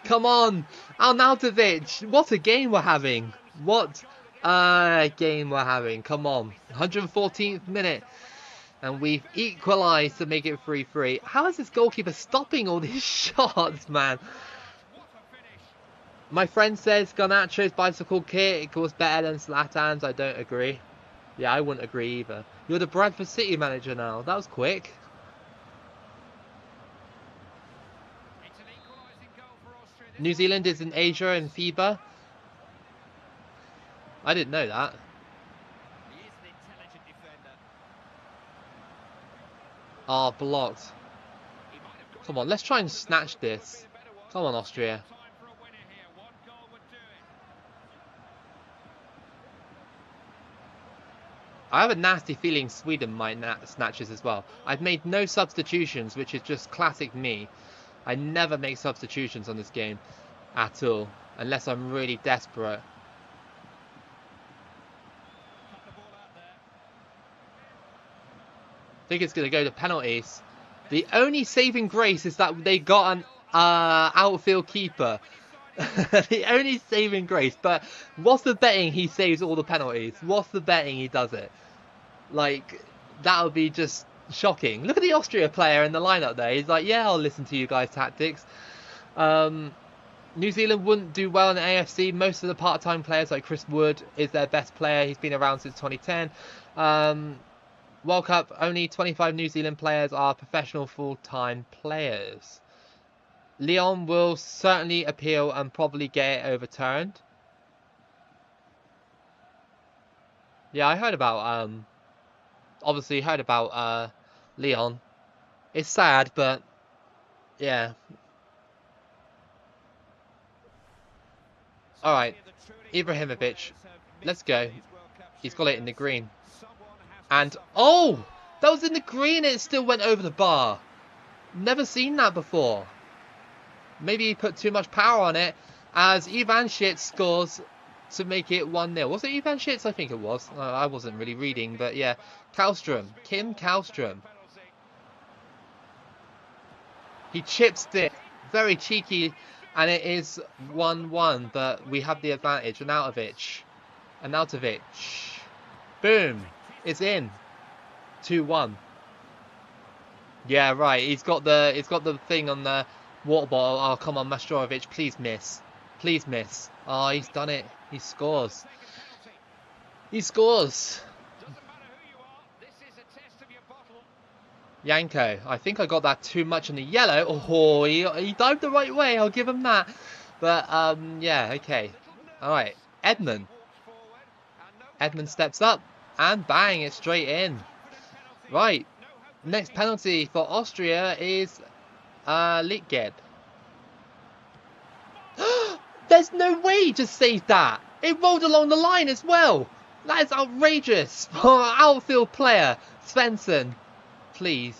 Come on. Arnautovic. What a game we're having. What a game we're having. Come on. 114th minute. And we've equalised to make it 3-3. How is this goalkeeper stopping all these shots, man? My friend says Garnacho's bicycle kick was better than Zlatan's. I don't agree. Yeah, I wouldn't agree either. You're the Bradford City manager now. That was quick. New Zealand is in Asia and FIBA. I didn't know that. Ah, blocked. Come on, let's try and snatch this. Come on, Austria. I have a nasty feeling Sweden might snatch this as well. I've made no substitutions, which is just classic me. I never make substitutions on this game at all, unless I'm really desperate. I think it's going to go to penalties. The only saving grace is that they got an outfield keeper. The only saving grace. But what's the betting he saves all the penalties? What's the betting he does it? Like, that would be just shocking. Look at the Austria player in the lineup there. He's like, yeah, I'll listen to you guys' tactics. New Zealand wouldn't do well in the AFC. Most of the part-time players, like Chris Wood, is their best player. He's been around since 2010. World Cup, only 25 New Zealand players are professional full-time players. Leon will certainly appeal and probably get it overturned. Yeah, I heard about, obviously heard about Leon. It's sad, but yeah. Alright, Ibrahimovic, let's go. He's got it in the green. And, oh! That was in the green and it still went over the bar. Never seen that before. Maybe he put too much power on it as Ivan Shitz scores to make it 1-0. Was it Ivan Shitz? I think it was. I wasn't really reading, but yeah. Kallstrom. Kim Kallstrom. He chips it. Very cheeky. And it is 1-1, but we have the advantage. Arnautovic. Boom. It's in. 2-1. Yeah, right. He's got the thing on the water bottle. Oh, come on, Mastorovic. Please miss. Please miss. Oh, he's done it. He scores. He scores. Yanko. I think I got that too much in the yellow. Oh, he dived the right way. I'll give him that. But, yeah, okay. Alright. Edmund. Edmund steps up. And bang, it's straight in. Right. Next penalty for Austria is Litgeb. There's no way he just saved that. It rolled along the line as well. That is outrageous. Outfield player, Svensson. Please.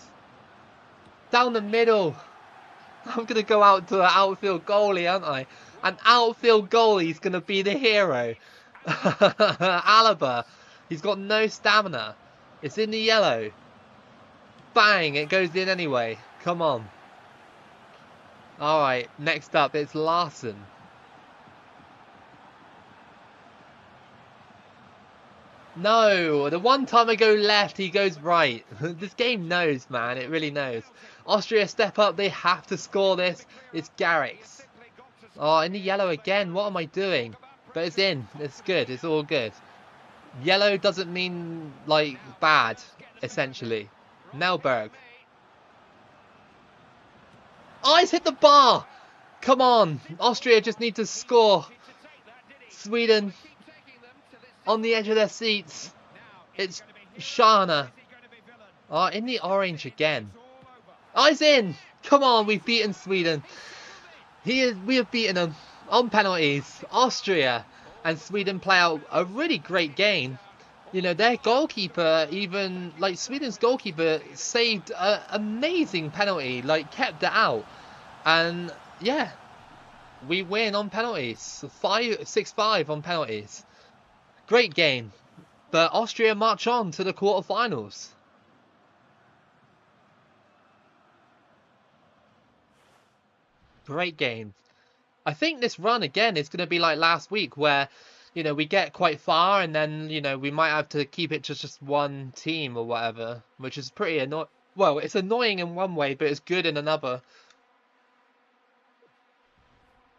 Down the middle. I'm going to go out to an outfield goalie, aren't I? An outfield goalie's going to be the hero. Alaba. He's got no stamina. It's in the yellow. Bang, it goes in anyway. Come on. Alright, next up it's Larson. No, the one time I go left, he goes right. This game knows, man. It really knows. Austria step up. They have to score this. It's Garrix. Oh, in the yellow again. What am I doing? But it's in. It's good. It's all good. Yellow doesn't mean, like, bad, essentially. Nelberg. Oh, he's hit the bar! Come on! Austria just need to score. Sweden on the edge of their seats. It's Shana. Oh, in the orange again. Oh, he's in! Come on, we've beaten Sweden. We have beaten them on penalties. Austria and Sweden play out a really great game. You know, their goalkeeper, even like Sweden's goalkeeper, saved an amazing penalty, like kept it out, and yeah, we win on penalties, 6-5 on penalties. Great game, but Austria march on to the quarterfinals. Great game. I think this run again is going to be like last week, where, you know, we get quite far and then, you know, we might have to keep it to just one team or whatever, which is pretty annoying. Well, it's annoying in one way, but it's good in another.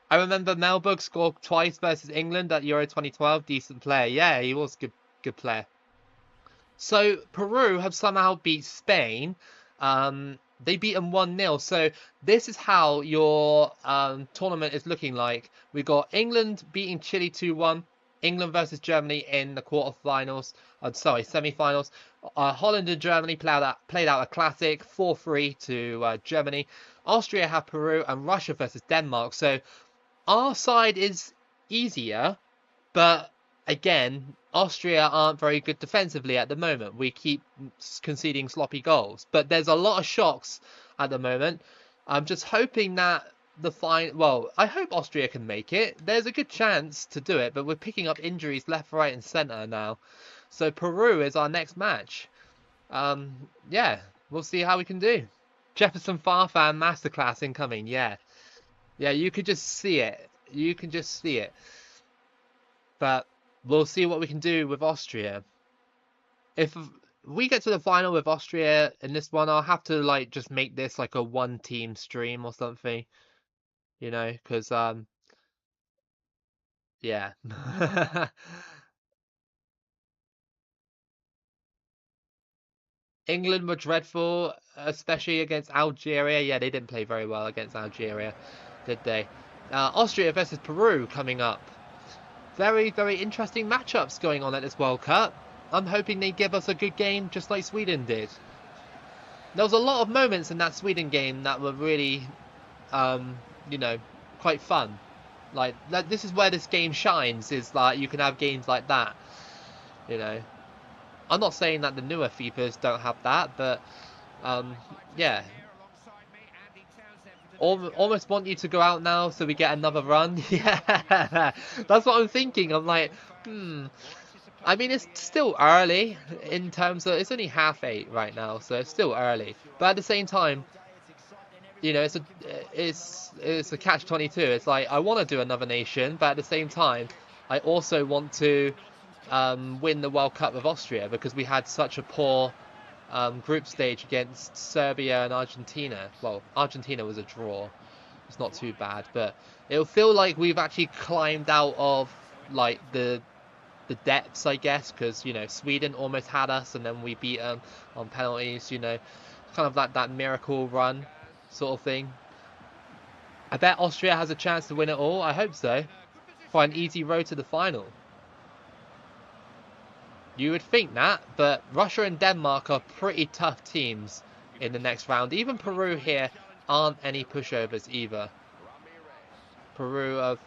I remember Melberg scored twice versus England at Euro 2012. Decent player. Yeah, he was good player. So Peru have somehow beat Spain. They beat them 1-0. So this is how your tournament is looking like. We got England beating Chile 2-1. England versus Germany in the quarterfinals. Sorry, semi-finals. Holland and Germany played out a classic 4-3 to Germany. Austria have Peru and Russia versus Denmark. So our side is easier, but again, Austria aren't very good defensively at the moment. We keep conceding sloppy goals, but there's a lot of shocks at the moment. I'm just hoping that well, I hope Austria can make it. There's a good chance to do it, but we're picking up injuries left, right, and centre now. So Peru is our next match. Yeah, we'll see how we can do. Jefferson Farfan masterclass incoming. Yeah, yeah, you could just see it. You can just see it. But we'll see what we can do with Austria. If we get to the final with Austria in this one, I'll have to like just make this like a one-team stream or something, you know, because yeah. England were dreadful, especially against Algeria. Yeah, they didn't play very well against Algeria, did they? Austria versus Peru coming up. Very, very interesting matchups going on at this World Cup. I'm hoping they give us a good game just like Sweden did. There was a lot of moments in that Sweden game that were really, you know, quite fun. Like, this is where this game shines, is like you can have games like that, you know. I'm not saying that the newer FIFAs don't have that, but, yeah. Almost want you to go out now so we get another run. Yeah, that's what I'm thinking. I'm like, I mean, it's still early in terms of it's only 8:30 right now, so it's still early. But at the same time, you know, it's a catch-22. It's like I want to do another nation, but at the same time, I also want to win the World Cup with Austria because we had such a poor group stage against Serbia and Argentina. Well, Argentina was a draw. It's not too bad, but it'll feel like we've actually climbed out of like the depths, I guess, because, you know, Sweden almost had us and then we beat them on penalties, you know, kind of like that miracle run sort of thing. I bet Austria has a chance to win it all. I hope so. For an easy road to the final. You would think that, but Russia and Denmark are pretty tough teams in the next round. Even Peru here aren't any pushovers either. Peru are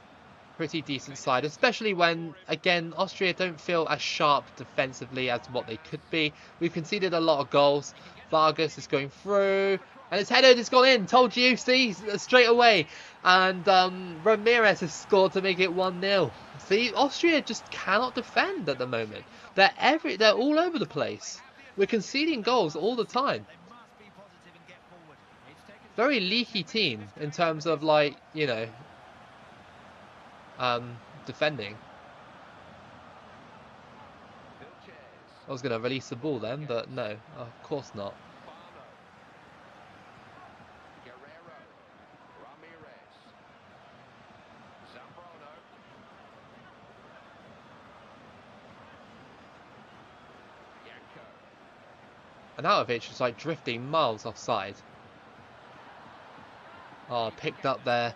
pretty decent side, especially when, again, Austria don't feel as sharp defensively as what they could be. We've conceded a lot of goals. Vargas is going through, and his header has gone in. Told you, see, straight away. And Ramirez has scored to make it 1-0. See, Austria just cannot defend at the moment. They're all over the place. We're conceding goals all the time. Very leaky team in terms of, like, you know, defending. I was going to release the ball then, but no, of course not. And Anatovich is like drifting miles offside. Oh, picked up there.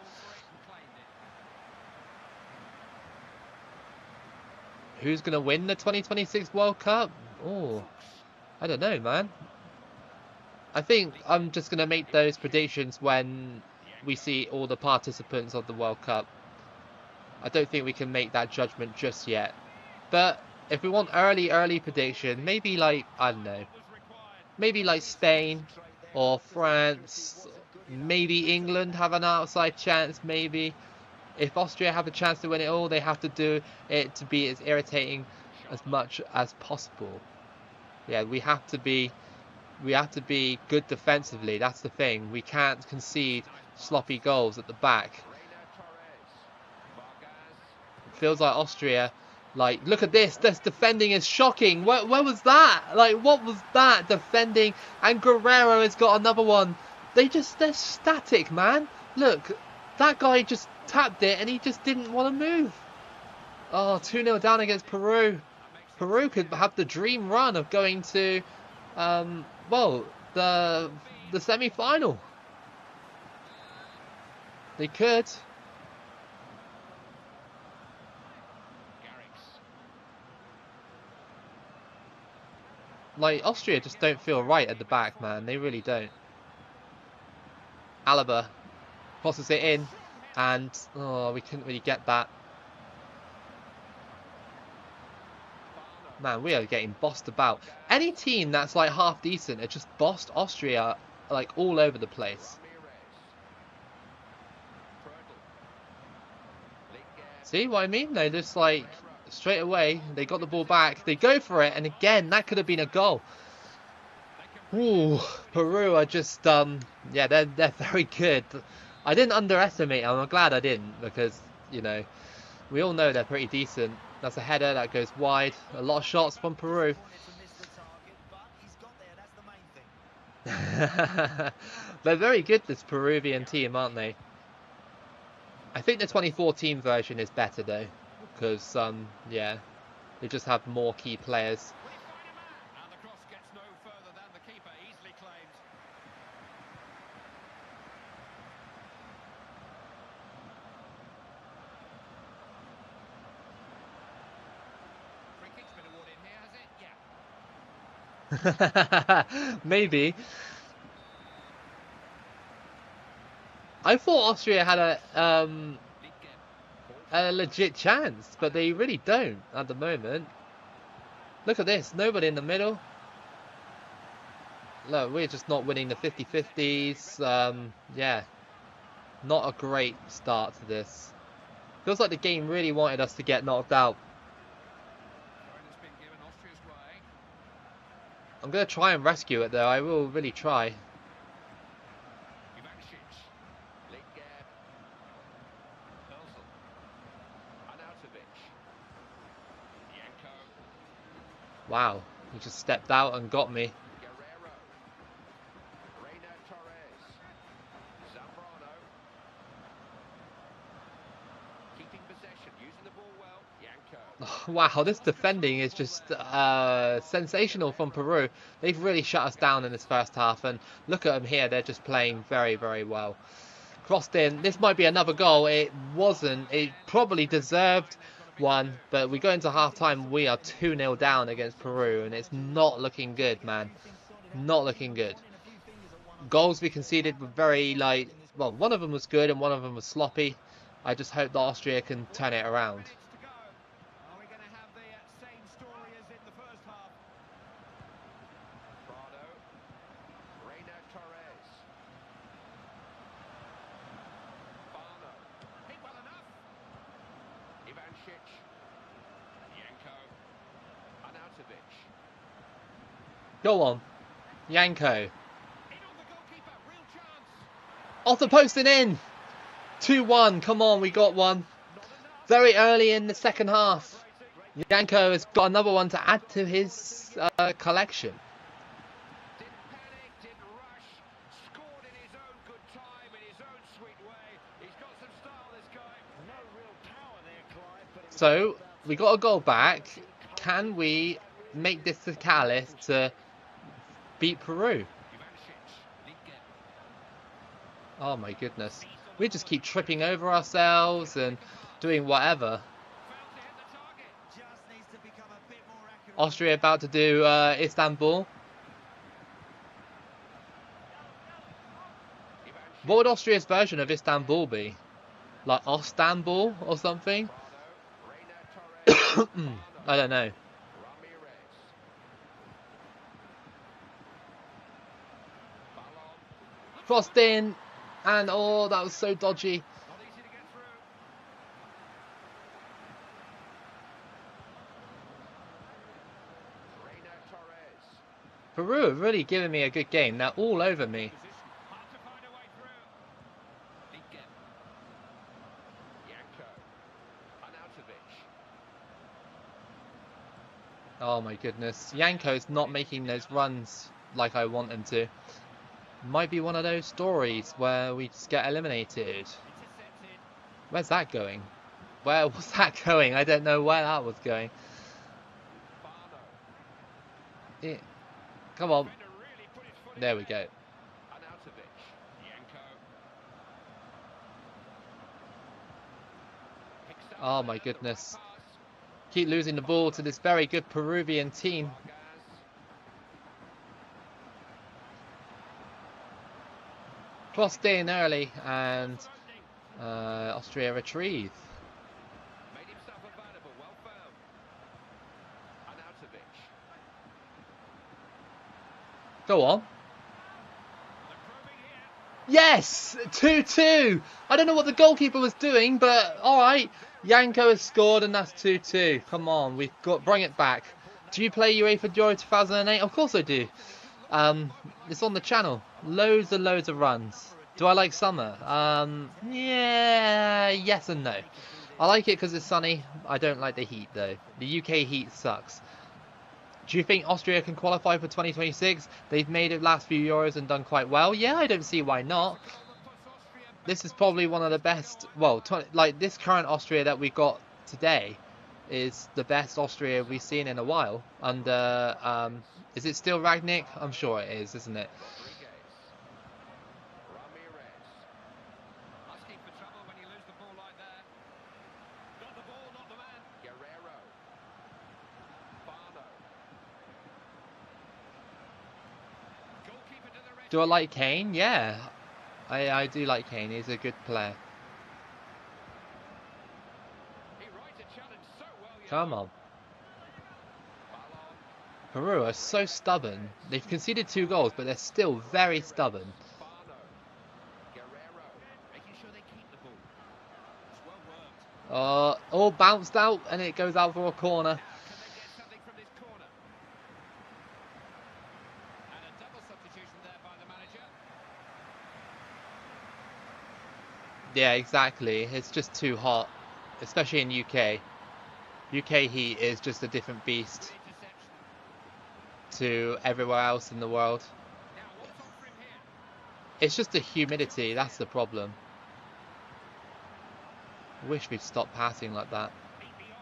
Who's going to win the 2026 World Cup? Oh, I don't know, man. I think I'm just going to make those predictions when we see all the participants of the World Cup. I don't think we can make that judgment just yet. But if we want early prediction, maybe like, I don't know, maybe like Spain or France, maybe England have an outside chance, maybe. If Austria have a chance to win it all, they have to do it to be as irritating as much as possible. Yeah, we have to be good defensively. That's the thing. We can't concede sloppy goals at the back. It feels like Austria, like, look at this. This defending is shocking. Where was that? Like, what was that defending? And Guerrero has got another one. They're static, man. Look, that guy just tapped it and he just didn't want to move. Oh, 2-0 down against Peru. Peru could have the dream run of going to, well, the semi-final. They could. Like, Austria just don't feel right at the back, man. They really don't. Alaba crosses it in, and oh, we couldn't really get that. Man, we are getting bossed about. Any team that's like half decent are just bossed Austria like all over the place. See what I mean? They just like straight away they got the ball back, they go for it, and again that could have been a goal. Ooh, Peru are just yeah, they're very good. I didn't underestimate them. I'm glad I didn't, because you know we all know they're pretty decent. That's a header that goes wide. A lot of shots from Peru. They're very good, this Peruvian team, aren't they? I think the 2014 version is better though, because yeah, they just have more key players. Maybe. I thought Austria had a legit chance, but they really don't at the moment. Look at this, nobody in the middle. Look, we're just not winning the 50-50s. Yeah, not a great start to this. Feels like the game really wanted us to get knocked out. I'm going to try and rescue it though, I will really try. Wow, he just stepped out and got me. Oh, wow, this defending is just sensational from Peru. They've really shut us down in this first half, and look at them here, they're just playing very, very well. Crossed in, this might be another goal. It wasn't, it probably deserved one, but we go into half-time, we are 2-0 down against Peru, and it's not looking good, man. Not looking good. Goals we conceded were very, like, well, one of them was good and one of them was sloppy. I just hope that Austria can turn it around. Go on, Yanko. Off the post and in. 2-1. Come on, we got one. Very early in the second half. Yanko has got another one to add to his collection. So we got a goal back. Can we make this the catalyst to beat Peru? Oh my goodness. We just keep tripping over ourselves and doing whatever. Austria about to do Istanbul. What would Austria's version of Istanbul be? Like Istanbul or something? I don't know. Crossed in, and oh, that was so dodgy. Not easy to get through. Reina Torres. Peru have really given me a good game. They're all over me. Position. Hard to find a way through. Lincoln. Yanko. Arnautovic. Oh my goodness. Yanko's not making those runs like I want him to. Might be one of those stories where we just get eliminated. Intercepted. Where's that going? Where was that going? I don't know where that was going. Barno. Yeah. Come on. Defender really put his foot in There we go. Arnautovic. Yanko. Picks up Oh my the right goodness. pass. Keep losing the ball to this very good Peruvian team. Vargas. Crossed in early and Opening. Austria retrieve. Made himself available. Well found. Arnautovic. Go on. They're probing here. Yes! 2-2! I don't know what the goalkeeper was doing, but alright. Yanko has scored and that's 2-2. Come on, we've got bring it back. Do you play UEFA Euro 2008? Of course I do. It's on the channel. Loads and loads of runs. Do I like summer? Yeah, yes and no. I like it because it's sunny. I don't like the heat though. The UK heat sucks. Do you think Austria can qualify for 2026? They've made it last few Euros and done quite well. Yeah, I don't see why not. This is probably one of the best, well, like this current Austria that we got today is the best Austria we've seen in a while. Under, is it still Ragnick? I'm sure it is, isn't it? Rodriguez. Ramirez. Asking for trouble when you lose the ball like that. Got the ball, not the man. Guerrero. Barno. Goalkeeper to the rescue. Do I like Kane? Yeah, I do like Kane. He's a good player. He rides a challenge so well, you Come know. on. Ballon. Peru are so stubborn. They've conceded 2 goals, but they're still very stubborn. Barno. Guerrero. Making sure they keep the ball. It's well worked. All bounced out and it goes out for a corner. Now, can they get something from this corner? And a double substitution there by the manager. Yeah, exactly. It's just too hot, especially in UK. UK heat is just a different beast Interception. to everywhere else in the world. Now, what's on for him here? It's just the humidity, that's the problem. Wish we'd stop passing like that. Beat me on.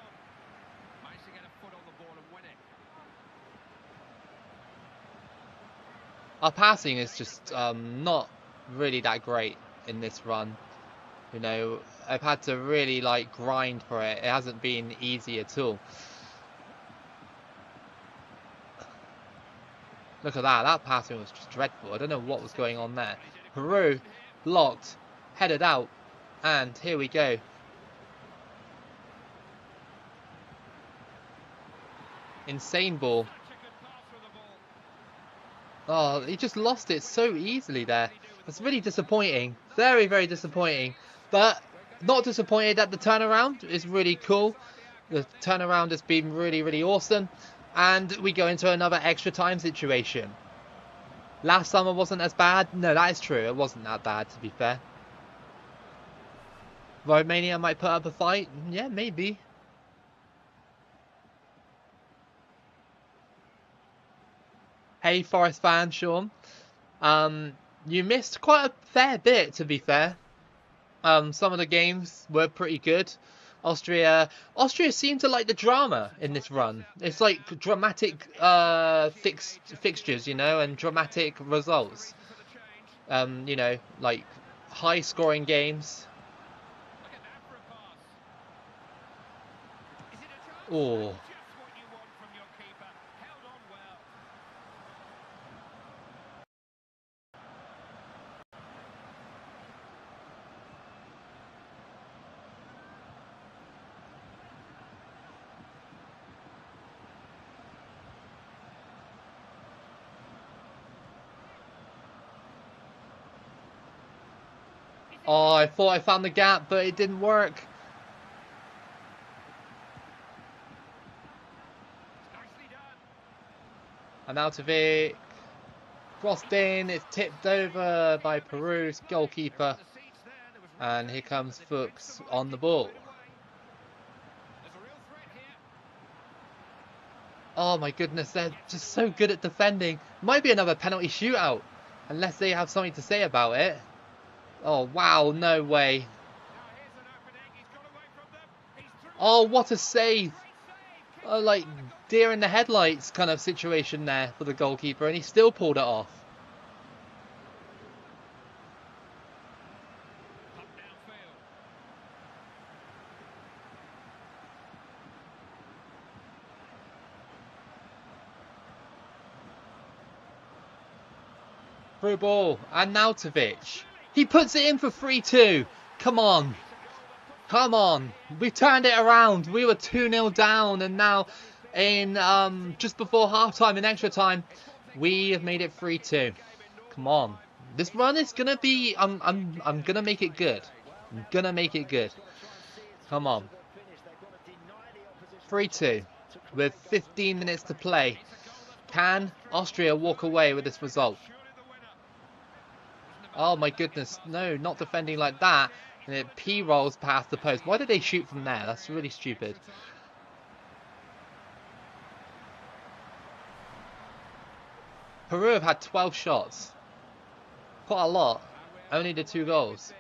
Managed to get a foot on the ball and win it. Our passing is just not really that great in this run. You know, I've had to really like grind for it. It hasn't been easy at all. Look at that. That passing was just dreadful. I don't know what was going on there. Peru blocked, headed out, and here we go. Insane ball. Such a good pass through the ball. Oh, he just lost it so easily there. That's really disappointing. Very, very disappointing. But not disappointed that the turnaround is really cool. The turnaround has been really, really awesome. And we go into another extra time situation. Last summer wasn't as bad. No, that is true. It wasn't that bad, to be fair. Romania might put up a fight. Yeah, maybe. Hey, Forest fan, Sean. You missed quite a fair bit, to be fair. Some of the games were pretty good. Austria seemed to like the drama in this run. It's like dramatic fixtures, you know, and dramatic results. For the change. You know, like high scoring games. Look at that for a pass. Is it a chance? Oh, Just what you want from your keeper. Held on well. Oh, I thought I found the gap, but it didn't work. And out of it. Crossed in, it's tipped over by Peru's goalkeeper. And here comes Fuchs on the ball. Oh my goodness, they're just so good at defending. Might be another penalty shootout, unless they have something to say about it. Oh wow, no way. Oh, what a save. Like deer in the headlights kind of situation there for the goalkeeper, and he still pulled it off. Through ball, and Nautovic. He puts it in for 3-2. Come on. Come on. We turned it around. We were 2-0 down, and now in just before half-time in extra time, we have made it 3-2. Come on. This run is gonna be I'm gonna make it good. I'm gonna make it good. Come on. 3-2 with 15 minutes to play. Can Austria walk away with this result? Oh my goodness, no, not defending like that. And it P-rolls past the post. Why did they shoot from there? That's really stupid. Peru have had 12 shots. Quite a lot. Only the 2 goals.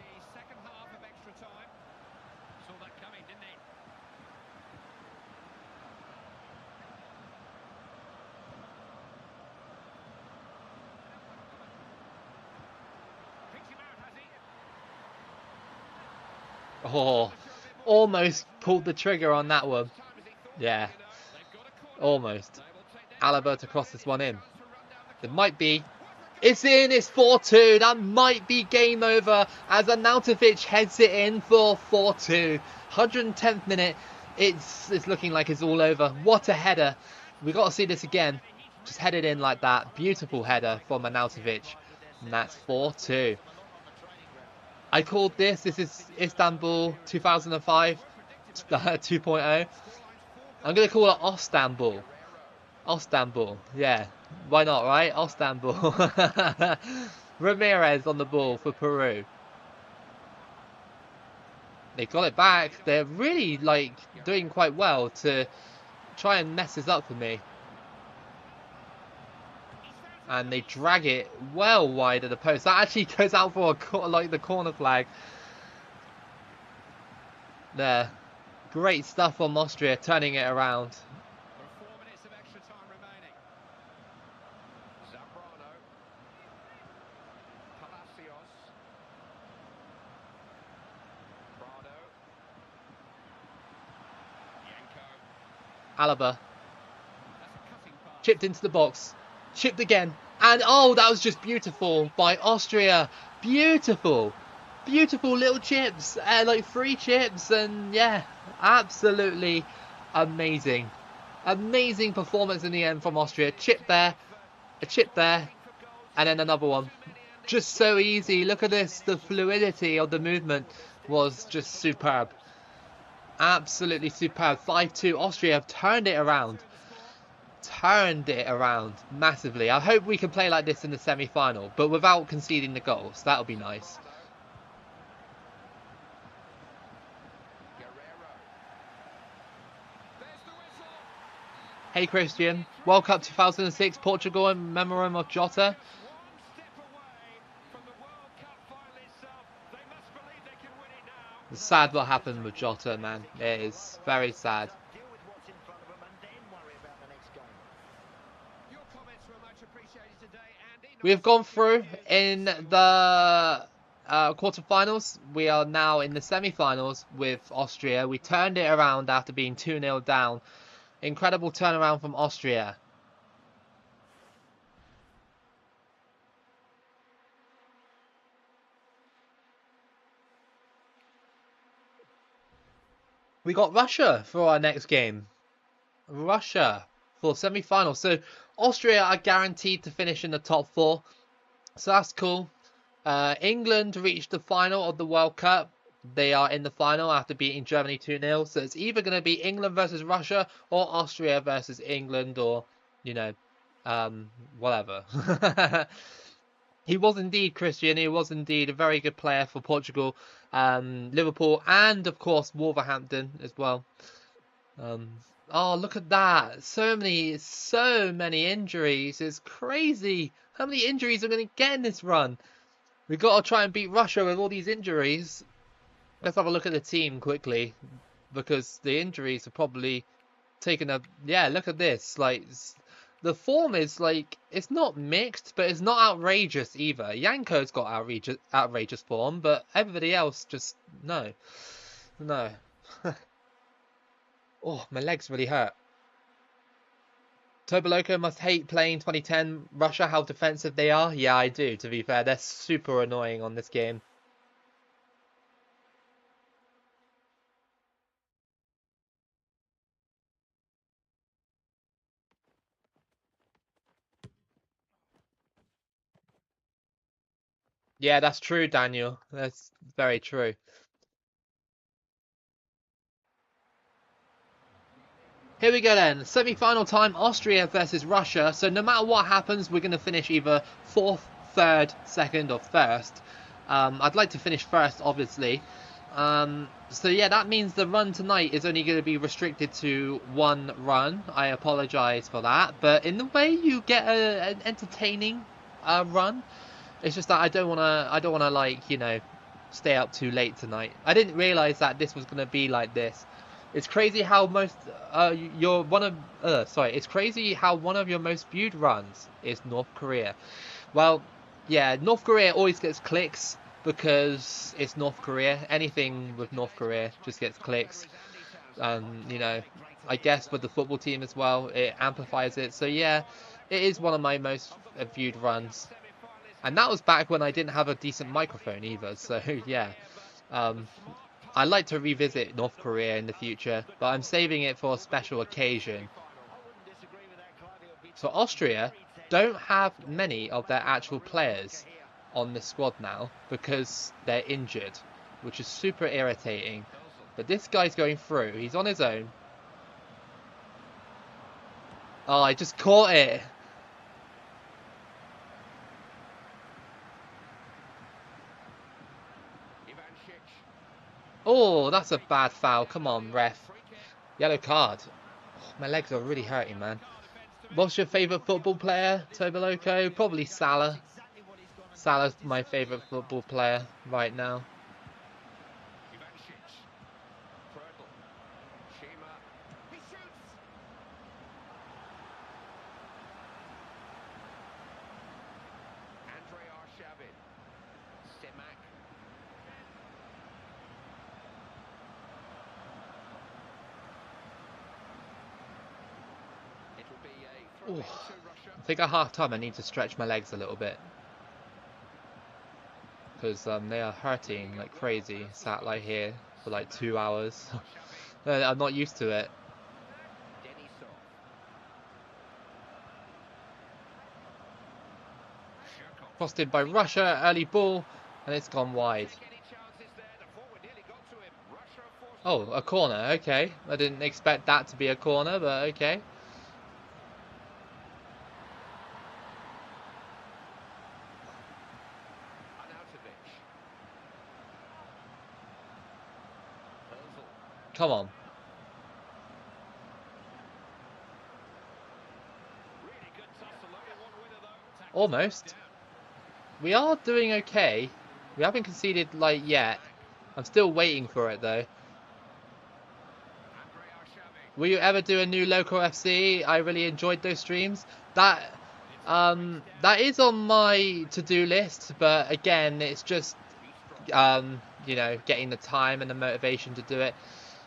Oh, almost pulled the trigger on that one. Yeah, almost. Alaba to cross this one in. It might be. It's in, it's 4-2. That might be game over as Arnautovic heads it in for 4-2. 110th minute. It's looking like it's all over. What a header. We got to see this again. Just headed in like that. Beautiful header from Arnautovic. And that's 4-2. I called this. This is Istanbul 2005 2.0. I'm going to call it Ostanbul. Ostanbul, yeah. Why not, right? Ostanbul. Ramirez on the ball for Peru. They got it back. They're really, like, doing quite well to try and mess this up for me. And they drag it well wide of the post. That actually goes out for like the corner flag. There. Great stuff from Austria, turning it around. Alaba. Chipped into the box. Chipped again. And oh, that was just beautiful by Austria. Beautiful. Beautiful little chips. Like 3 chips. And yeah, absolutely amazing. Amazing performance in the end from Austria. Chip there. A chip there. And then another one. Just so easy. Look at this. The fluidity of the movement was just superb. Absolutely superb. 5-2. Austria have turned it around. Turned it around massively. I hope we can play like this in the semi-final, but without conceding the goals. That'll be nice. Hey Christian, World Cup 2006, Portugal in memoriam of Jota. It's sad what happened with Jota, man. It is very sad. We have gone through in the quarterfinals. We are now in the semi-finals with Austria. We turned it around after being 2-0 down. Incredible turnaround from Austria. We got Russia for our next game. Russia for semi-final. So Austria are guaranteed to finish in the top 4. So that's cool. England reached the final of the World Cup. They are in the final after beating Germany 2-0. So it's either going to be England versus Russia or Austria versus England or, you know, um, whatever. He was indeed Christian. He was indeed a very good player for Portugal, Liverpool, and of course Wolverhampton as well. Um, oh, look at that! So many injuries. It's crazy. How many injuries are going to get in this run? We've got to try and beat Russia with all these injuries. Let's have a look at the team quickly because the injuries are probably taking a. Yeah, look at this. Like the form is like it's not mixed, but it's not outrageous either. Yanko's got outrageous form, but everybody else just no, no. Oh, my legs really hurt. Loco must hate playing 2010 Russia. How defensive they are. Yeah, I do. To be fair, they're super annoying on this game. Yeah, that's true, Daniel. That's very true. Here we go then. Semi-final time, Austria versus Russia. So no matter what happens, we're going to finish either fourth, third, second, or first. I'd like to finish first, obviously. So yeah, that means the run tonight is only going to be restricted to one run. I apologise for that, but in the way you get an entertaining run, it's just that I don't wanna like stay up too late tonight. I didn't realise that this was gonna be like this. It's crazy how most you're one of sorry. It's crazy how one of your most viewed runs is North Korea. Well, yeah, North Korea always gets clicks because it's North Korea. Anything with North Korea just gets clicks. You know, I guess with the football team as well, it amplifies it. So yeah, it is one of my most viewed runs. And that was back when I didn't have a decent microphone either. So yeah, um, I'd like to revisit North Korea in the future, but I'm saving it for a special occasion. So Austria don't have many of their actual players on the squad now because they're injured, which is super irritating. But this guy's going through. He's on his own. Oh, I just caught it. Oh, that's a bad foul. Come on, ref. Yellow card. Oh, my legs are really hurting, man. What's your favourite football player, Loco? Probably Salah. Salah's my favourite football player right now. Ooh. I think at half time I need to stretch my legs a little bit because they are hurting like crazy. Sat like here for like 2 hours. I'm not used to it. Crossed in by Russia, early ball, and it's gone wide. Oh, a corner. Okay, I didn't expect that to be a corner, but okay. Come on. Almost. We are doing okay. We haven't conceded like yet. I'm still waiting for it though. Will you ever do a new Loco FC? I really enjoyed those streams. That is on my to-do list, but again, it's just getting the time and the motivation to do it,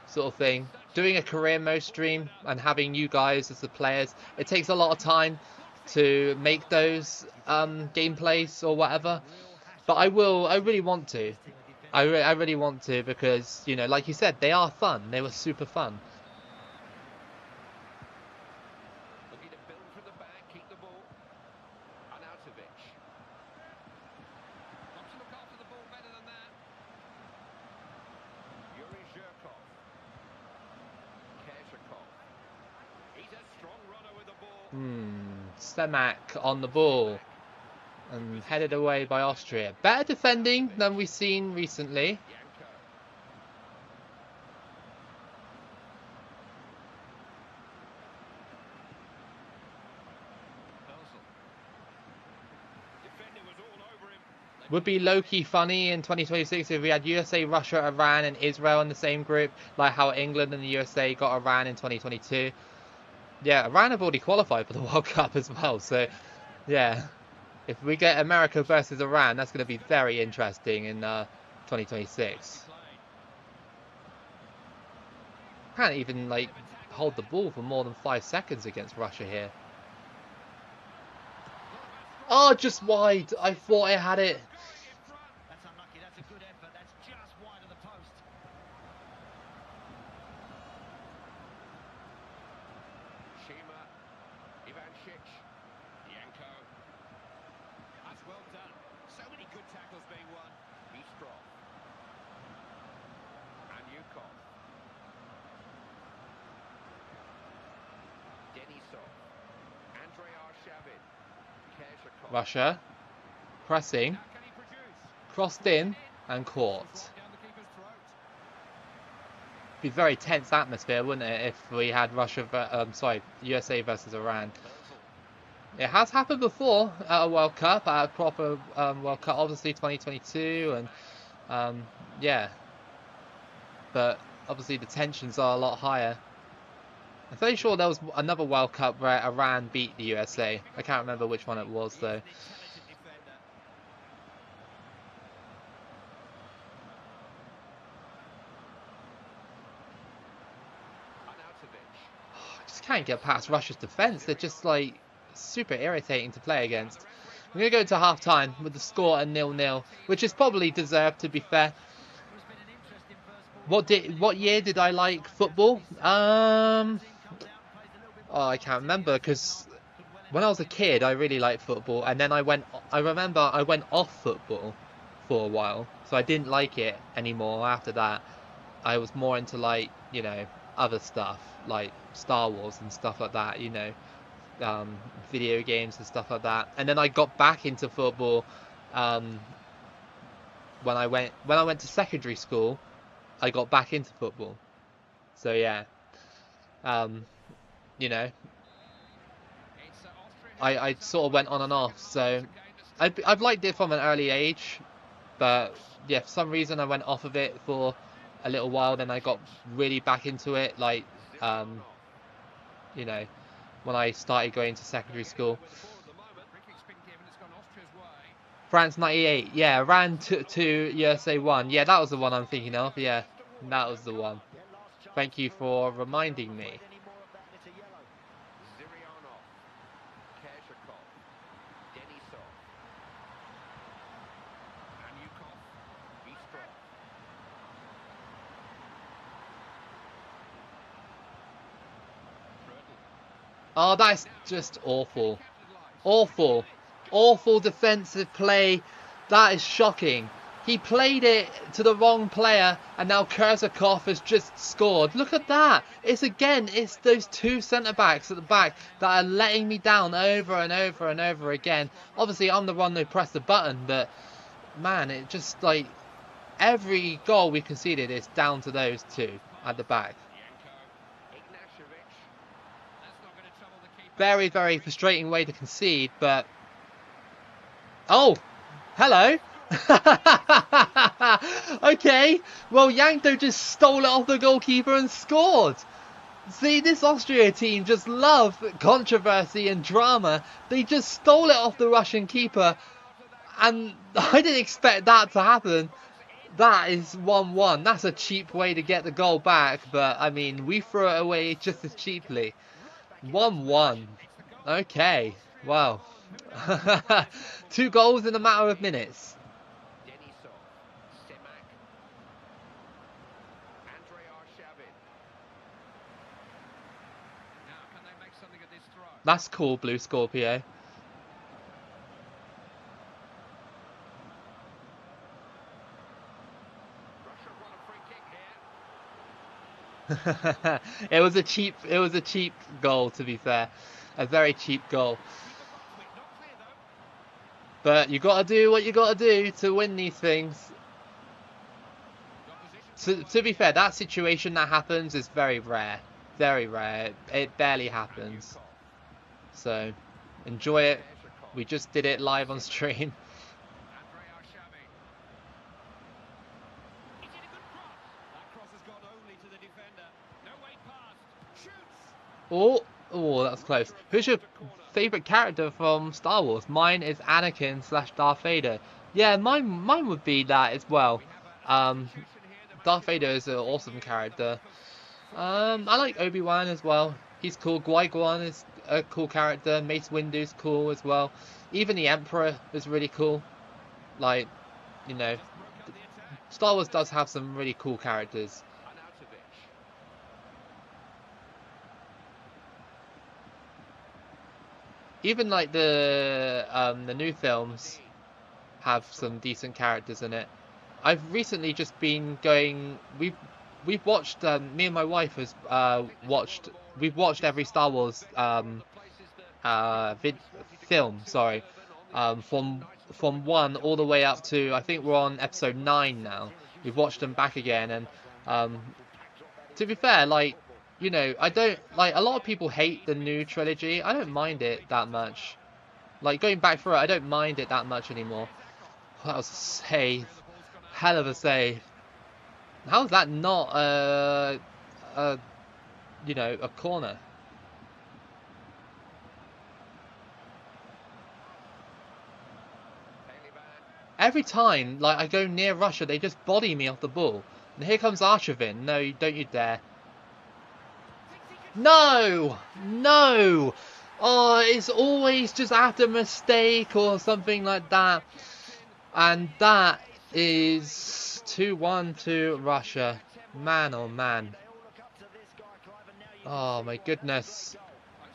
sort of thing. Doing a career mode stream and having you guys as the players, it takes a lot of time to make those gameplays or whatever. But I really want to. I really want to because, like you said, they are fun. They were super fun. Semak on the ball and headed away by Austria. Better defending than we've seen recently. Would be low-key funny in 2026 if we had USA, Russia, Iran, and Israel in the same group, like how England and the USA got Iran in 2022. Yeah, Iran have already qualified for the World Cup as well, so yeah. If we get America versus Iran, that's going to be very interesting in 2026. Can't even, like, hold the ball for more than 5 seconds against Russia here. Oh, just wide. I thought I had it. That's unlucky. That's a good effort. That's just wide of the post. Shima, Ivanchik, Yanko. That's well done. So many good tackles being won. He's strong. And Yukov. Denisov. Andrei Arshavin. Kerzhakov. Russia pressing, crossed in and caught. Be very tense atmosphere, wouldn't it, if we had USA versus Iran. It has happened before at a World Cup, at a proper World Cup, obviously 2022, and yeah. But obviously the tensions are a lot higher. I'm fairly sure there was another World Cup where Iran beat the USA. I can't remember which one it was though. I just can't get past Russia's defence. They're just like super irritating to play against. We're going to go into half-time with the score at 0-0, which is probably deserved, to be fair. What year did I like football? Oh, I can't remember, because when I was a kid I really liked football, and then I remember I went off football for a while, so I didn't like it anymore after that. I was more into, like, you know, other stuff like Star Wars and stuff like that, you know, video games and stuff like that. And then I got back into football when I went to secondary school. I got back into football, so yeah. You know, I sort of went on and off, so I've liked it from an early age, but yeah, for some reason I went off of it for a little while, then I got really back into it, like, you know, when I started going to secondary school. France 98, yeah, ran to USA 1, yeah, that was the one I'm thinking of, yeah, that was the one. Thank you for reminding me. Oh, that's just awful. Awful. Awful defensive play. That is shocking. He played it to the wrong player, and now Kerzhakov has just scored. Look at that. It's those two centre-backs at the back that are letting me down over and over and over again. Obviously, I'm the one who pressed the button, but, man, it just, like, every goal we conceded is down to those two at the back. Very, very frustrating way to concede, but... Oh! Hello! Okay, well, Yankto just stole it off the goalkeeper and scored! See, this Austria team just love controversy and drama. They just stole it off the Russian keeper, and I didn't expect that to happen. That is 1-1. That's a cheap way to get the goal back, but, I mean, we threw it away just as cheaply. 1-1. Okay. Wow. 2 goals in a matter of minutes. That's cool, Blue Scorpio. It was a cheap goal, to be fair. A very cheap goal. Keeper got to it, not clear though. But you got to do what you got to do to win these things. The opposition To be fair, that situation that happens is very rare. Very rare. It barely and you happens. call. So, enjoy it. There's your call. We just did it live on stream. Andre Arshavi. He did a good cross. That cross has gone only to the defender. No way past. Shoots. Oh, that was close. Who's your favorite character from Star Wars? Mine is Anakin / Darth Vader. Yeah, mine would be that as well. We have a Um, substitution here. The Darth manager's Vader gone is an for awesome the character. full I like Obi-Wan as well. He's cool. Qui-Gon is a cool character. Mace Windu's cool as well. Even the Emperor is really cool. Like, you know, just broke up the attack. Star Wars does have some really cool characters. Arnautovic. Even like the new films have some decent characters in it. I've recently just been going. We've watched. Me and my wife has watched. We've watched every Star Wars film. Sorry, from 1 all the way up to, I think we're on episode 9 now. We've watched them back again, and to be fair, like, you know, I don't like, a lot of people hate the new trilogy. I don't mind it that much. Like, going back through it, I don't mind it that much anymore. That was a save. Hell of a save. How is that not you know, a corner? Every time, like, I go near Russia, they just body me off the ball. And here comes Arshavin. No, don't you dare. No! No! Oh, it's always just after a mistake or something like that. And that is 2-1 to Russia. Man, oh man. Oh my goodness.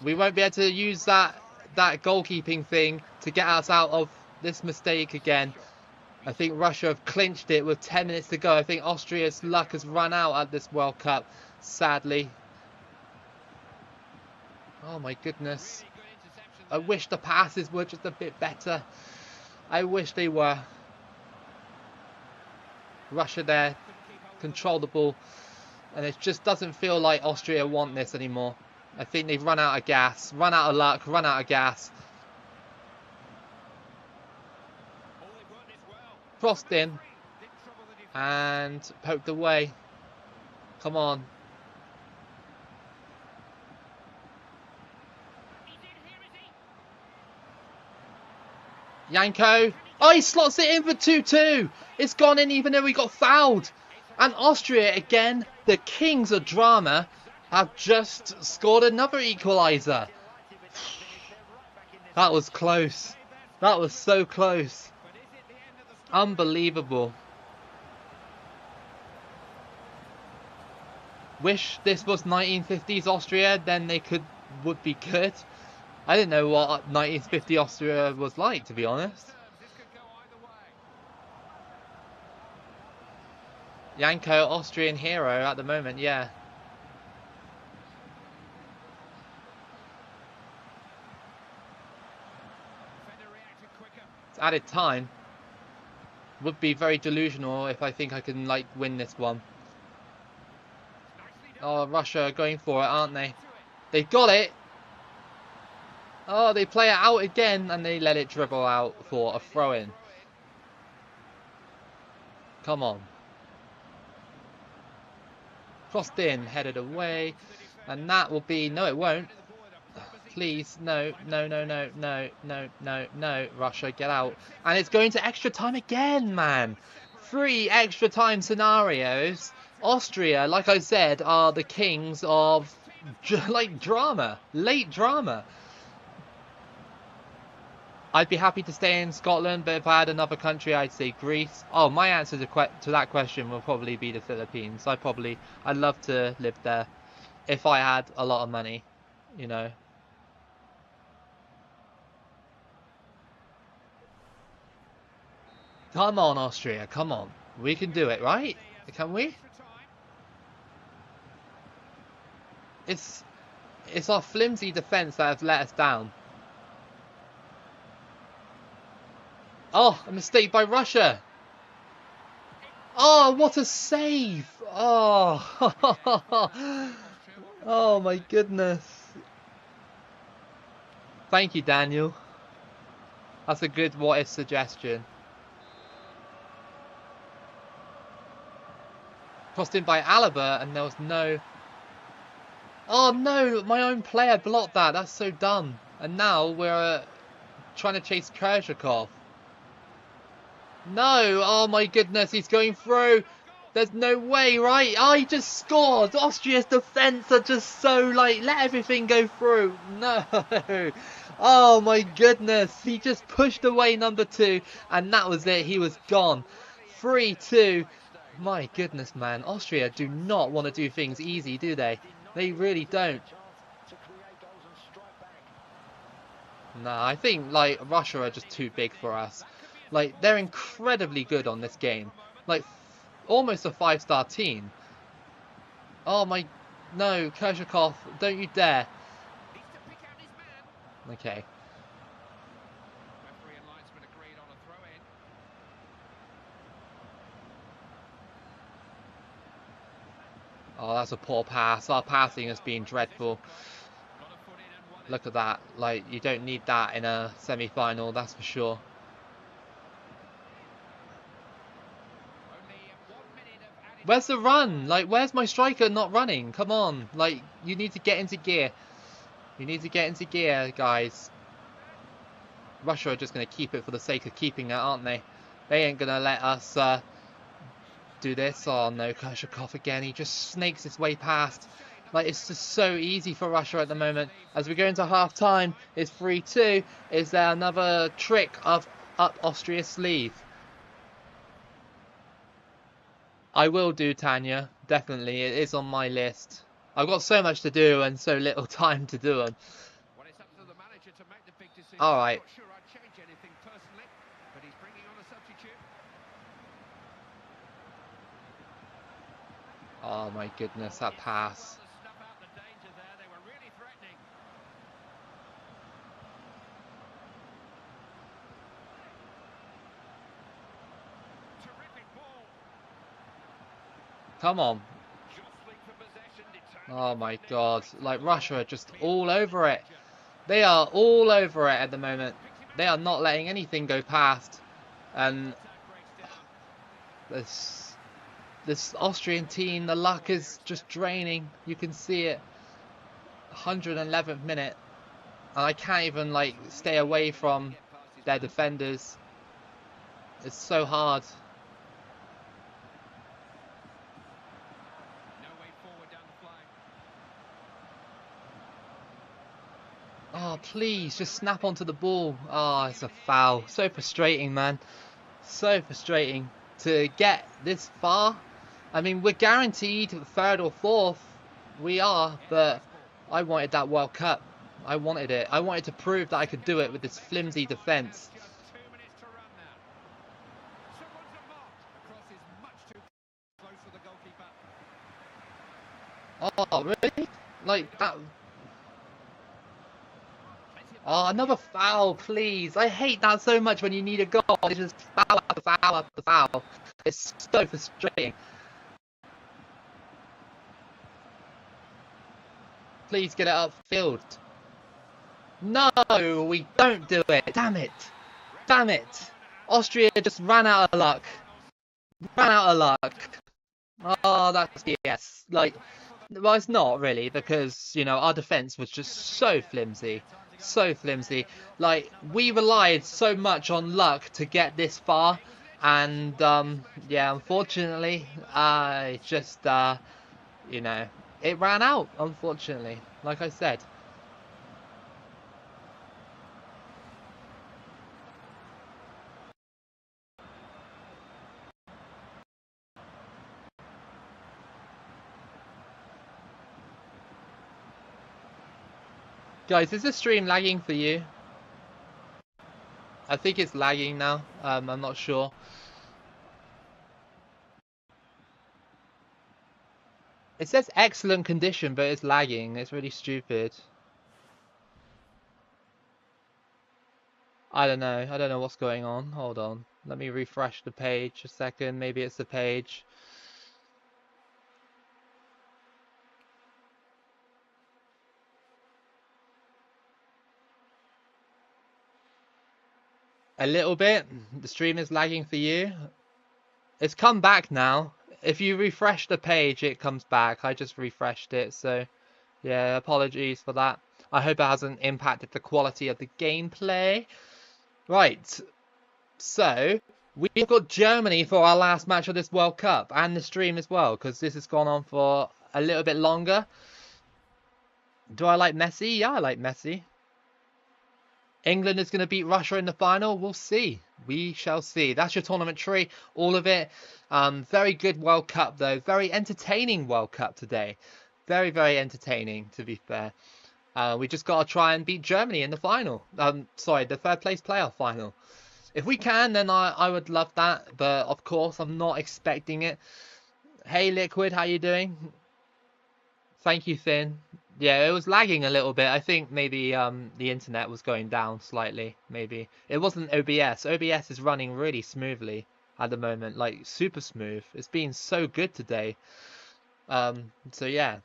We won't be able to use that goalkeeping thing to get us out of this mistake again. I think Russia have clinched it with 10 minutes to go. I think Austria's luck has run out at this World Cup, sadly. Oh my goodness. I wish the passes were just a bit better. I wish they were. Russia there, control the ball. And it just doesn't feel like Austria want this anymore. I think they've run out of gas, run out of luck, run out of gas. Crossed in and poked away. Come on. Yanko. Oh, he slots it in for 2-2. It's gone in even though he got fouled. And Austria, again, the kings of drama, have just scored another equaliser. That was close. That was so close. Unbelievable. Wish this was 1950s Austria, then they would be good. I didn't know what 1950 Austria was like, to be honest. Yanko, Austrian hero at the moment, yeah. It's added time. Would be very delusional if I think I can, like, win this one. Oh, Russia are going for it, aren't they? They got it! Oh, they play it out again and they let it dribble out for a throw-in. Come on. Crossed in, headed away. And that will be... No, it won't. Please, no, no, no, no, no, no, no, no. Russia, get out. And it's going to extra time again, man. 3 extra time scenarios. Austria, like I said, are the kings of, like, drama. Late drama. I'd be happy to stay in Scotland, but if I had another country, I'd say Greece. Oh, my answer to that question will probably be the Philippines. I'd love to live there if I had a lot of money, you know. Come on, Austria, come on. We can do it, right? Can we? It's our flimsy defence that has let us down. Oh, a mistake by Russia. Oh, what a save! Oh, oh my goodness. Thank you, Daniel. That's a good what if suggestion. Crossed in by Alaba, and there was no... Oh no, my own player blocked that. That's so dumb. And now we're trying to chase Kershaw. No, oh my goodness, he's going through. There's no way, right? Oh, he just scored. Austria's defence are just so, like, let everything go through. No. Oh my goodness, he just pushed away number 2, and that was it. He was gone. 3-2. My goodness, man. Austria do not want to do things easy, do they? They really don't. No, I think, like, Russia are just too big for us. Like, they're incredibly good on this game. Like, almost a 5-star team. Oh my... No, Kershaw, don't you dare. Okay. Oh, that's a poor pass. Our passing has been dreadful. Look at that. Like, you don't need that in a semi-final, that's for sure. Where's the run? Like, where's my striker not running? Come on. Like, you need to get into gear. You need to get into gear, guys. Russia are just going to keep it for the sake of keeping it, aren't they? They ain't going to let us do this. Oh no, Kershakov again. He just snakes his way past. Like, it's just so easy for Russia at the moment. As we go into half-time, it's 3-2. Is there another trick of up Austria's sleeve? I will do, Tanya. Definitely. It is on my list. I've got so much to do and so little time to do them. Alright. Oh my goodness, that pass. Come on. Oh my god. Like, Russia are just all over it. They are all over it at the moment. They are not letting anything go past. And this Austrian team, the luck is just draining. You can see it. 111th minute. And I can't even, like, stay away from their defenders. It's so hard. Oh, please, just snap onto the ball. Oh, it's a foul. So frustrating, man. So frustrating to get this far. I mean, we're guaranteed 3rd or 4th. We are, but I wanted that World Cup. I wanted it. I wanted to prove that I could do it with this flimsy defence. Oh, really? Like, that... Oh, another foul, please. I hate that so much when you need a goal. It's just foul after foul after foul. It's so frustrating. Please get it upfield. No, we don't do it. Damn it. Damn it. Austria just ran out of luck. Ran out of luck. Oh, that's BS. Like, well, it's not really, because, you know, our defence was just so flimsy. So flimsy. Like, we relied so much on luck to get this far. And, yeah, unfortunately, just, you know, it ran out, unfortunately, like I said. Guys, is the stream lagging for you? I think it's lagging now. I'm not sure. It says excellent condition, but it's lagging. It's really stupid. I don't know. I don't know what's going on. Hold on. Let me refresh the page a second. Maybe it's the page. A little bit. The stream is lagging for you. It's come back now. If you refresh the page, it comes back. I just refreshed it, so yeah, apologies for that. I hope it hasn't impacted the quality of the gameplay. Right, so we've got Germany for our last match of this World Cup and the stream as well, because this has gone on for a little bit longer. Do I like Messi? Yeah, I like Messi. England is going to beat Russia in the final. We'll see. We shall see. That's your tournament tree. All of it. Very good World Cup, though. Very entertaining World Cup today. Very, very entertaining, to be fair. We just got to try and beat Germany in the final. Sorry, the third place playoff final. If we can, then I would love that. But, of course, I'm not expecting it. Hey, Liquid, how you doing? Thank you, Finn. Yeah, it was lagging a little bit. I think maybe the internet was going down slightly. Maybe it wasn't OBS. OBS is running really smoothly at the moment, like super smooth. It's been so good today. So yeah.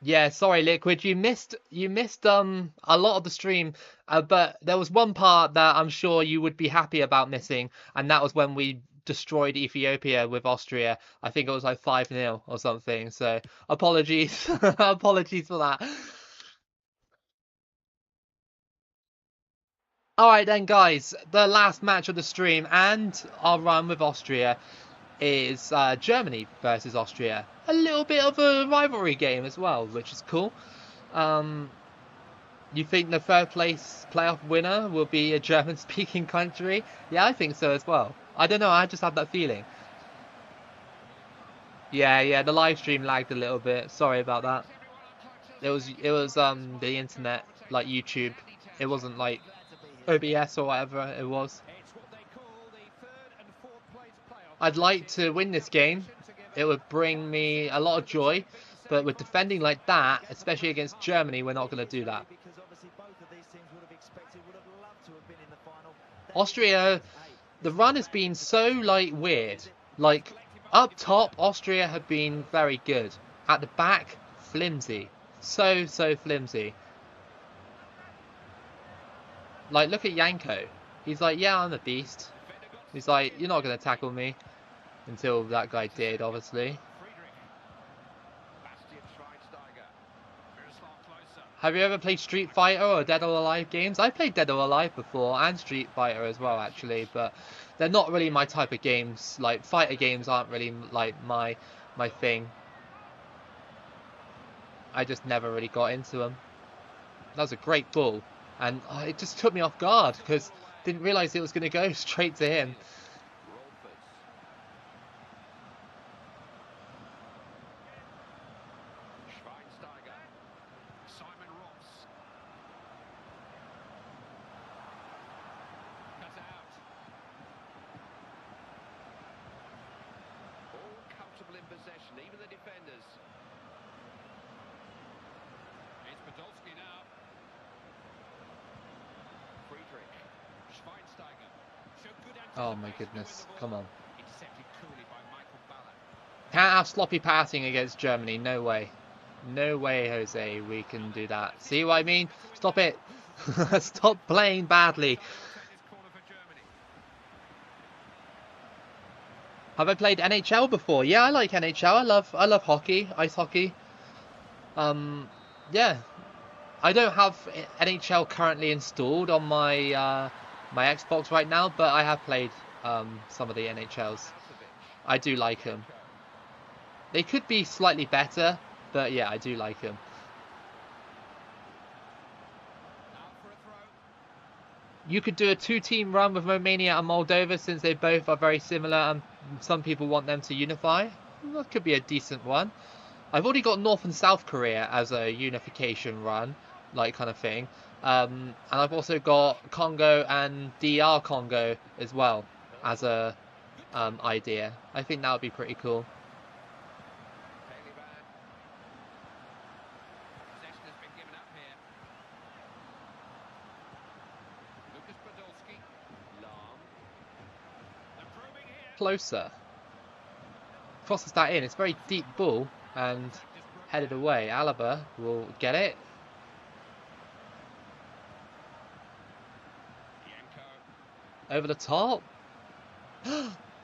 Yeah, sorry, Liquid. You missed a lot of the stream, but there was one part that I'm sure you would be happy about missing, and that was when we destroyed Ethiopia with Austria. I think it was like 5-0 or something. So apologies, apologies for that. All right then, guys. The last match of the stream and our run with Austria is Germany versus Austria. A little bit of a rivalry game as well, which is cool. Um, You think the third place playoff winner will be a German-speaking country? Yeah, I think so as well. I don't know, I just have that feeling. Yeah, the live stream lagged a little bit. Sorry about that. It was the internet, like YouTube. It wasn't like OBS or whatever it was. I'd like to win this game. It would bring me a lot of joy, but with defending like that, especially against Germany, we're not going to do that. Austria, the run has been so like weird. Like up top, Austria have been very good. At the back, flimsy. So flimsy. Like look at Yanko. He's like, yeah, I'm a beast. He's like, you're not gonna tackle me. Until that guy did, obviously. Have you ever played Street Fighter or Dead or Alive games? I played Dead or Alive before, and Street Fighter as well, actually, but they're not really my type of games. Like, fighter games aren't really, like, my thing. I just never really got into them. That was a great ball, and it just took me off guard, because didn't realise it was going to go straight to him. Oh my goodness, come on. Can't have sloppy passing against Germany, no way. No way, Jose, we can do that. See what I mean? Stop it. Stop playing badly. Have I played NHL before? Yeah, I like NHL. I love hockey, ice hockey. Yeah. I don't have NHL currently installed on my my Xbox right now, but I have played some of the NHLs. I do like them. They could be slightly better, but yeah, I do like them. You could do a two-team run with Romania and Moldova since they both are very similar and some people want them to unify. That could be a decent one. I've already got North and South Korea as a unification run, like kind of thing. And I've also got Congo and DR Congo as well as a idea. I think that would be pretty cool. closer. Crosses that in. It's a very deep ball and headed away. Alaba will get it. Over the top.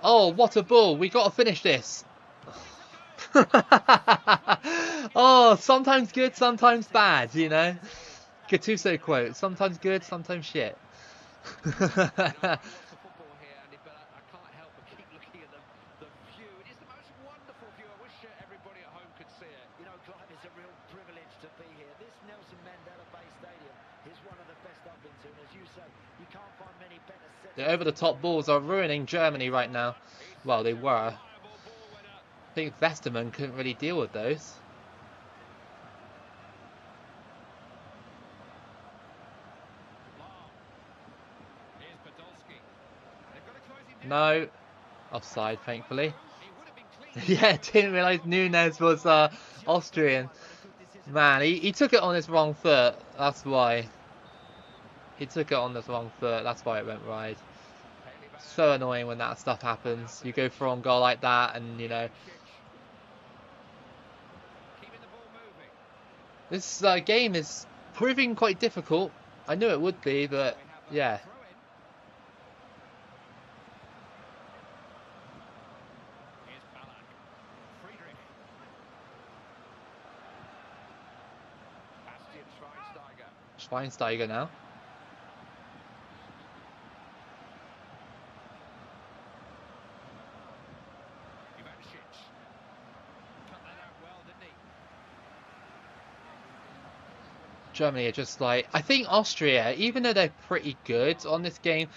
Oh, what a ball. We got to finish this. Oh, sometimes good, sometimes bad, you know. Gattuso quote. Sometimes good, sometimes shit. The over-the-top balls are ruining Germany right now. Well, they were. I think Vesterman couldn't really deal with those. No. Offside, thankfully. Yeah, didn't realise Nunes was Austrian. Man, he took it on his wrong foot. That's why. He took it on his wrong foot. That's why it went wide. So annoying when that stuff happens. You go for on goal like that and, you know. This game is proving quite difficult. I knew it would be, but yeah. Schweinsteiger now. Germany are just like, I think Austria, even though they're pretty good on this game,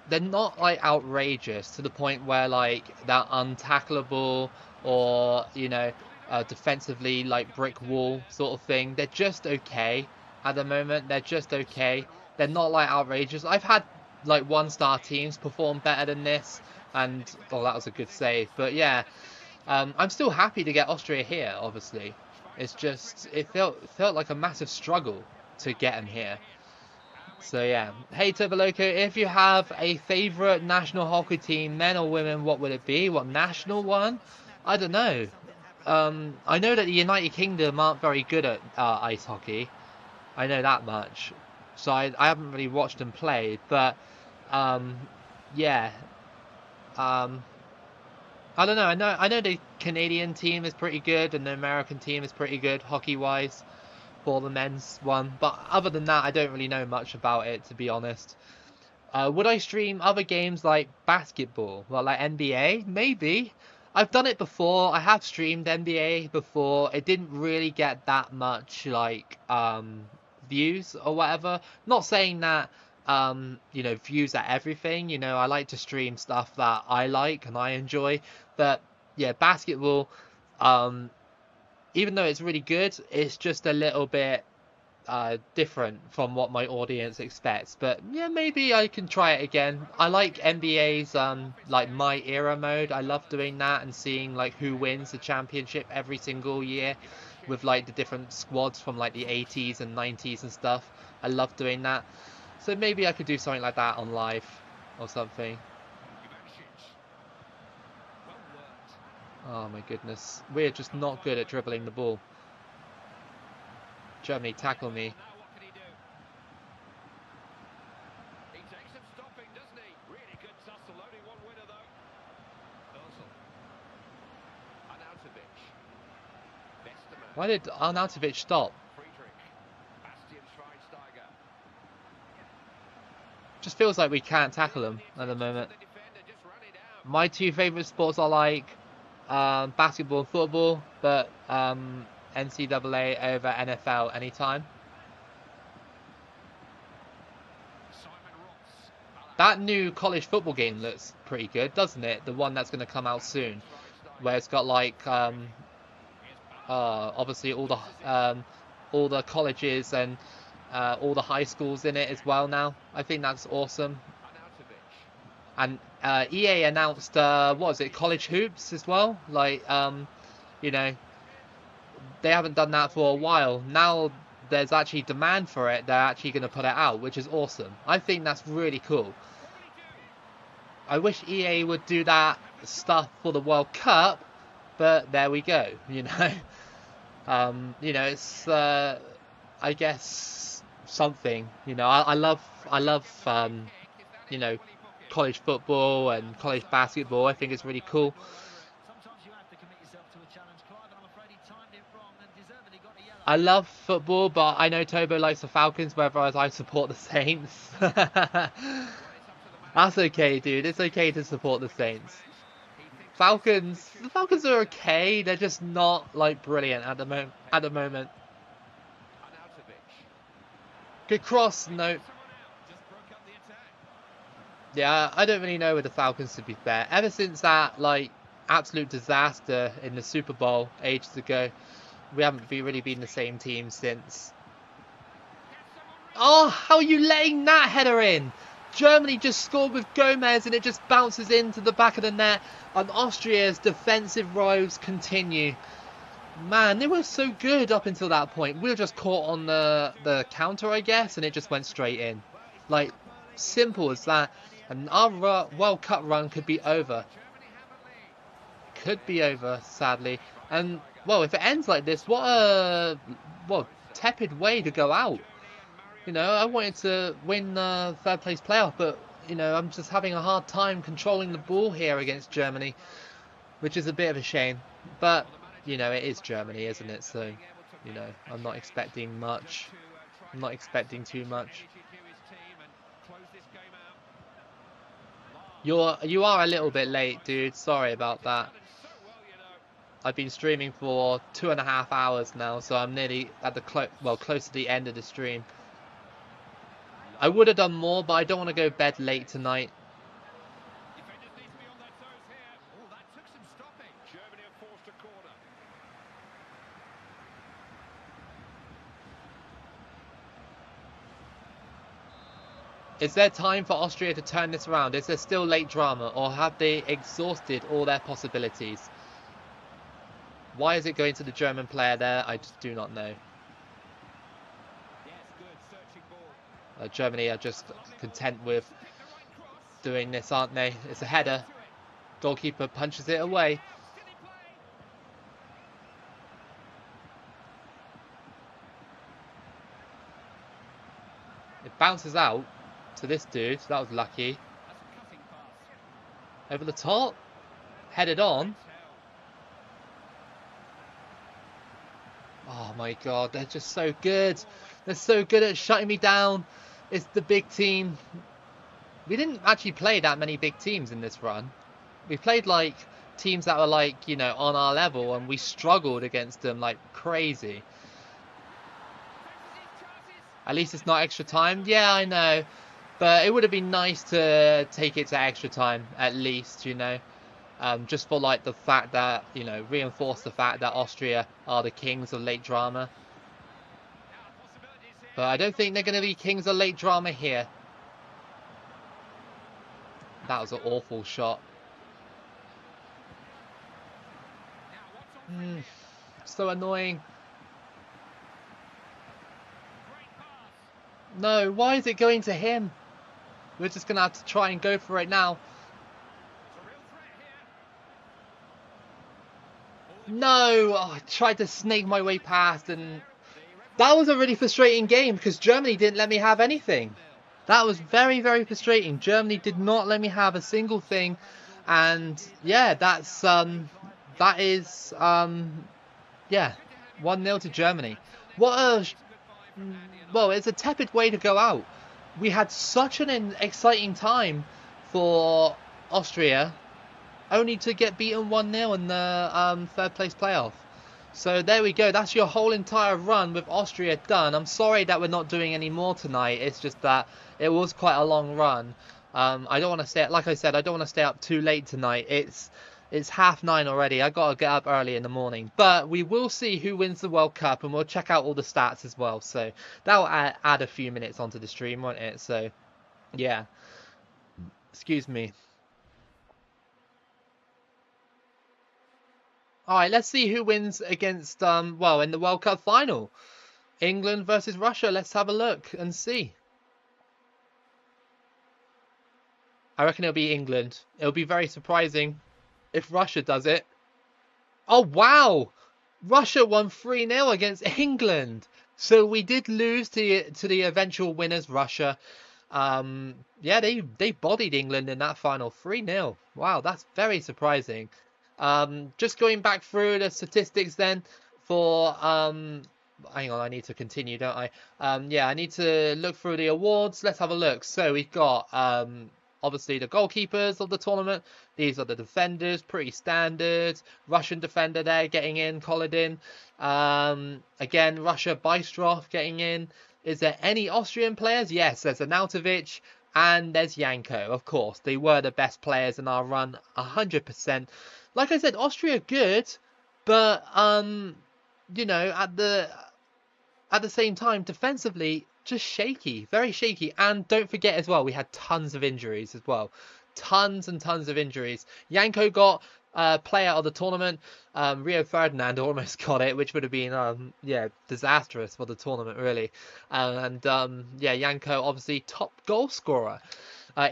they're not like outrageous to the point where like they're untackleable or, you know, defensively like brick wall sort of thing. They're just okay at the moment. They're just okay. They're not like outrageous. I've had like one-star teams perform better than this, and oh, that was a good save. But yeah, I'm still happy to get Austria here. Obviously, it's just it felt like a massive struggle to get him here. So yeah, hey Loco, if you have a favourite national hockey team, men or women, what would it be? What national one? I don't know. I know that the United Kingdom aren't very good at ice hockey. I know that much. So I haven't really watched them play, but yeah. I don't know. I know the Canadian team is pretty good and the American team is pretty good hockey-wise for the men's one, but other than that, I don't really know much about it, to be honest. Would I stream other games like basketball? Well, like NBA? Maybe. I've done it before. I have streamed NBA before. It didn't really get that much, like, views or whatever. Not saying that, you know, views are everything. You know, I like to stream stuff that I like and I enjoy. But, yeah, basketball, even though it's really good, it's just a little bit different from what my audience expects. But yeah, maybe I can try it again. I like NBA's like my era mode. I love doing that and seeing like who wins the championship every single year with like the different squads from like the 80s and 90s and stuff. I love doing that. So maybe I could do something like that on live or something. Oh my goodness. We're just not good at dribbling the ball. Germany, tackle me. Why did Arnautovic stop? Just feels like we can't tackle him at the moment. My two favourite sports are like basketball and football, but NCAA over NFL anytime. That new college football game looks pretty good, doesn't it? The one that's going to come out soon, where it's got like obviously all the colleges and all the high schools in it as well now. I think that's awesome. And EA announced what was it, college hoops as well? Like you know, they haven't done that for a while. Now there's actually demand for it. They're actually going to put it out, which is awesome. I think that's really cool. I wish EA would do that stuff for the World Cup, but there we go. You know, it's I guess something. You know, I love you know, college football and college basketball. I think it's really cool. I love football, but I know Tobo likes the Falcons, whereas I support the Saints. That's okay, dude. It's okay to support the Saints. The Falcons are okay. They're just not like brilliant at the moment. Good cross, no. Yeah, I don't really know with the Falcons, to be fair. Ever since that like absolute disaster in the Super Bowl ages ago, we haven't really been the same team since. Oh, how are you letting that header in? Germany just scored with Gomez and it just bounces into the back of the net. And Austria's defensive woes continue. Man, they were so good up until that point. We were just caught on the counter, I guess, and it just went straight in. Like, simple as that. And our World Cup run could be over. Could be over, sadly. And, well, if it ends like this, what a tepid way to go out. You know, I wanted to win the third place playoff, but, you know, I'm just having a hard time controlling the ball here against Germany, which is a bit of a shame. But, you know, it is Germany, isn't it? So, you know, I'm not expecting much. I'm not expecting too much. You are a little bit late, dude. Sorry about that. I've been streaming for 2.5 hours now, so I'm nearly at the close to the end of the stream. I would have done more, but I don't want to go to bed late tonight. Is there time for Austria to turn this around? Is there still late drama, or have they exhausted all their possibilities? Why is it going to the German player there? I just do not know. Germany are just content with doing this, aren't they? It's a header. Goalkeeper punches it away. It bounces out to this dude. That was lucky. Over the top. Headed on. Oh my god, they're just so good. They're so good at shutting me down. It's the big team. We didn't actually play that many big teams in this run. We played like teams that were like, you know, on our level, and we struggled against them like crazy. At least it's not extra time. Yeah, I know. But it would have been nice to take it to extra time, at least, you know. Just for like the fact that, you know, reinforce the fact that Austria are the kings of late drama. But I don't think they're going to be kings of late drama here. That was an awful shot. So annoying. No, why is it going to him? We're just going to have to try and go for it now. No! Oh, I tried to snake my way past, and that was a really frustrating game because Germany didn't let me have anything. That was very, very frustrating. Germany did not let me have a single thing, and yeah, that is yeah, 1-0 to Germany. Well, it's a tepid way to go out. We had such an exciting time for Austria, only to get beaten 1-0 in the third place playoff. So there we go. That's your whole entire run with Austria done. I'm sorry that we're not doing any more tonight. It's just that it was quite a long run. I don't want to stay, like I said, I don't want to stay up too late tonight. It's 9:30 already. I got to get up early in the morning. But we will see who wins the World Cup, and we'll check out all the stats as well. So that'll add a few minutes onto the stream, won't it? So yeah. Excuse me. Alright, let's see who wins against, well, in the World Cup final. England versus Russia. Let's have a look and see. I reckon it'll be England. It'll be very surprising. if Russia does it. Oh, wow! Russia won 3-0 against England. So we did lose to the eventual winners, Russia. Yeah, they bodied England in that final 3-0. Wow, that's very surprising. Just going back through the statistics then for hang on, I need to continue, don't I? Yeah, I need to look through the awards. Let's have a look. So we've got obviously the goalkeepers of the tournament. These are the defenders, pretty standard. Russian defender there getting in, Koledin. Again, Russia, Bystrov getting in. Is there any Austrian players? Yes, there's Arnautovic and there's Yanko. Of course, they were the best players in our run, 100%. Like I said, Austria good, but you know, at the same time, defensively, just shaky, very shaky. And don't forget as well, we had tons of injuries as well. Tons and tons of injuries. Yanko got player of the tournament. Rio Ferdinand almost got it, which would have been, yeah, disastrous for the tournament, really. Yeah, Yanko, obviously, top goal scorer.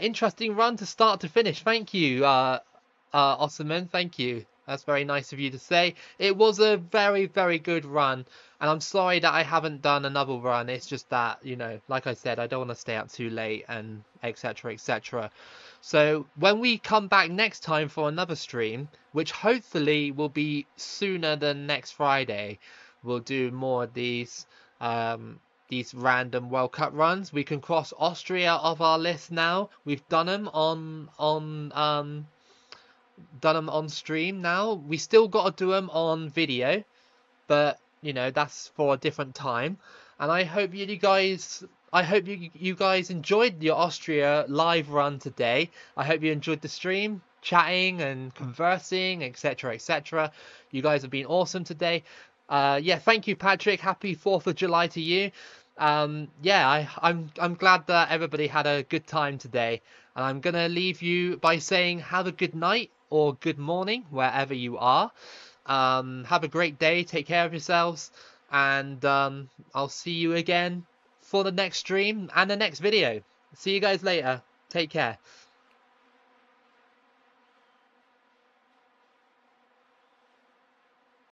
Interesting run to start to finish. Thank you, Osserman. Thank you. That's very nice of you to say. It was a very, very good run. And I'm sorry that I haven't done another run. It's just that, you know, like I said, I don't want to stay up too late and etc. etc. So when we come back next time for another stream, which hopefully will be sooner than next Friday, we'll do more of these random World Cup runs. We can cross Austria off our list now. We've done them on stream now. We still got to do them on video, but you know that's for a different time. And I hope you guys enjoyed your Austria live run today. I hope you enjoyed the stream, chatting and conversing, etc., etc. You guys have been awesome today. Yeah, thank you, Patrick. Happy 4th of July to you. Yeah, I'm glad that everybody had a good time today. And I'm gonna leave you by saying have a good night or good morning wherever you are. Have a great day. Take care of yourselves. And I'll see you again for the next stream and the next video. See you guys later. Take care.